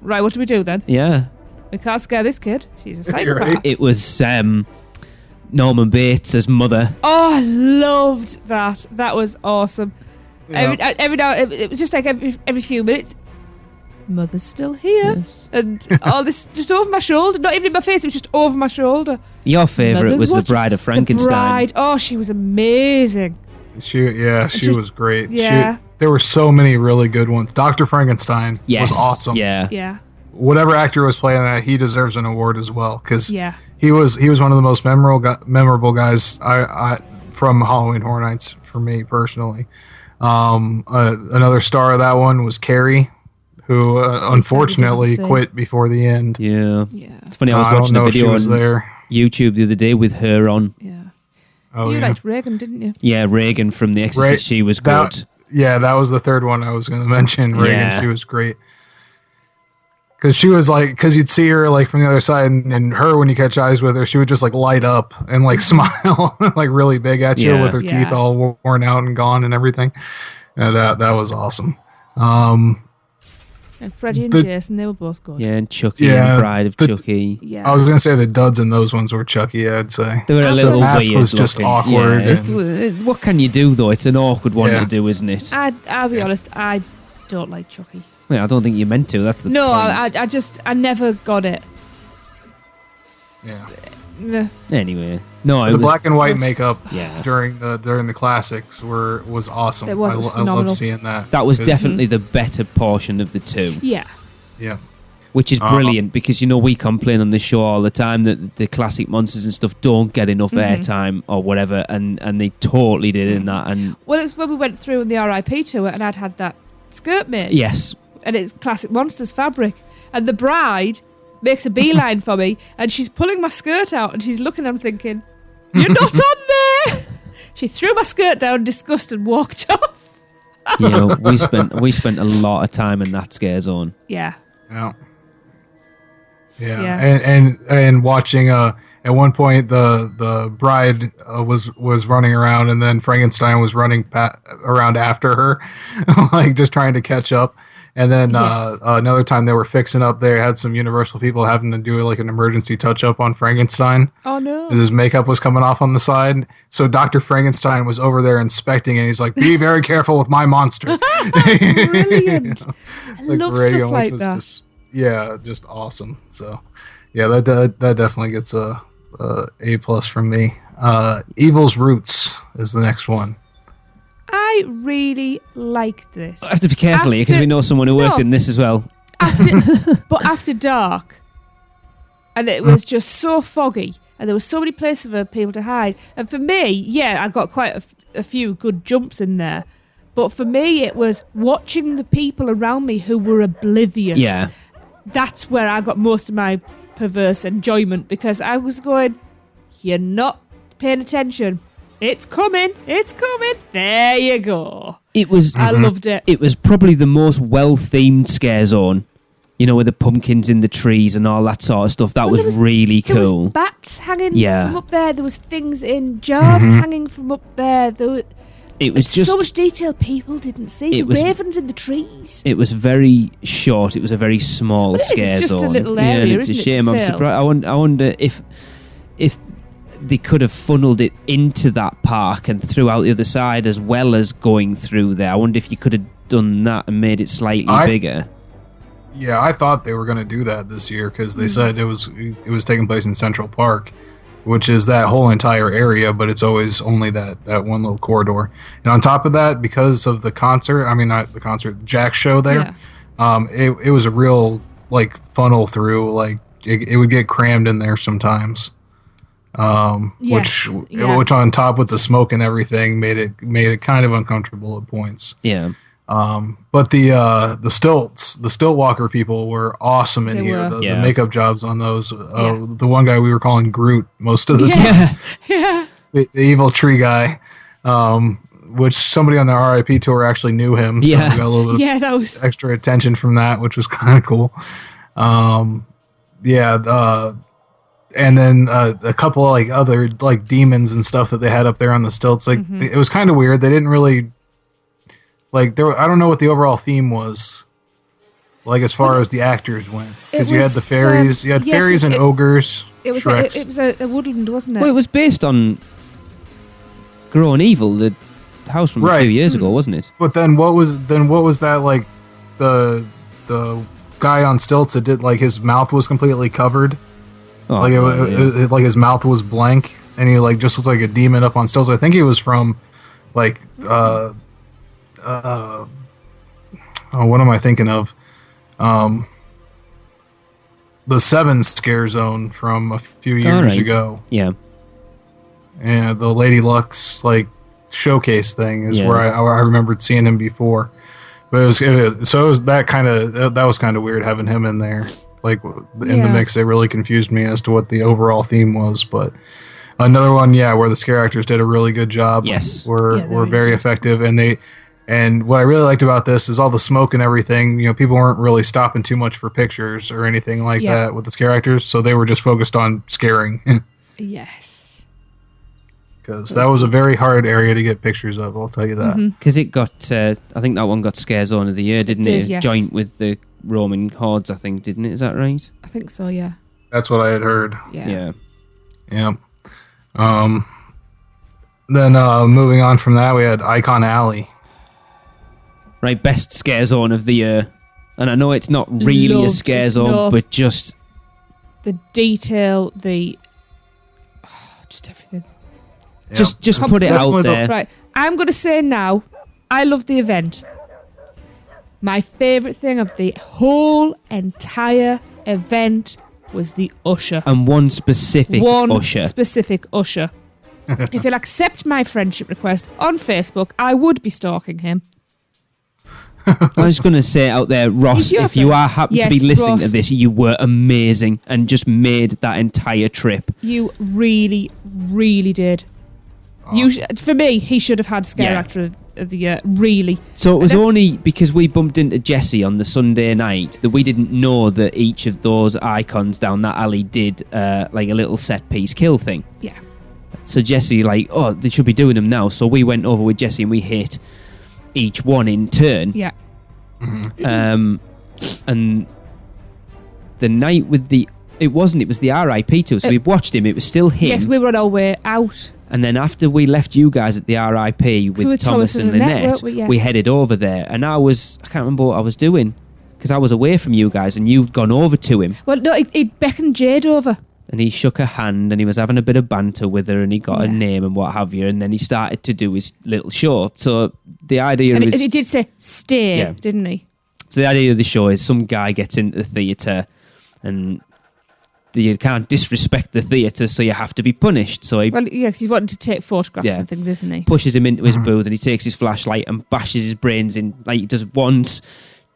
[SPEAKER 3] right, what do we do then?
[SPEAKER 4] Yeah,
[SPEAKER 3] We can't scare this kid. She's a
[SPEAKER 2] You're
[SPEAKER 3] psychopath.
[SPEAKER 2] right.
[SPEAKER 4] it was Norman Bates' mother.
[SPEAKER 3] Oh, I loved that. That was awesome.
[SPEAKER 2] Yeah.
[SPEAKER 3] Every now, it was just like every few minutes. Mother's still here,
[SPEAKER 4] Yes.
[SPEAKER 3] and all this just over my shoulder. Not even in my face. It was just over my shoulder.
[SPEAKER 4] Your favourite
[SPEAKER 3] Mother's
[SPEAKER 4] was the
[SPEAKER 3] watching.
[SPEAKER 4] Bride of
[SPEAKER 3] The
[SPEAKER 4] Frankenstein.
[SPEAKER 3] Bride. Oh, she was amazing.
[SPEAKER 2] She
[SPEAKER 3] Just-
[SPEAKER 2] was great.
[SPEAKER 3] yeah.
[SPEAKER 2] There were so many really good ones. Dr. Frankenstein
[SPEAKER 4] Yes,
[SPEAKER 2] was awesome.
[SPEAKER 4] Yeah,
[SPEAKER 3] Yeah,
[SPEAKER 2] Whatever actor was playing that, he deserves an award as well because
[SPEAKER 3] yeah.
[SPEAKER 2] he was one of the most memorable guys I from Halloween Horror Nights for me personally. Another star of that one was Carrie, who unfortunately
[SPEAKER 3] say.
[SPEAKER 2] quit before the end.
[SPEAKER 4] yeah.
[SPEAKER 3] Yeah,
[SPEAKER 4] It's funny. I was
[SPEAKER 2] I don't
[SPEAKER 4] watching
[SPEAKER 2] know
[SPEAKER 4] a
[SPEAKER 2] if she
[SPEAKER 4] video
[SPEAKER 2] was
[SPEAKER 4] on
[SPEAKER 2] there.
[SPEAKER 4] YouTube the other day with her on.
[SPEAKER 3] yeah.
[SPEAKER 2] Oh,
[SPEAKER 3] You
[SPEAKER 2] yeah.
[SPEAKER 3] liked Reagan, didn't you?
[SPEAKER 4] Yeah, Reagan from The Exorcist.
[SPEAKER 2] Ra-
[SPEAKER 4] She was
[SPEAKER 2] that-
[SPEAKER 4] good.
[SPEAKER 2] Yeah, that was the third one I was going to mention. Reagan,
[SPEAKER 4] Yeah.
[SPEAKER 2] she was great. Because she was like, because you'd see her like from the other side, and her when you catch eyes with her, she would just like light up and like smile like really big at you
[SPEAKER 4] Yeah.
[SPEAKER 2] with her
[SPEAKER 3] Yeah.
[SPEAKER 2] teeth all worn out and gone and everything. And that was awesome.
[SPEAKER 3] And Freddie and
[SPEAKER 2] The-
[SPEAKER 3] Jason, they were both good.
[SPEAKER 4] Yeah, and Chucky
[SPEAKER 2] Yeah,
[SPEAKER 4] and Bride of
[SPEAKER 2] the-
[SPEAKER 4] Chucky.
[SPEAKER 3] Yeah.
[SPEAKER 2] I was gonna say the duds in those ones were Chucky. I'd say.
[SPEAKER 4] They were a
[SPEAKER 3] And
[SPEAKER 4] little
[SPEAKER 3] the
[SPEAKER 2] mask
[SPEAKER 4] weird
[SPEAKER 2] was just
[SPEAKER 4] looking.
[SPEAKER 2] awkward
[SPEAKER 4] Yeah,
[SPEAKER 2] and-
[SPEAKER 4] what can you do though? It's an awkward one
[SPEAKER 2] Yeah.
[SPEAKER 4] to do, isn't it?
[SPEAKER 3] I'll be honest, I don't like Chucky.
[SPEAKER 4] Well, I don't think you meant to. That's the
[SPEAKER 3] No,
[SPEAKER 4] point.
[SPEAKER 3] I never got it.
[SPEAKER 2] Yeah.
[SPEAKER 3] Meh.
[SPEAKER 4] Anyway, no, it
[SPEAKER 2] The
[SPEAKER 4] was
[SPEAKER 2] black and white makeup
[SPEAKER 4] yeah.
[SPEAKER 2] during the classics was awesome.
[SPEAKER 3] It was
[SPEAKER 2] I
[SPEAKER 3] phenomenal.
[SPEAKER 2] love seeing that.
[SPEAKER 4] That was
[SPEAKER 2] 'Cause-
[SPEAKER 4] definitely the better portion of the two,
[SPEAKER 3] Yeah.
[SPEAKER 2] Yeah.
[SPEAKER 4] which is brilliant because we complain on the show all the time that the classic monsters and stuff don't get enough airtime or whatever, and they totally did in that. And
[SPEAKER 3] Well, it was when we went through on the R.I.P. tour, and I'd had that skirt made.
[SPEAKER 4] yes,
[SPEAKER 3] And it's classic monsters fabric. And the bride makes a beeline for me, and she's pulling my skirt out, and she's looking. I'm thinking, "You're not on there." She threw my skirt down, disgusted, and walked off.
[SPEAKER 4] You know, we spent a lot of time in that scare zone.
[SPEAKER 3] Yeah.
[SPEAKER 2] Yeah. And watching at one point the bride was running around, and then Frankenstein was running around after her, like just trying to catch up. And then another time they were fixing up, they had some Universal people having to do like an emergency touch up on Frankenstein.
[SPEAKER 3] Oh no!
[SPEAKER 2] His makeup was coming off on the side, so Dr. Frankenstein was over there inspecting it. He's like, "Be very careful with my monster."
[SPEAKER 3] Brilliant! I love stuff like that.
[SPEAKER 2] Just awesome. So, yeah, that definitely gets a plus from me. Evil's Roots is the next one.
[SPEAKER 3] I really liked this.
[SPEAKER 4] I have to be careful here because we know someone who worked in this as well.
[SPEAKER 3] After dark, and it was just so foggy, and there were so many places for people to hide. And for me, I got quite a few good jumps in there. But for me, it was watching the people around me who were oblivious.
[SPEAKER 4] Yeah.
[SPEAKER 3] That's where I got most of my perverse enjoyment, because I was going, "You're not paying attention. It's coming. It's coming. There you go." I loved it.
[SPEAKER 4] It was probably the most well-themed scare zone. You know, with the pumpkins in the trees and all that sort of stuff. That was really cool.
[SPEAKER 3] There was bats hanging from up there. There was things in jars hanging from up there.
[SPEAKER 4] It was just
[SPEAKER 3] so much detail people didn't see. The ravens in the trees.
[SPEAKER 4] It was very short. It was a very small scare zone.
[SPEAKER 3] It's just a little area,
[SPEAKER 4] it's
[SPEAKER 3] isn't
[SPEAKER 4] a shame.
[SPEAKER 3] it,
[SPEAKER 4] I'm surprised. I wonder if they could have funneled it into that park and through out the other side as well as going through there. I wonder if you could have done that and made it slightly bigger.
[SPEAKER 2] Yeah, I thought they were going to do that this year because they said it was taking place in Central Park, which is that whole entire area, but it's always only that one little corridor. And on top of that, because of the concert, Jack show there, it was a real like funnel through, like it would get crammed in there sometimes. Which on top with the smoke and everything made it kind of uncomfortable at points.
[SPEAKER 4] Yeah.
[SPEAKER 2] But the stilt walker people were awesome in here. The makeup jobs on those. The one guy we were calling Groot most of the time.
[SPEAKER 3] Yeah.
[SPEAKER 2] The evil tree guy. Which somebody on the R.I.P. tour actually knew him. So we got a little bit
[SPEAKER 3] that was
[SPEAKER 2] extra attention from that, which was kind of cool. And then a couple of like other like demons and stuff that they had up there on the stilts. Like it was kind of weird. They didn't really like I don't know what the overall theme was. Like as far as the actors went, because you had the fairies, fairies and ogres.
[SPEAKER 3] It was a woodland, wasn't it?
[SPEAKER 4] Well, it was based on Growing Evil, the house from a few years ago, wasn't it?
[SPEAKER 2] But then what was that like the guy on stilts that did like his mouth was completely covered. Like his mouth was blank, and he like just looked like a demon up on stilts. I think he was from like what am I thinking of? The 7 scare zone from a few years ago.
[SPEAKER 4] Yeah.
[SPEAKER 2] And the Lady Luck's like showcase thing is where I remembered seeing him before. But it was that was kind of weird having him in there. Like in the mix, it really confused me as to what the overall theme was. But another one, where the scare actors did a really good job.
[SPEAKER 4] Yes,
[SPEAKER 2] were very effective, and what I really liked about this is all the smoke and everything. You know, people weren't really stopping too much for pictures or anything like that with the scare actors, so they were just focused on scaring.
[SPEAKER 3] Yes,
[SPEAKER 2] because that was a very hard area to get pictures of. I'll tell you that.
[SPEAKER 4] Because it got, I think that one got Scare Zone of the Year, didn't it?
[SPEAKER 3] Yes.
[SPEAKER 4] Joint with the Roman Hordes, I think, didn't it? Is that right?
[SPEAKER 3] I think so, yeah.
[SPEAKER 2] That's what I had heard.
[SPEAKER 3] Yeah.
[SPEAKER 2] Then moving on from that, we had Icon Alley.
[SPEAKER 4] Right, best Scare Zone of the Year. And I know it's not really a Scare Zone, but just...
[SPEAKER 3] the detail, just everything.
[SPEAKER 4] Just put it out there.
[SPEAKER 3] Right, I'm going to say now, I love the event. My favourite thing of the whole entire event was the usher.
[SPEAKER 4] And one specific usher.
[SPEAKER 3] If he'll accept my friendship request on Facebook, I would be stalking him.
[SPEAKER 4] I was going to say out there, Ross, if you are happen to be listening
[SPEAKER 3] Ross,
[SPEAKER 4] to this, you were amazing and just made that entire trip.
[SPEAKER 3] You really, really did. For me, he should have had Scare Actor of the Year, really.
[SPEAKER 4] So it was only because we bumped into Jesse on the Sunday night that we didn't know that each of those icons down that alley did like a little set-piece kill thing.
[SPEAKER 3] Yeah.
[SPEAKER 4] So Jesse, they should be doing them now. So we went over with Jesse and we hit each one in turn.
[SPEAKER 3] Yeah.
[SPEAKER 4] And the night with it was the R.I.P. to us. So we watched him. It was still him.
[SPEAKER 3] Yes, we were on our way out.
[SPEAKER 4] And then after we left you guys at the R.I.P. with Thomas and Lynette, we headed over there. And I can't remember what I was doing because I was away from you guys and you'd gone over to him.
[SPEAKER 3] Well, no, he beckoned Jade over.
[SPEAKER 4] And he shook her hand and he was having a bit of banter with her and he got her name and what have you. And then he started to do his little show. So the idea
[SPEAKER 3] and
[SPEAKER 4] is...
[SPEAKER 3] he did say stay, didn't he?
[SPEAKER 4] So the idea of the show is some guy gets into the theatre and you can't disrespect the theatre, so you have to be punished. So
[SPEAKER 3] because he's wanting to take photographs and things, isn't he?
[SPEAKER 4] Pushes him into his booth and he takes his flashlight and bashes his brains in, like he does once,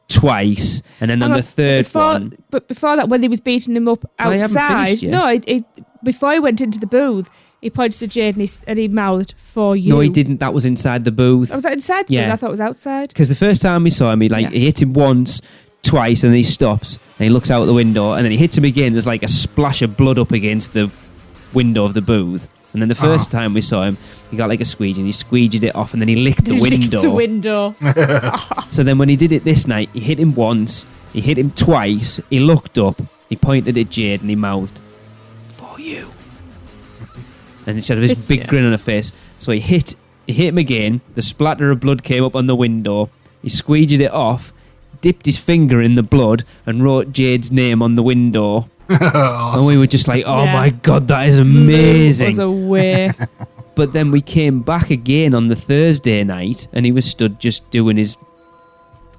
[SPEAKER 4] twice, and then on the third one...
[SPEAKER 3] But before that, when he was beating him up outside... before he went into the booth, he pointed to Jade and he mouthed, "For you."
[SPEAKER 4] No, he didn't. That was inside the booth.
[SPEAKER 3] Was that inside the booth? I thought it was outside.
[SPEAKER 4] Because the first time we saw him, he hit him once, twice, and then he stops and he looks out the window and then he hits him again. There's like a splash of blood up against the window of the booth. And then the first time we saw him, he got like a squeegee and he squeegeed it off and then he licked the window. So then when he did it this night, he hit him once, he hit him twice, he looked up, he pointed at Jade and he mouthed, "For you." And instead of his big grin on her face, so he hit him again, the splatter of blood came up on the window, he squeegeed it off, dipped his finger in the blood and wrote Jade's name on the window. Awesome. And we were just like, oh my God, that is amazing.
[SPEAKER 3] It was away.
[SPEAKER 4] But then we came back again on the Thursday night and he was stood just doing his...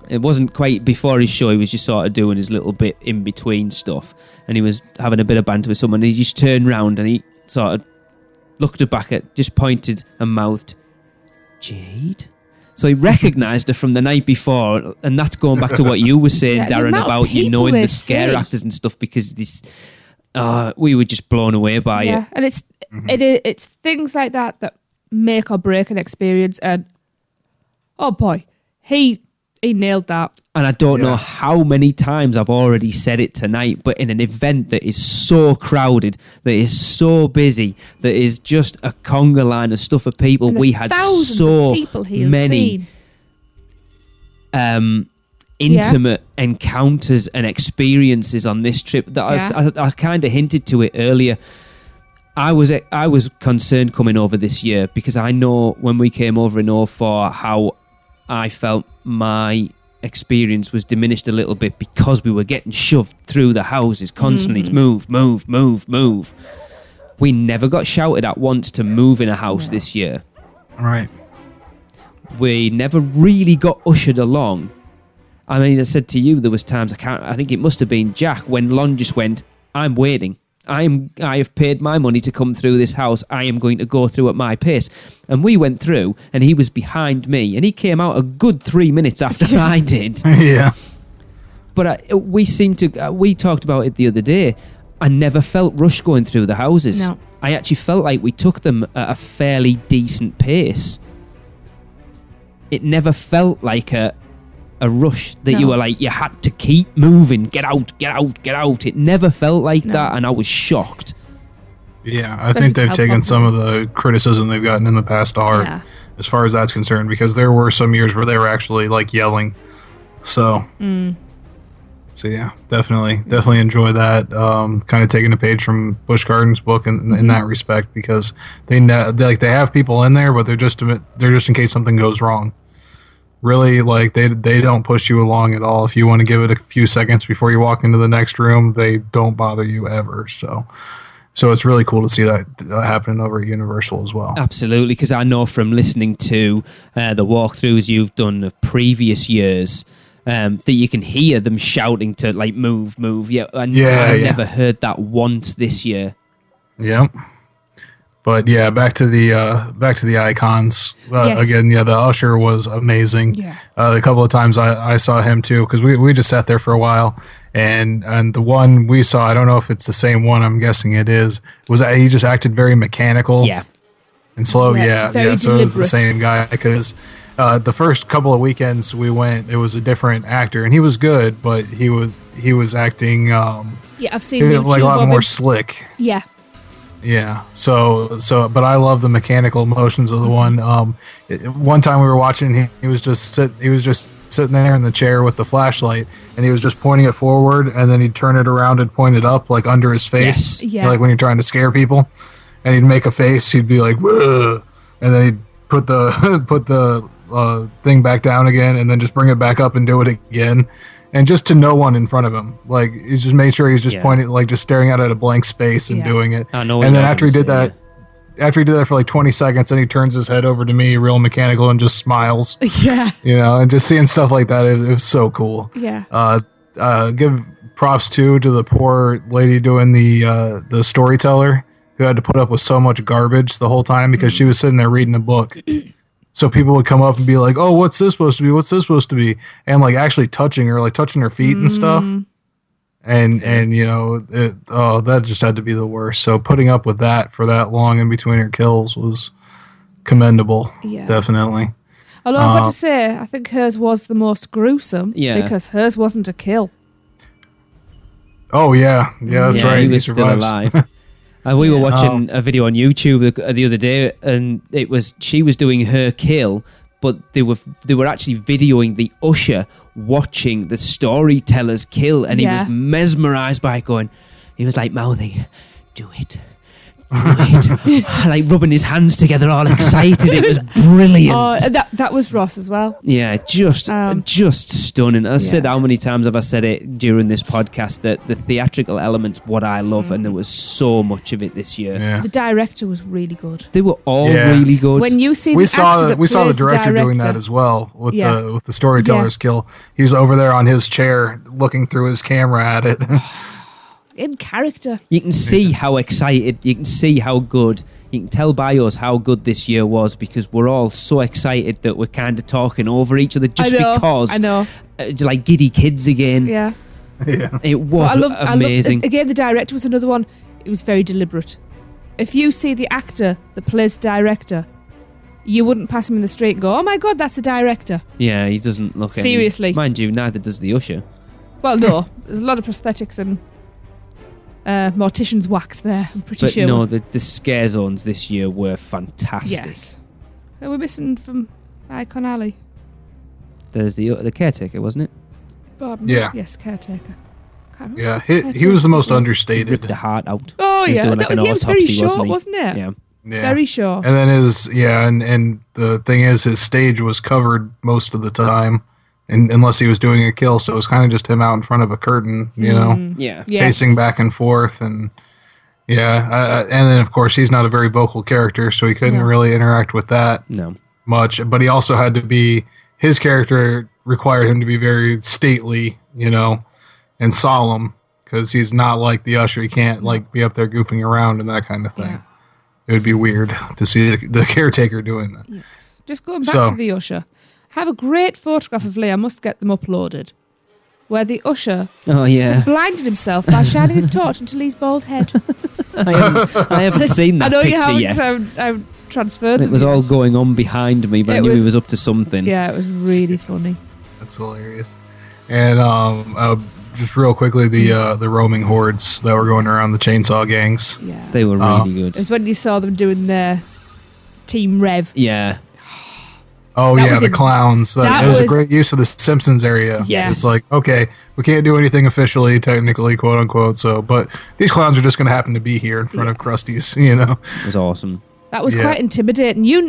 [SPEAKER 4] It wasn't quite before his show, he was just sort of doing his little bit in between stuff. And he was having a bit of banter with someone and he just turned round and he sort of looked her back at, just pointed and mouthed, "Jade?" So he recognised her from the night before, and that's going back to what you were saying, Darren, about you knowing the scare actors and stuff, because we were just blown away by it.
[SPEAKER 3] And it's things like that make or break an experience. And oh boy, he nailed that.
[SPEAKER 4] And I don't know how many times I've already said it tonight, but in an event that is so crowded, that is so busy, that is just a conga line of stuff of people, we had so many intimate encounters and experiences on this trip that I kind of hinted to it earlier. I was concerned coming over this year because I know when we came over in 2004 how I felt my experience was diminished a little bit because we were getting shoved through the houses constantly. It's move, move, move, move. We never got shouted at once to move in a house this year.
[SPEAKER 2] Right.
[SPEAKER 4] We never really got ushered along. I mean, I said to you, there was times I think it must have been Jack when Lon just went, "I'm waiting. I have paid my money to come through this house. I am going to go through at my pace." And we went through, and he was behind me, and he came out a good 3 minutes after I did.
[SPEAKER 2] Yeah.
[SPEAKER 4] But we talked about it the other day. I never felt rushed going through the houses.
[SPEAKER 3] No.
[SPEAKER 4] I actually felt like we took them at a fairly decent pace. It never felt like a rush that you were like, you had to keep moving, get out, get out, get out. It never felt like that, and I was shocked.
[SPEAKER 2] Yeah, I think they've taken some of the criticism they've gotten in the past to heart, as far as that's concerned, because there were some years where they were actually like yelling. So, so yeah, definitely enjoy that. Kind of taking a page from Busch Gardens' book in that respect, because they have people in there, but they're just in case something goes wrong. Really, like they don't push you along at all. If you want to give it a few seconds before you walk into the next room, they don't bother you ever. So it's really cool to see that happening over at Universal as well.
[SPEAKER 4] Absolutely, because I know from listening to the walkthroughs you've done of previous years that you can hear them shouting to like move, move. I never heard that once this year.
[SPEAKER 2] Yeah. But yeah, back to the icons.
[SPEAKER 3] Yes.
[SPEAKER 2] Again, yeah, the usher was amazing.
[SPEAKER 3] Yeah.
[SPEAKER 2] A couple of times I saw him too, because we just sat there for a while, and the one we saw, I don't know if it's the same one. I'm guessing it is. Was that he just acted very mechanical?
[SPEAKER 4] Yeah.
[SPEAKER 2] And slow.
[SPEAKER 3] Yeah, very
[SPEAKER 2] Yeah. So it was the
[SPEAKER 3] deliberate.
[SPEAKER 2] same guy, because the first couple of weekends we went, it was a different actor, and he was good, but he was acting
[SPEAKER 3] Yeah, I've seen
[SPEAKER 2] like a
[SPEAKER 3] YouTube
[SPEAKER 2] lot
[SPEAKER 3] of
[SPEAKER 2] more
[SPEAKER 3] him.
[SPEAKER 2] slick.
[SPEAKER 3] Yeah.
[SPEAKER 2] Yeah. So, but I love the mechanical motions of the one. One time we were watching, he was just sitting there in the chair with the flashlight, and he was just pointing it forward, and then he'd turn it around and point it up, like under his face.
[SPEAKER 4] Yes.
[SPEAKER 3] Yeah.
[SPEAKER 2] Like when you're trying to scare people, and he'd make a face. He'd be like, "Whoa," and then he'd put the thing back down again, and then just bring it back up and do it again. And just to no one in front of him, like he's just made sure he's just
[SPEAKER 4] Yeah.
[SPEAKER 2] pointing, like just staring out at a blank space and
[SPEAKER 3] Yeah.
[SPEAKER 2] doing it.
[SPEAKER 4] I know what
[SPEAKER 2] And then
[SPEAKER 4] you're
[SPEAKER 2] after he
[SPEAKER 4] gonna
[SPEAKER 2] did
[SPEAKER 4] say,
[SPEAKER 2] that, after he did that for like 20 seconds, then he turns his head over to me, real mechanical, and just smiles.
[SPEAKER 3] Yeah.
[SPEAKER 2] And just seeing stuff like that, it was so cool.
[SPEAKER 3] Yeah.
[SPEAKER 2] Give props to the poor lady doing the storyteller, who had to put up with so much garbage the whole time because she was sitting there reading a book. So people would come up and be like, "Oh, what's this supposed to be? What's this supposed to be?" And like actually touching her, like touching her feet and stuff. And that just had to be the worst. So putting up with that for that long in between her kills was commendable.
[SPEAKER 3] Yeah.
[SPEAKER 2] Definitely.
[SPEAKER 3] Although I've got to say, I think hers was the most gruesome.
[SPEAKER 4] Yeah.
[SPEAKER 3] Because hers wasn't a kill.
[SPEAKER 2] Oh yeah, that's
[SPEAKER 4] Yeah,
[SPEAKER 2] right.
[SPEAKER 4] he was still
[SPEAKER 2] survives.
[SPEAKER 4] alive. We were watching a video on YouTube the other day, and she was doing her kill, but they were actually videoing the usher watching the storyteller's kill, and he
[SPEAKER 3] Yeah.
[SPEAKER 4] was mesmerized by it. He was like mouthing, "Do it." Do it. Like rubbing his hands together, all excited. It was brilliant.
[SPEAKER 3] Oh, that was Ross as well.
[SPEAKER 4] Yeah, just stunning. I said,
[SPEAKER 3] Yeah.
[SPEAKER 4] how many times have I said it during this podcast, that the theatrical element's what I love, and there was so much of it this year.
[SPEAKER 2] Yeah.
[SPEAKER 3] The director was really good.
[SPEAKER 4] They were all
[SPEAKER 2] Yeah.
[SPEAKER 4] really good.
[SPEAKER 3] When you see
[SPEAKER 2] We
[SPEAKER 3] the actor that
[SPEAKER 2] saw the
[SPEAKER 3] plays
[SPEAKER 2] director doing that
[SPEAKER 3] director-
[SPEAKER 2] as well with
[SPEAKER 3] Yeah.
[SPEAKER 2] the storyteller's kill. He's over there on his chair looking through his camera at it.
[SPEAKER 3] in character.
[SPEAKER 4] You can see how excited, you can see how good, you can tell by us how good this year was, because we're all so excited that we're kind of talking over each other just because.
[SPEAKER 3] I know.
[SPEAKER 4] Like giddy kids again.
[SPEAKER 3] Yeah.
[SPEAKER 2] Yeah.
[SPEAKER 4] It was amazing.
[SPEAKER 3] Again, the director was another one. It was very deliberate. If you see the actor that plays the director, you wouldn't pass him in the street and go, "Oh my god, that's the director."
[SPEAKER 4] Yeah, he doesn't look
[SPEAKER 3] Seriously.
[SPEAKER 4] Mind you, neither does the usher.
[SPEAKER 3] Well, no, there's a lot of prosthetics and mortician's wax there. I'm pretty
[SPEAKER 4] But
[SPEAKER 3] sure.
[SPEAKER 4] no, the scare zones this year were fantastic.
[SPEAKER 3] Yes. So we're missing from Icon Alley.
[SPEAKER 4] There's the caretaker, wasn't it?
[SPEAKER 2] Yeah.
[SPEAKER 3] Yes, caretaker. Can't remember.
[SPEAKER 2] Yeah, he was the most
[SPEAKER 4] Ripped
[SPEAKER 2] understated.
[SPEAKER 4] the heart out.
[SPEAKER 3] Oh
[SPEAKER 4] He was
[SPEAKER 3] yeah,
[SPEAKER 4] doing like an
[SPEAKER 3] it was very
[SPEAKER 4] autopsy,
[SPEAKER 3] short,
[SPEAKER 4] wasn't he?
[SPEAKER 3] wasn't it?
[SPEAKER 4] Yeah.
[SPEAKER 2] Yeah.
[SPEAKER 3] Very short.
[SPEAKER 2] And then and the thing is, his stage was covered most of the time, unless he was doing a kill. So it was kind of just him out in front of a curtain,
[SPEAKER 4] Yeah.
[SPEAKER 3] Yes.
[SPEAKER 2] pacing back and forth, and and then of course he's not a very vocal character, so he couldn't
[SPEAKER 3] No.
[SPEAKER 2] really interact with that
[SPEAKER 4] No.
[SPEAKER 2] much. But he also had to be, his character required him to be very stately, and solemn, because he's not like the usher. He can't like be up there goofing around and that kind of thing.
[SPEAKER 3] Yeah.
[SPEAKER 2] It would be weird to see the caretaker doing that.
[SPEAKER 3] Yes. Just going back
[SPEAKER 2] So-
[SPEAKER 3] to the usher. I have a great photograph of Lee. I must get them uploaded. Where the usher
[SPEAKER 4] Oh
[SPEAKER 3] has
[SPEAKER 4] yeah.
[SPEAKER 3] blinded himself by shining his torch into Lee's bald head.
[SPEAKER 4] I haven't seen that
[SPEAKER 3] I know you
[SPEAKER 4] picture
[SPEAKER 3] haven't.
[SPEAKER 4] yet.
[SPEAKER 3] So I've transferred
[SPEAKER 4] It
[SPEAKER 3] them
[SPEAKER 4] was all
[SPEAKER 3] yet.
[SPEAKER 4] going on behind me, but I
[SPEAKER 3] It
[SPEAKER 4] knew
[SPEAKER 3] was-
[SPEAKER 4] he was up to something.
[SPEAKER 3] Yeah, it was really funny.
[SPEAKER 2] That's hilarious. And just real quickly, the roaming hordes that were going around, the chainsaw gangs.
[SPEAKER 3] Yeah.
[SPEAKER 4] They were really good.
[SPEAKER 3] It was when you saw them doing their Team Rev.
[SPEAKER 4] Yeah.
[SPEAKER 2] Oh
[SPEAKER 3] That
[SPEAKER 2] yeah,
[SPEAKER 3] was
[SPEAKER 2] the
[SPEAKER 3] a-
[SPEAKER 2] clowns.
[SPEAKER 3] that
[SPEAKER 2] It was a
[SPEAKER 3] was-
[SPEAKER 2] great use of the Simpsons area.
[SPEAKER 3] Yes.
[SPEAKER 2] It's like, okay, we can't do anything officially, technically, quote unquote. So, but these clowns are just going to happen to be here in front of Krusty's.
[SPEAKER 4] It was awesome.
[SPEAKER 3] That was
[SPEAKER 2] Yeah.
[SPEAKER 3] quite intimidating. You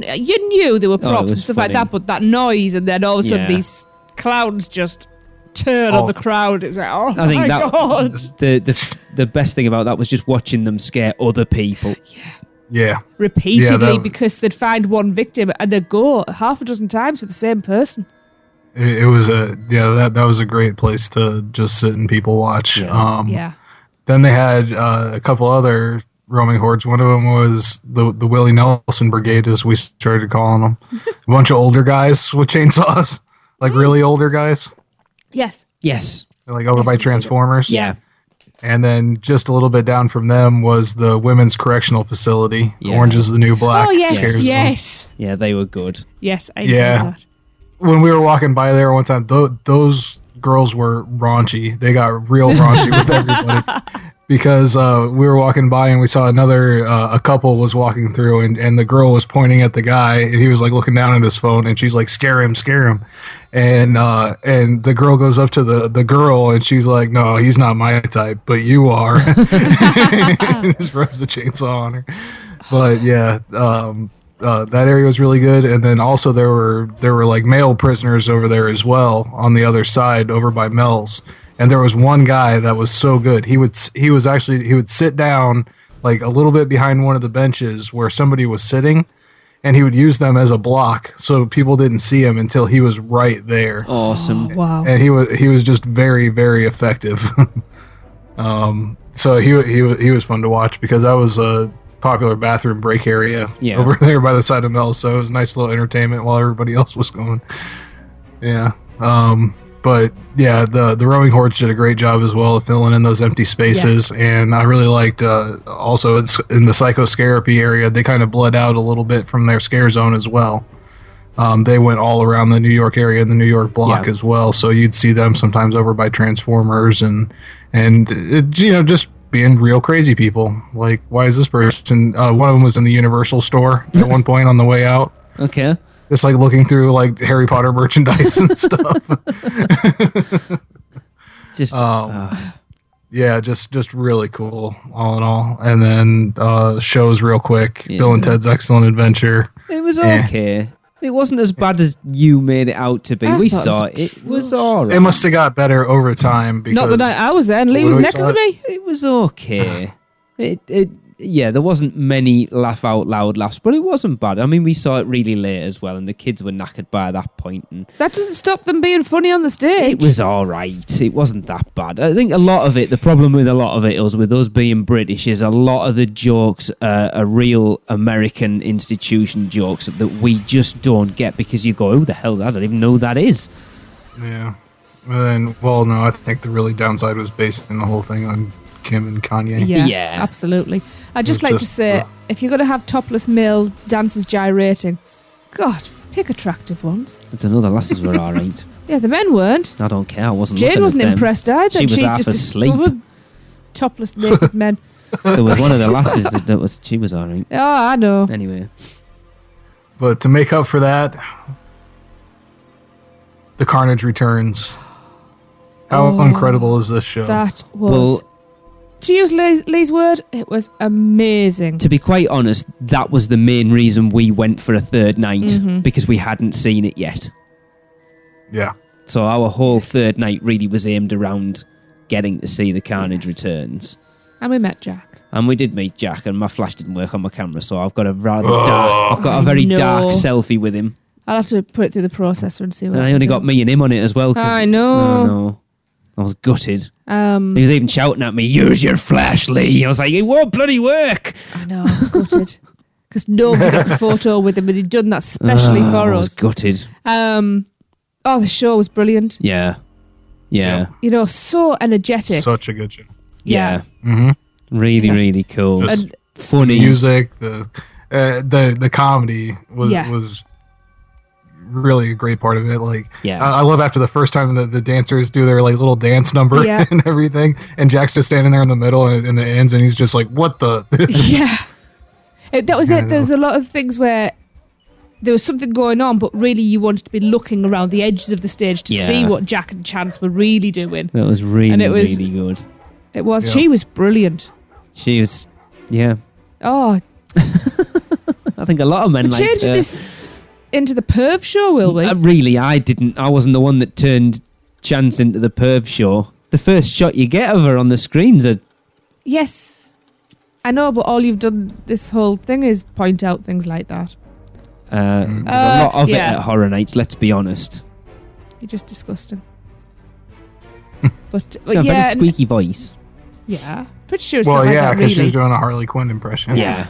[SPEAKER 3] knew there were props
[SPEAKER 4] was
[SPEAKER 3] and stuff like
[SPEAKER 4] funny.
[SPEAKER 3] that, but that noise and then all of a sudden
[SPEAKER 4] Yeah.
[SPEAKER 3] these clowns just turn
[SPEAKER 2] Oh.
[SPEAKER 3] on the crowd. It was like, oh
[SPEAKER 4] I think
[SPEAKER 3] my
[SPEAKER 4] that
[SPEAKER 3] god!
[SPEAKER 4] the best thing about that was just watching them scare other people.
[SPEAKER 2] Yeah,
[SPEAKER 3] Repeatedly,
[SPEAKER 2] that-
[SPEAKER 3] because they'd find one victim and they'd go half a dozen times for the same person.
[SPEAKER 2] it was that was a great place to just sit and people watch.
[SPEAKER 4] Yeah.
[SPEAKER 3] Yeah.
[SPEAKER 2] Then they had a couple other roaming hordes. One of them was the Willie Nelson Brigade, as we started calling them. A bunch of older guys with chainsaws, like really older guys.
[SPEAKER 3] Yes.
[SPEAKER 4] Yes.
[SPEAKER 2] They're like over by Transformers.
[SPEAKER 4] Yeah.
[SPEAKER 2] And then just a little bit down from them was the Women's Correctional Facility.
[SPEAKER 4] Yeah.
[SPEAKER 2] Orange is the New Black.
[SPEAKER 3] Oh, yes,
[SPEAKER 2] Scare zone.
[SPEAKER 3] yes.
[SPEAKER 4] Yeah, they were good.
[SPEAKER 3] Yes, I
[SPEAKER 2] Yeah.
[SPEAKER 3] know that.
[SPEAKER 2] When we were walking by there one time, those girls were raunchy. They got real raunchy with everybody. Because we were walking by and we saw a couple was walking through and the girl was pointing at the guy and he was like looking down at his phone and she's like, scare him. And the girl goes up to the girl and she's like, no, he's not my type, but you are. Just rubs the chainsaw on her. But yeah, that area was really good. And then also there were like male prisoners over there as well on the other side over by Mel's. And there was one guy that was so good. He would sit down like a little bit behind one of the benches where somebody was sitting, and he would use them as a block so people didn't see him until he was right there.
[SPEAKER 4] Awesome.
[SPEAKER 3] Wow.
[SPEAKER 2] And he was just very, very effective. So he was fun to watch because that was a popular bathroom break area over there by the side of Mel's. So it was nice little entertainment while everybody else was going. Yeah. But yeah, the roaming hordes did a great job as well of filling in those empty spaces, and I really liked also it's in the psychoscarapy area. They kind of bled out a little bit from their scare zone as well. They went all around the New York area and the New York block as well, so you'd see them sometimes over by Transformers and it, just being real crazy people. Like, why is this person? One of them was in the Universal store at one point on the way out.
[SPEAKER 4] Okay.
[SPEAKER 2] Just like looking through like Harry Potter merchandise and stuff.
[SPEAKER 4] Just
[SPEAKER 2] yeah, just really cool all in all. And then shows real quick. Bill and Ted's Excellent Adventure.
[SPEAKER 4] it was okay. It wasn't as bad as you made it out to be. We saw it. It was all right.
[SPEAKER 2] It must have got better over time because
[SPEAKER 3] Not the night I was there, and Lee was next to me.
[SPEAKER 4] It was okay. There wasn't many laugh out loud laughs, but it wasn't bad. I mean, we saw it really late as well, and the kids were knackered by that point. And
[SPEAKER 3] That doesn't stop them being funny on the stage.
[SPEAKER 4] it was all right. It wasn't that bad. I think a lot of it, the problem with a lot of it is with us being British, is a lot of the jokes are real American institution jokes that we just don't get because you go, who the hell? I don't even know who that is.
[SPEAKER 2] Yeah. And then, well, no, I think the really downside was basing the whole thing on Kim and Kanye.
[SPEAKER 3] Yeah, absolutely. I'd just like to say, if you're going to have topless male dancers gyrating, God, pick attractive ones.
[SPEAKER 4] I don't know, the lasses were all right.
[SPEAKER 3] Yeah, the men weren't.
[SPEAKER 4] I don't care. I wasn't
[SPEAKER 3] Jane
[SPEAKER 4] looking
[SPEAKER 3] wasn't
[SPEAKER 4] at them.
[SPEAKER 3] impressed either.
[SPEAKER 4] She was
[SPEAKER 3] She's
[SPEAKER 4] half
[SPEAKER 3] just
[SPEAKER 4] asleep.
[SPEAKER 3] discovered topless naked men.
[SPEAKER 4] There was one of the lasses she was all right.
[SPEAKER 3] Oh, I know.
[SPEAKER 4] Anyway.
[SPEAKER 2] But to make up for that, the carnage returns. How incredible is this show?
[SPEAKER 3] That was... to use Lee's word, it was amazing.
[SPEAKER 4] To be quite honest, that was the main reason we went for a third night, because we hadn't seen it yet.
[SPEAKER 2] Yeah.
[SPEAKER 4] So our whole third night really was aimed around getting to see the Carnage Returns.
[SPEAKER 3] And we met Jack.
[SPEAKER 4] And we did meet Jack, and my flash didn't work on my camera, so I've got a rather dark... I've got a very dark selfie with him.
[SPEAKER 3] I'll have to put it through the processor and see what
[SPEAKER 4] And I only got me and him on it as well.
[SPEAKER 3] I know.
[SPEAKER 4] Oh, no. I was gutted. He was even shouting at me, use your flash, Lee. I was like, it won't bloody work.
[SPEAKER 3] I know, gutted. Because nobody gets a photo with him, and he'd done that specially for
[SPEAKER 4] I was
[SPEAKER 3] us.
[SPEAKER 4] Gutted.
[SPEAKER 3] The show was brilliant.
[SPEAKER 4] Yeah.
[SPEAKER 3] So energetic.
[SPEAKER 2] Such a good show.
[SPEAKER 4] Yeah.
[SPEAKER 2] Mm-hmm.
[SPEAKER 4] Really, really cool.
[SPEAKER 2] Just
[SPEAKER 4] funny.
[SPEAKER 2] The music, the comedy was really a great part of it. Like, I love after the first time the dancers do their like little dance number and everything, and Jack's just standing there in the middle and in the ends, and he's just like, "What the?"
[SPEAKER 3] That was it. There's a lot of things where there was something going on, but really you wanted to be looking around the edges of the stage to see what Jack and Chance were really doing.
[SPEAKER 4] That was really, really good.
[SPEAKER 3] It was. She was brilliant.
[SPEAKER 4] She was. Yeah.
[SPEAKER 3] Oh.
[SPEAKER 4] I think a lot of men liked her.
[SPEAKER 3] Changing this into the perv show, will we?
[SPEAKER 4] Really, I didn't. I wasn't the one that turned Chance into the perv show. The first shot you get of her on the screens are...
[SPEAKER 3] Yes. I know, but all you've done this whole thing is point out things like that.
[SPEAKER 4] There's a lot of it at Horror Nights, let's be honest.
[SPEAKER 3] You're just disgusting. But
[SPEAKER 4] a very squeaky voice.
[SPEAKER 3] Yeah, pretty sure it's
[SPEAKER 2] Well,
[SPEAKER 3] not like
[SPEAKER 2] yeah,
[SPEAKER 3] that,
[SPEAKER 2] because she
[SPEAKER 3] really.
[SPEAKER 2] was doing a Harley Quinn impression.
[SPEAKER 4] Yeah.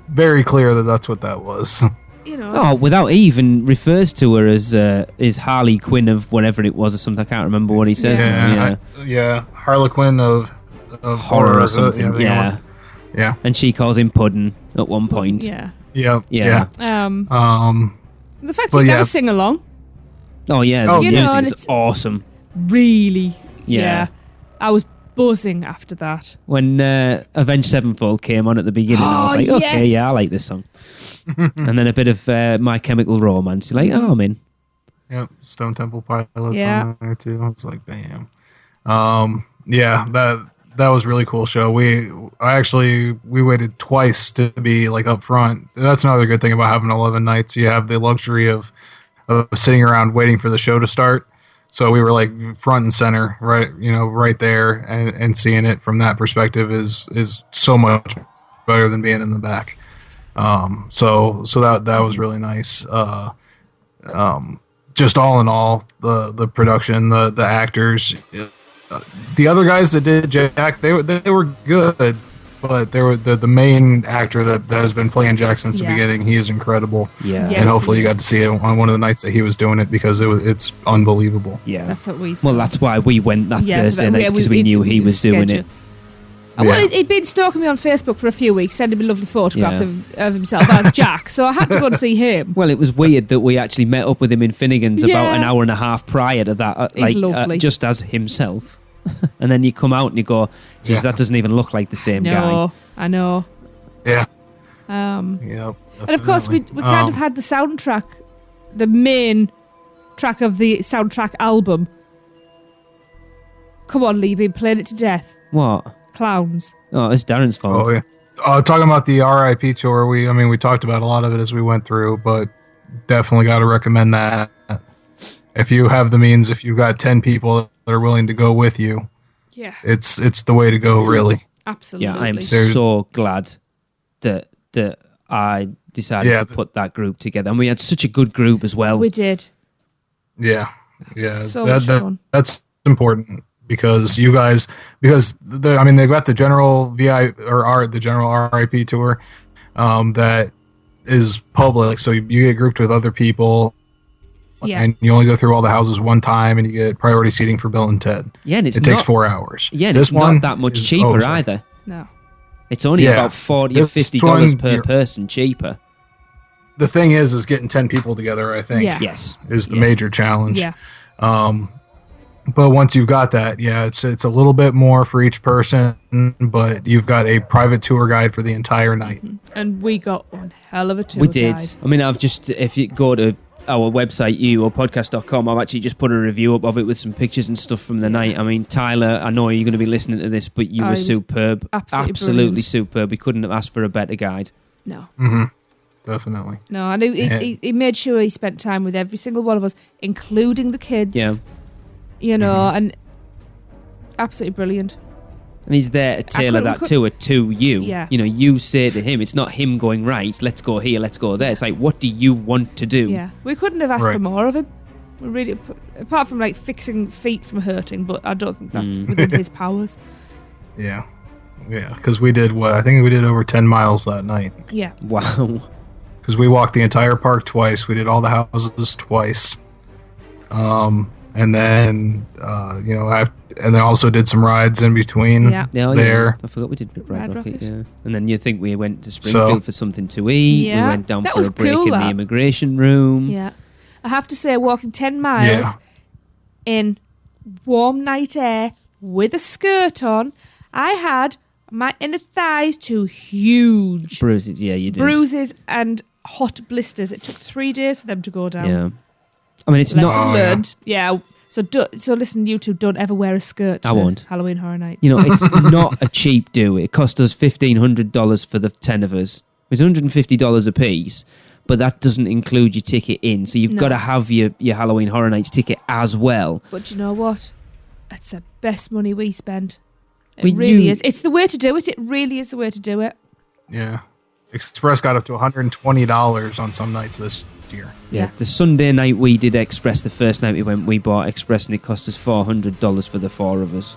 [SPEAKER 2] Very clear that that's what that was.
[SPEAKER 3] You know.
[SPEAKER 4] Oh, without even refers to her as Harley Quinn of whatever it was or something. I can't remember what he says. now,
[SPEAKER 2] Yeah, Harlequin of
[SPEAKER 4] Horror or something.
[SPEAKER 2] I think it
[SPEAKER 4] Yeah.
[SPEAKER 2] was. Yeah.
[SPEAKER 4] And she calls him Puddin' at one point.
[SPEAKER 3] Yeah.
[SPEAKER 2] Yeah.
[SPEAKER 4] Yeah.
[SPEAKER 3] The fact
[SPEAKER 2] But
[SPEAKER 3] he
[SPEAKER 2] yeah.
[SPEAKER 3] never sing along,
[SPEAKER 4] Oh, yeah.
[SPEAKER 2] Oh,
[SPEAKER 4] The
[SPEAKER 3] you know, and
[SPEAKER 4] music's
[SPEAKER 3] it's
[SPEAKER 4] awesome.
[SPEAKER 3] really.
[SPEAKER 4] Yeah.
[SPEAKER 3] I was buzzing after that.
[SPEAKER 4] When Avenged Sevenfold came on at the beginning, I was
[SPEAKER 3] Oh,
[SPEAKER 4] like, okay,
[SPEAKER 3] yes.
[SPEAKER 4] yeah, I like this song. And then a bit of My Chemical Romance. You're like, oh, I'm in.
[SPEAKER 2] Yep. Stone Temple Pilots
[SPEAKER 3] Yeah.
[SPEAKER 2] on there too. I was like, damn. Yeah, that was a really cool show. We waited twice to be like up front. That's another good thing about having 11 nights. You have the luxury of sitting around waiting for the show to start. So we were like front and center, right there, and seeing it from that perspective is so much better than being in the back. So that was really nice. Just all in all, the production, the actors, the other guys that did Jack, they were good, but they were the main actor that has been playing Jack since the beginning. He is incredible.
[SPEAKER 4] Yeah.
[SPEAKER 3] Yes,
[SPEAKER 2] And hopefully
[SPEAKER 3] he
[SPEAKER 2] you
[SPEAKER 3] is.
[SPEAKER 2] got to see it on one of the nights that he was doing it because it's unbelievable.
[SPEAKER 4] Yeah.
[SPEAKER 3] That's what we saw.
[SPEAKER 4] Well, that's why we went that Thursday night, because we knew he was doing it.
[SPEAKER 3] Well, he'd been stalking me on Facebook for a few weeks, sending me lovely photographs
[SPEAKER 4] Yeah.
[SPEAKER 3] of himself as Jack. So I had to go and see him.
[SPEAKER 4] Well, it was weird that we actually met up with him in Finnegan's about
[SPEAKER 3] Yeah.
[SPEAKER 4] an hour and a half prior to that,
[SPEAKER 3] He's lovely.
[SPEAKER 4] just as himself. And then you come out and you go, geez, that doesn't even look like the same guy.
[SPEAKER 3] No, I know.
[SPEAKER 2] Yeah.
[SPEAKER 3] And of course, we kind of had the soundtrack, the main track of the soundtrack album. Come on, Lee, you've been playing it to death.
[SPEAKER 4] What?
[SPEAKER 3] Clowns.
[SPEAKER 4] Oh, it's Darren's fault.
[SPEAKER 2] Oh yeah. Talking about the R.I.P. tour, we talked about a lot of it as we went through, but definitely got to recommend that. If you have the means, if you've got 10 people that are willing to go with you,
[SPEAKER 3] Yeah,
[SPEAKER 2] it's the way to go, really.
[SPEAKER 3] absolutely.
[SPEAKER 4] Yeah, I'm
[SPEAKER 2] There's-
[SPEAKER 4] so glad that I decided
[SPEAKER 2] Yeah.
[SPEAKER 4] to put that group together. And we had such a good group as well.
[SPEAKER 3] We did.
[SPEAKER 2] Yeah.
[SPEAKER 3] So much fun.
[SPEAKER 2] That's important because you guys, they've got the general the general R.I.P. tour that is public, so you get grouped with other people.
[SPEAKER 3] Yeah.
[SPEAKER 2] And you only go through all the houses one time, and you get priority seating for Bill and Ted.
[SPEAKER 4] Yeah, and
[SPEAKER 2] it takes 4 hours.
[SPEAKER 4] Yeah, and
[SPEAKER 2] this
[SPEAKER 4] it's
[SPEAKER 2] one
[SPEAKER 4] not that much
[SPEAKER 2] is-
[SPEAKER 4] cheaper
[SPEAKER 2] sorry.
[SPEAKER 4] either.
[SPEAKER 3] No.
[SPEAKER 4] It's only
[SPEAKER 2] Yeah.
[SPEAKER 4] about $40 or
[SPEAKER 2] This
[SPEAKER 4] $50
[SPEAKER 2] one,
[SPEAKER 4] per
[SPEAKER 2] you're-
[SPEAKER 4] person cheaper.
[SPEAKER 2] The thing is getting 10 people together, I think,
[SPEAKER 3] Yeah.
[SPEAKER 4] Yes.
[SPEAKER 2] is the
[SPEAKER 4] Yeah.
[SPEAKER 2] major challenge.
[SPEAKER 3] Yeah.
[SPEAKER 2] But once you've got that, it's a little bit more for each person, but you've got a private tour guide for the entire night.
[SPEAKER 3] And we got one hell of a tour
[SPEAKER 4] We did.
[SPEAKER 3] guide.
[SPEAKER 4] I mean, if you go to our website, podcast.com, I've actually just put a review up of it with some pictures and stuff from the night. I mean, Tyler, I know you're going to be listening to this, but you
[SPEAKER 3] Oh,
[SPEAKER 4] were
[SPEAKER 3] he was
[SPEAKER 4] superb.
[SPEAKER 3] absolutely brilliant.
[SPEAKER 4] superb. We couldn't have asked for a better guide.
[SPEAKER 3] No.
[SPEAKER 2] Definitely.
[SPEAKER 3] No, and he made sure he spent time with every single one of us, including the kids.
[SPEAKER 4] Yeah.
[SPEAKER 3] You know, and absolutely brilliant.
[SPEAKER 4] And he's there to tailor that tour to you.
[SPEAKER 3] Yeah.
[SPEAKER 4] You know, you say to him, it's not him going, right, let's go here, let's go there. It's like, what do you want to do?
[SPEAKER 3] Yeah. We couldn't have asked for
[SPEAKER 2] Right.
[SPEAKER 3] more of him. We really, apart from like fixing feet from hurting, but I don't think that's within his powers.
[SPEAKER 2] Yeah. Yeah, because we did I think we did over 10 miles that night.
[SPEAKER 3] Yeah.
[SPEAKER 4] Wow.
[SPEAKER 2] Because we walked the entire park twice. We did all the houses twice. And then, and then also did some rides in between
[SPEAKER 3] Yeah.
[SPEAKER 4] Yeah,
[SPEAKER 2] there.
[SPEAKER 4] I forgot we did Ride
[SPEAKER 3] Ride
[SPEAKER 4] Rocket,
[SPEAKER 3] Rocket.
[SPEAKER 4] yeah. And then you think we went to Springfield for something to eat.
[SPEAKER 3] Yeah.
[SPEAKER 4] We went down
[SPEAKER 3] That
[SPEAKER 4] for
[SPEAKER 3] was
[SPEAKER 4] a break
[SPEAKER 3] cool,
[SPEAKER 4] in the
[SPEAKER 3] that.
[SPEAKER 4] immigration room.
[SPEAKER 3] Yeah. I have to say, walking 10 miles
[SPEAKER 2] Yeah.
[SPEAKER 3] in warm night air with a skirt on, I had my inner thighs two huge
[SPEAKER 4] Bruises, yeah, you did.
[SPEAKER 3] bruises and hot blisters. It took 3 days for them to go down.
[SPEAKER 4] Yeah. I mean, it's
[SPEAKER 3] Lesson
[SPEAKER 4] not...
[SPEAKER 3] learned. Yeah. So listen, you two, don't ever wear a skirt to
[SPEAKER 4] I won't.
[SPEAKER 3] Halloween Horror Nights.
[SPEAKER 4] You know, it's not a cheap do. It cost us $1,500 for the 10 of us. It was $150 a piece, but that doesn't include your ticket in. So you've
[SPEAKER 3] No.
[SPEAKER 4] got to have your Halloween Horror Nights ticket as well.
[SPEAKER 3] But you know what? It's the best money we spend. It
[SPEAKER 4] Well,
[SPEAKER 3] really
[SPEAKER 4] you-
[SPEAKER 3] is. It's the way to do it. It really is the way to do it.
[SPEAKER 2] Yeah. Express got up to $120 on some nights this year.
[SPEAKER 3] Yeah.
[SPEAKER 4] The Sunday night we did Express, the first night we went, we bought Express, and it cost us $400 for the 4 of us.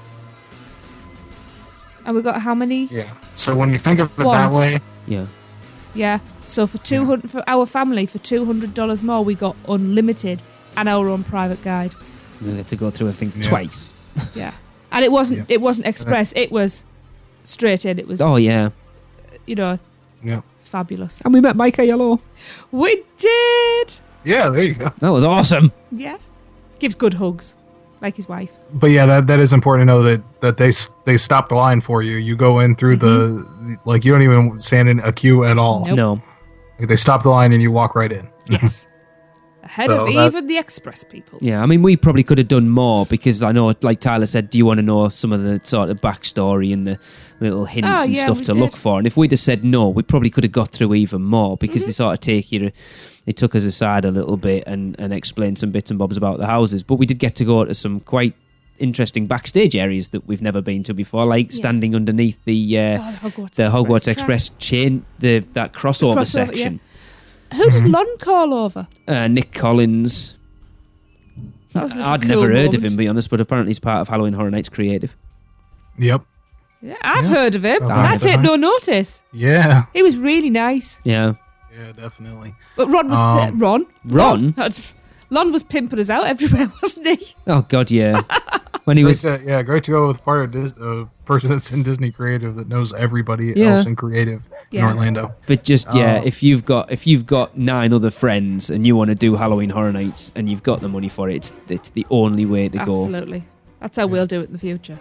[SPEAKER 3] And we got how many?
[SPEAKER 2] Yeah. So when you think of it that
[SPEAKER 3] Once.
[SPEAKER 2] way,
[SPEAKER 4] Yeah.
[SPEAKER 3] Yeah. So for 200 for our family, for $200 more, we got unlimited and our own private guide.
[SPEAKER 4] We had to go through everything
[SPEAKER 2] Yeah.
[SPEAKER 4] twice.
[SPEAKER 3] Yeah. And it wasn't express. It was straight in. It was
[SPEAKER 4] Oh, yeah.
[SPEAKER 2] yeah.
[SPEAKER 3] fabulous.
[SPEAKER 4] And we met Micah Yellow.
[SPEAKER 3] We did.
[SPEAKER 2] Yeah, there you go.
[SPEAKER 4] That was awesome.
[SPEAKER 3] Yeah. Gives good hugs, like his wife.
[SPEAKER 2] But yeah, that is important to know that they stop the line for you. You go in through the like you don't even stand in a queue at all.
[SPEAKER 3] Nope.
[SPEAKER 4] No.
[SPEAKER 2] Like, they stop the line and you walk right in.
[SPEAKER 3] Yes. Ahead
[SPEAKER 2] So
[SPEAKER 3] of
[SPEAKER 2] that-
[SPEAKER 3] even the express people.
[SPEAKER 4] Yeah, I mean, we probably could have done more because I know, like Tyler said, do you want to know some of the sort of backstory and the little hints
[SPEAKER 3] Oh,
[SPEAKER 4] and
[SPEAKER 3] yeah,
[SPEAKER 4] stuff
[SPEAKER 3] we
[SPEAKER 4] to
[SPEAKER 3] did.
[SPEAKER 4] look for? And if we'd have said no, we probably could have got through even more because they sort of they took us aside a little bit and explained some bits and bobs about the houses. But we did get to go to some quite interesting backstage areas that we've never been to before, like
[SPEAKER 3] Yes.
[SPEAKER 4] standing underneath the Hogwarts Express chain, that crossover
[SPEAKER 3] crossover,
[SPEAKER 4] section.
[SPEAKER 3] Who did Lon call over?
[SPEAKER 4] Nick Collins.
[SPEAKER 3] That was a
[SPEAKER 4] I'd
[SPEAKER 3] cool
[SPEAKER 4] never heard of
[SPEAKER 3] moment.
[SPEAKER 4] him, to be honest, but apparently he's part of Halloween Horror Nights Creative.
[SPEAKER 2] Yep.
[SPEAKER 3] Yeah, I've
[SPEAKER 2] Yeah.
[SPEAKER 3] heard of him,
[SPEAKER 2] So
[SPEAKER 3] and I
[SPEAKER 2] that's
[SPEAKER 3] take
[SPEAKER 2] fine.
[SPEAKER 3] no notice.
[SPEAKER 2] Yeah.
[SPEAKER 3] He was really nice.
[SPEAKER 4] Yeah.
[SPEAKER 2] Yeah, definitely.
[SPEAKER 3] But Ron was
[SPEAKER 2] Um,
[SPEAKER 4] Ron?
[SPEAKER 3] Lon was pimping us out everywhere, wasn't he?
[SPEAKER 4] Oh, God, yeah. When he was...
[SPEAKER 2] Great to go with part of person that's in Disney Creative that knows everybody
[SPEAKER 4] Yeah.
[SPEAKER 2] else in Creative in
[SPEAKER 3] Yeah.
[SPEAKER 2] Orlando.
[SPEAKER 4] But just,
[SPEAKER 2] Oh.
[SPEAKER 4] if you've got 9 other friends and you want to do Halloween Horror Nights and you've got the money for it, it's the only way to go.
[SPEAKER 3] Absolutely. That's how we'll do it in the future.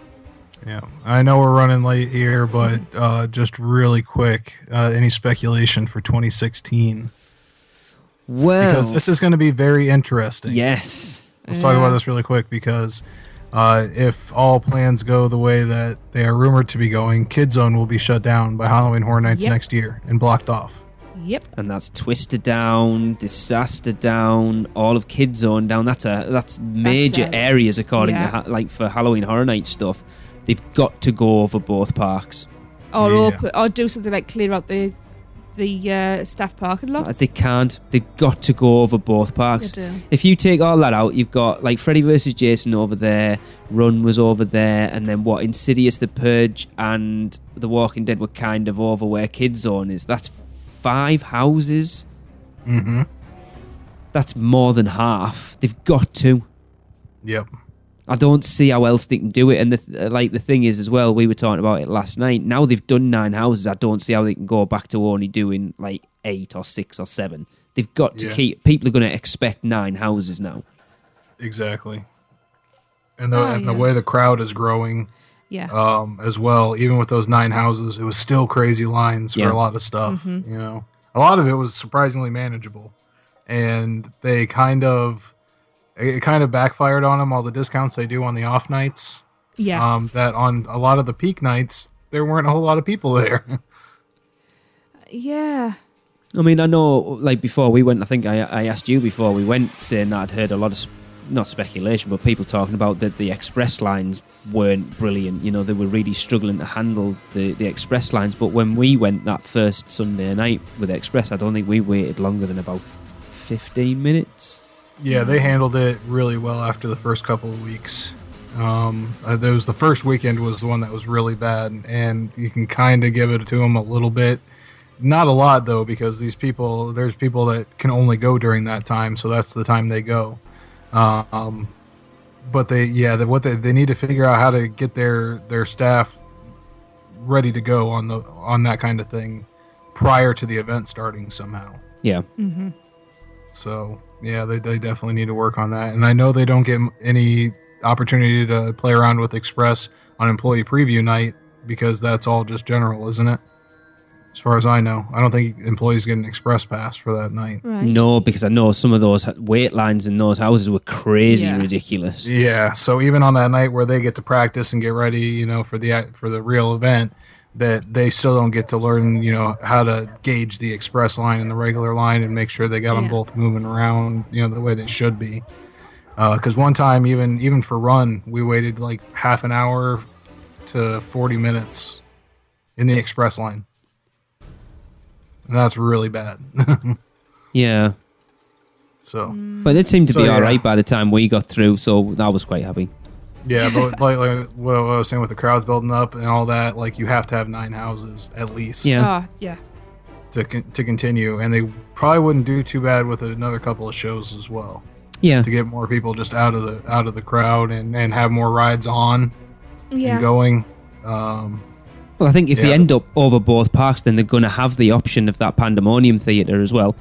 [SPEAKER 2] Yeah, I know we're running late here, but just really quick, any speculation for 2016?
[SPEAKER 4] Well,
[SPEAKER 2] Because this is going to be very interesting.
[SPEAKER 4] yes.
[SPEAKER 2] Let's talk about this really quick because if all plans go the way that they are rumored to be going, Kid Zone will be shut down by Halloween Horror Nights
[SPEAKER 3] Yep.
[SPEAKER 2] next year and blocked off.
[SPEAKER 3] Yep.
[SPEAKER 4] And that's Twister down, Disaster down, all of Kid Zone down. That's major
[SPEAKER 3] it.
[SPEAKER 4] areas according
[SPEAKER 3] Yeah.
[SPEAKER 4] to like for Halloween Horror Nights stuff. They've got to go over both parks.
[SPEAKER 3] Or
[SPEAKER 2] Yeah.
[SPEAKER 3] or do something like clear out the staff parking lot.
[SPEAKER 4] They can't. They've got to go over both parks.
[SPEAKER 3] They do.
[SPEAKER 4] If you take all that out, you've got like Freddy vs. Jason over there, Run was over there, and then what? Insidious, The Purge, and The Walking Dead were kind of over where Kid Zone is. That's 5 houses.
[SPEAKER 2] Mm-hmm.
[SPEAKER 4] That's more than half. They've got to.
[SPEAKER 2] Yep.
[SPEAKER 4] I don't see how else they can do it. And the thing is as well, we were talking about it last night. Now they've done 9 houses. I don't see how they can go back to only doing like 8 or 6 or 7. They've got to keep. People are going to expect 9 houses now.
[SPEAKER 2] Exactly. And the way the crowd is growing,
[SPEAKER 3] Yeah.
[SPEAKER 2] as well. Even with those 9 houses, it was still crazy lines for
[SPEAKER 4] Yeah.
[SPEAKER 2] a lot of stuff. You know, a lot of it was surprisingly manageable, and it kind of backfired on them. All the discounts they do on the off nights.
[SPEAKER 3] Yeah.
[SPEAKER 2] That on a lot of the peak nights there weren't a whole lot of people there.
[SPEAKER 3] Yeah.
[SPEAKER 4] I mean, I know, like before we went, I think I asked you before we went, saying that I'd heard a lot of, not speculation, but people talking about that the express lines weren't brilliant. You know, they were really struggling to handle the express lines. But when we went that first Sunday night with the express, I don't think we waited longer than about 15 minutes.
[SPEAKER 2] Yeah, they handled it really well after the first couple of weeks. There was the first weekend was the one that was really bad, and you can kind of give it to them a little bit. Not a lot, though, because there's people that can only go during that time, so that's the time they go. But they need to figure out how to get their staff ready to go on that kind of thing prior to the event starting somehow.
[SPEAKER 4] Yeah.
[SPEAKER 3] Mm-hmm.
[SPEAKER 2] So yeah, they definitely need to work on that. And I know they don't get any opportunity to play around with Express on employee preview night because that's all just general, isn't it? As far as I know, I don't think employees get an Express pass for that night.
[SPEAKER 3] Right.
[SPEAKER 4] No, because I know some of those wait lines in those houses were crazy
[SPEAKER 3] Yeah.
[SPEAKER 4] ridiculous.
[SPEAKER 2] Yeah, so even on that night where they get to practice and get ready, you know, for the real event, that they still don't get to learn, you know, how to gauge the express line and the regular line and make sure they got them
[SPEAKER 3] Yeah.
[SPEAKER 2] both moving around, you know, the way they should be. Because one time, even for Run, we waited like half an hour to 40 minutes in the express line. And that's really bad.
[SPEAKER 4] Yeah.
[SPEAKER 2] So,
[SPEAKER 4] But it seemed to be
[SPEAKER 2] So,
[SPEAKER 4] all
[SPEAKER 2] yeah.
[SPEAKER 4] right by the time we got through, so I was quite happy.
[SPEAKER 2] Yeah, but like what I was saying with the crowds building up and all that, like you have to have 9 houses at least
[SPEAKER 4] Yeah.
[SPEAKER 3] Yeah.
[SPEAKER 2] to continue, and they probably wouldn't do too bad with another couple of shows as well
[SPEAKER 4] Yeah.
[SPEAKER 2] to get more people just out of the crowd and have more rides on
[SPEAKER 3] Yeah.
[SPEAKER 2] and going.
[SPEAKER 4] Well, I think if they
[SPEAKER 2] Yeah.
[SPEAKER 4] end up over both parks, then they're going to have the option of that Pandemonium Theatre as well.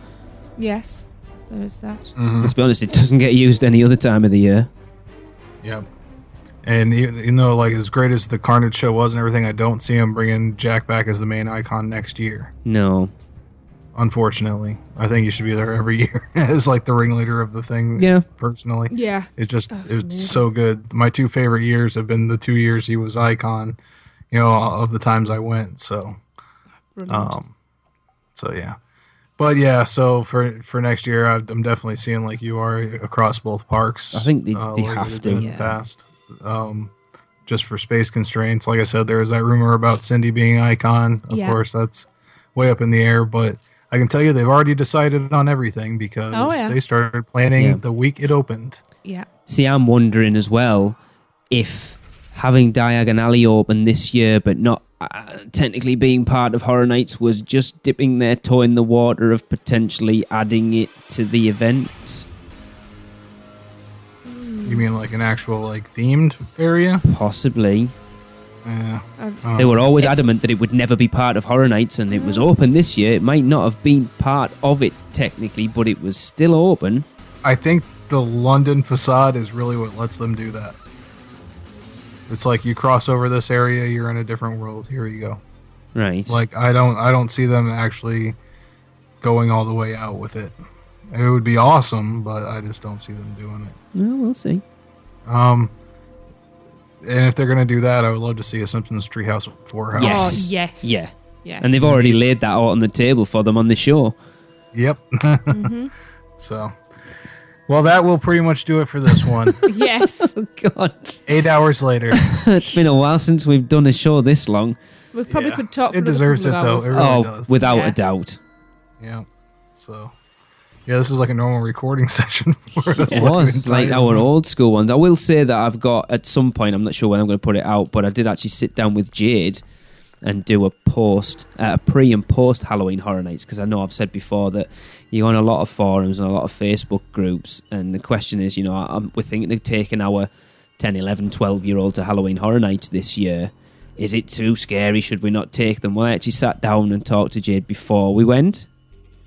[SPEAKER 3] Yes. There is that.
[SPEAKER 2] Mhm.
[SPEAKER 4] Let's be honest, it doesn't get used any other time of the year.
[SPEAKER 2] Yep. And you know, like as great as the Carnage show was and everything, I don't see him bringing Jack back as the main icon next year.
[SPEAKER 4] No.
[SPEAKER 2] Unfortunately, I think he should be there every year as like the ringleader of the thing.
[SPEAKER 4] Yeah.
[SPEAKER 2] Personally,
[SPEAKER 3] Yeah.
[SPEAKER 2] it just
[SPEAKER 3] That's
[SPEAKER 2] it's
[SPEAKER 3] amazing.
[SPEAKER 2] so good. My 2 favorite years have been the 2 years he was icon. You know, of the times I went. So,
[SPEAKER 3] Brilliant.
[SPEAKER 2] so yeah. But yeah, so for next year, I'm definitely seeing like you are across both parks.
[SPEAKER 4] I think they
[SPEAKER 2] like
[SPEAKER 4] have
[SPEAKER 2] they've
[SPEAKER 4] to.
[SPEAKER 2] done in
[SPEAKER 3] Yeah.
[SPEAKER 2] the past. Just for space constraints. Like I said, there is that rumor about Cindy being icon. Of
[SPEAKER 3] Yeah.
[SPEAKER 2] course, that's way up in the air, but I can tell you they've already decided on everything because
[SPEAKER 3] Oh, yeah.
[SPEAKER 2] they started planning
[SPEAKER 4] Yeah.
[SPEAKER 2] the week it opened.
[SPEAKER 3] Yeah.
[SPEAKER 4] See, I'm wondering as well if having Diagon Alley open this year, but not technically being part of Horror Nights, was just dipping their toe in the water of potentially adding it to the event.
[SPEAKER 2] You mean like an actual like themed area?
[SPEAKER 4] Possibly.
[SPEAKER 2] Yeah.
[SPEAKER 4] They were always adamant that it would never be part of Horror Nights, and it was open this year. It might not have been part of it technically, but it was still open.
[SPEAKER 2] I think the London facade is really what lets them do that. It's like you cross over this area, you're in a different world. Here you go.
[SPEAKER 4] Right.
[SPEAKER 2] Like I don't see them actually going all the way out with it. It would be awesome, but I just don't see them doing it.
[SPEAKER 4] Well, we'll see.
[SPEAKER 2] And if they're gonna do that, I would love to see a Simpsons Treehouse 4 house.
[SPEAKER 4] Yes.
[SPEAKER 3] Oh, yes.
[SPEAKER 4] Yeah.
[SPEAKER 3] Yes.
[SPEAKER 4] And they've already laid that out on the table for them on the show.
[SPEAKER 2] Yep.
[SPEAKER 3] Mm-hmm.
[SPEAKER 2] So, well, that will pretty much do it for this one.
[SPEAKER 3] Yes.
[SPEAKER 4] Oh, God.
[SPEAKER 2] 8 hours later.
[SPEAKER 4] It's been a while since we've done a show this long.
[SPEAKER 3] We probably
[SPEAKER 2] Yeah.
[SPEAKER 3] could talk for
[SPEAKER 2] It
[SPEAKER 3] another
[SPEAKER 2] deserves
[SPEAKER 3] couple
[SPEAKER 2] it,
[SPEAKER 3] of
[SPEAKER 2] though.
[SPEAKER 3] hours.
[SPEAKER 2] It really
[SPEAKER 4] Oh,
[SPEAKER 2] does.
[SPEAKER 4] without
[SPEAKER 3] Yeah.
[SPEAKER 4] a doubt.
[SPEAKER 2] Yeah. So, yeah, this was like a normal recording session for us.
[SPEAKER 4] It was like our old school ones. I will say that I've got, at some point, I'm not sure when I'm going to put it out, but I did actually sit down with Jade and do a pre and post Halloween Horror Nights, because I know I've said before that you're on a lot of forums and a lot of Facebook groups, and the question is, we're thinking of taking our 10, 11, 12-year-old to Halloween Horror Nights this year. Is it too scary? Should we not take them? Well, I actually sat down and talked to Jade before we went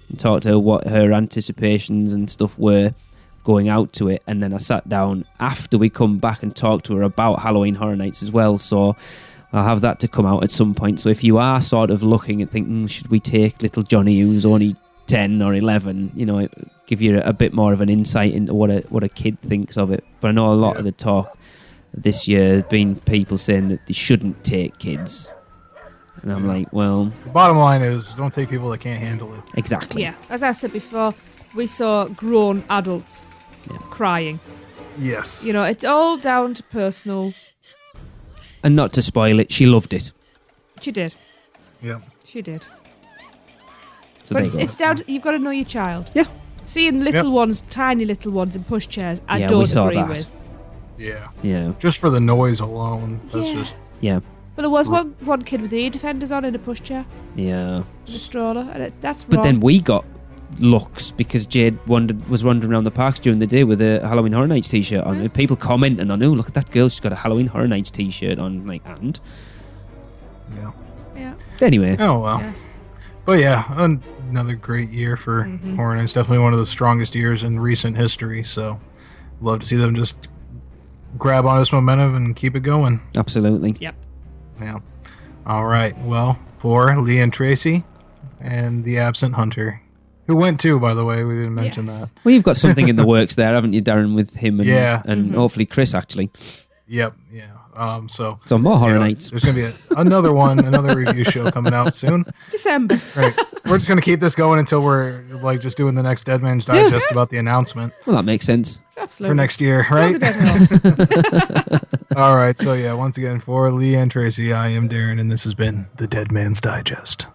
[SPEAKER 4] and talked to her what her anticipations and stuff were going out to it, and then I sat down after we come back and talked to her about Halloween Horror Nights as well, so I'll have that to come out at some point. So if you are sort of looking and thinking, should we take little Johnny who's only 10 or 11, give you a bit more of an insight into what a kid thinks of it. But I know a lot of the talk this year has been people saying that they shouldn't take kids. And I'm like, well,
[SPEAKER 2] The bottom line is, don't take people that can't handle it.
[SPEAKER 4] exactly.
[SPEAKER 3] Yeah. As I said before, we saw grown adults crying.
[SPEAKER 2] Yes.
[SPEAKER 3] It's all down to personal.
[SPEAKER 4] And not to spoil it, she loved it.
[SPEAKER 3] She did.
[SPEAKER 2] Yep.
[SPEAKER 3] She did.
[SPEAKER 4] So
[SPEAKER 3] But
[SPEAKER 4] there you go.
[SPEAKER 3] it's down to, you've got to know your child.
[SPEAKER 4] Yeah.
[SPEAKER 3] Seeing little ones, tiny little ones in pushchairs, I
[SPEAKER 4] Yeah, we
[SPEAKER 3] don't
[SPEAKER 4] saw
[SPEAKER 3] agree
[SPEAKER 4] that.
[SPEAKER 3] with.
[SPEAKER 2] Yeah.
[SPEAKER 4] Yeah.
[SPEAKER 2] Just for the noise alone. That's
[SPEAKER 3] Yeah.
[SPEAKER 2] just...
[SPEAKER 4] Yeah.
[SPEAKER 3] Well, there was one kid with ear defenders on in a pushchair,
[SPEAKER 4] Yeah.
[SPEAKER 3] in a stroller, and that's
[SPEAKER 4] But
[SPEAKER 3] wrong.
[SPEAKER 4] then we got looks because Jade was wandering around the parks during the day with a Halloween Horror Nights t-shirt on. People commenting on, oh, look at that girl, she's got a Halloween Horror Nights t-shirt on. Like, and?
[SPEAKER 2] Yeah.
[SPEAKER 3] Yeah.
[SPEAKER 4] Anyway.
[SPEAKER 2] Oh, well.
[SPEAKER 3] Yes.
[SPEAKER 2] But yeah, another great year for Horror Nights. Definitely one of the strongest years in recent history. So, love to see them just grab on this momentum and keep it going.
[SPEAKER 4] Absolutely.
[SPEAKER 3] Yep.
[SPEAKER 2] Yeah. All right. Well, for Lee and Tracey and the absent Hunter, who went too, by the way. We didn't mention
[SPEAKER 3] Yes.
[SPEAKER 2] that.
[SPEAKER 4] Well, you've got something in the works there, haven't you, Darren, with him and,
[SPEAKER 2] Yeah.
[SPEAKER 4] and hopefully Chris, actually.
[SPEAKER 2] Yep. Yeah. So,
[SPEAKER 4] So more Horror
[SPEAKER 2] you know,
[SPEAKER 4] Nights.
[SPEAKER 2] there's going to be another one, another review show coming out soon.
[SPEAKER 3] December.
[SPEAKER 2] Right. We're just going to keep this going until we're like just doing the next Dead Man's Digest about the announcement
[SPEAKER 4] Well, that makes sense.
[SPEAKER 3] Absolutely.
[SPEAKER 2] for next year,
[SPEAKER 3] Flog
[SPEAKER 2] right?
[SPEAKER 3] a dead horse.
[SPEAKER 2] All right. So, yeah, once again, for Lee and Tracey, I am Darren, and this has been the Dead Man's Digest.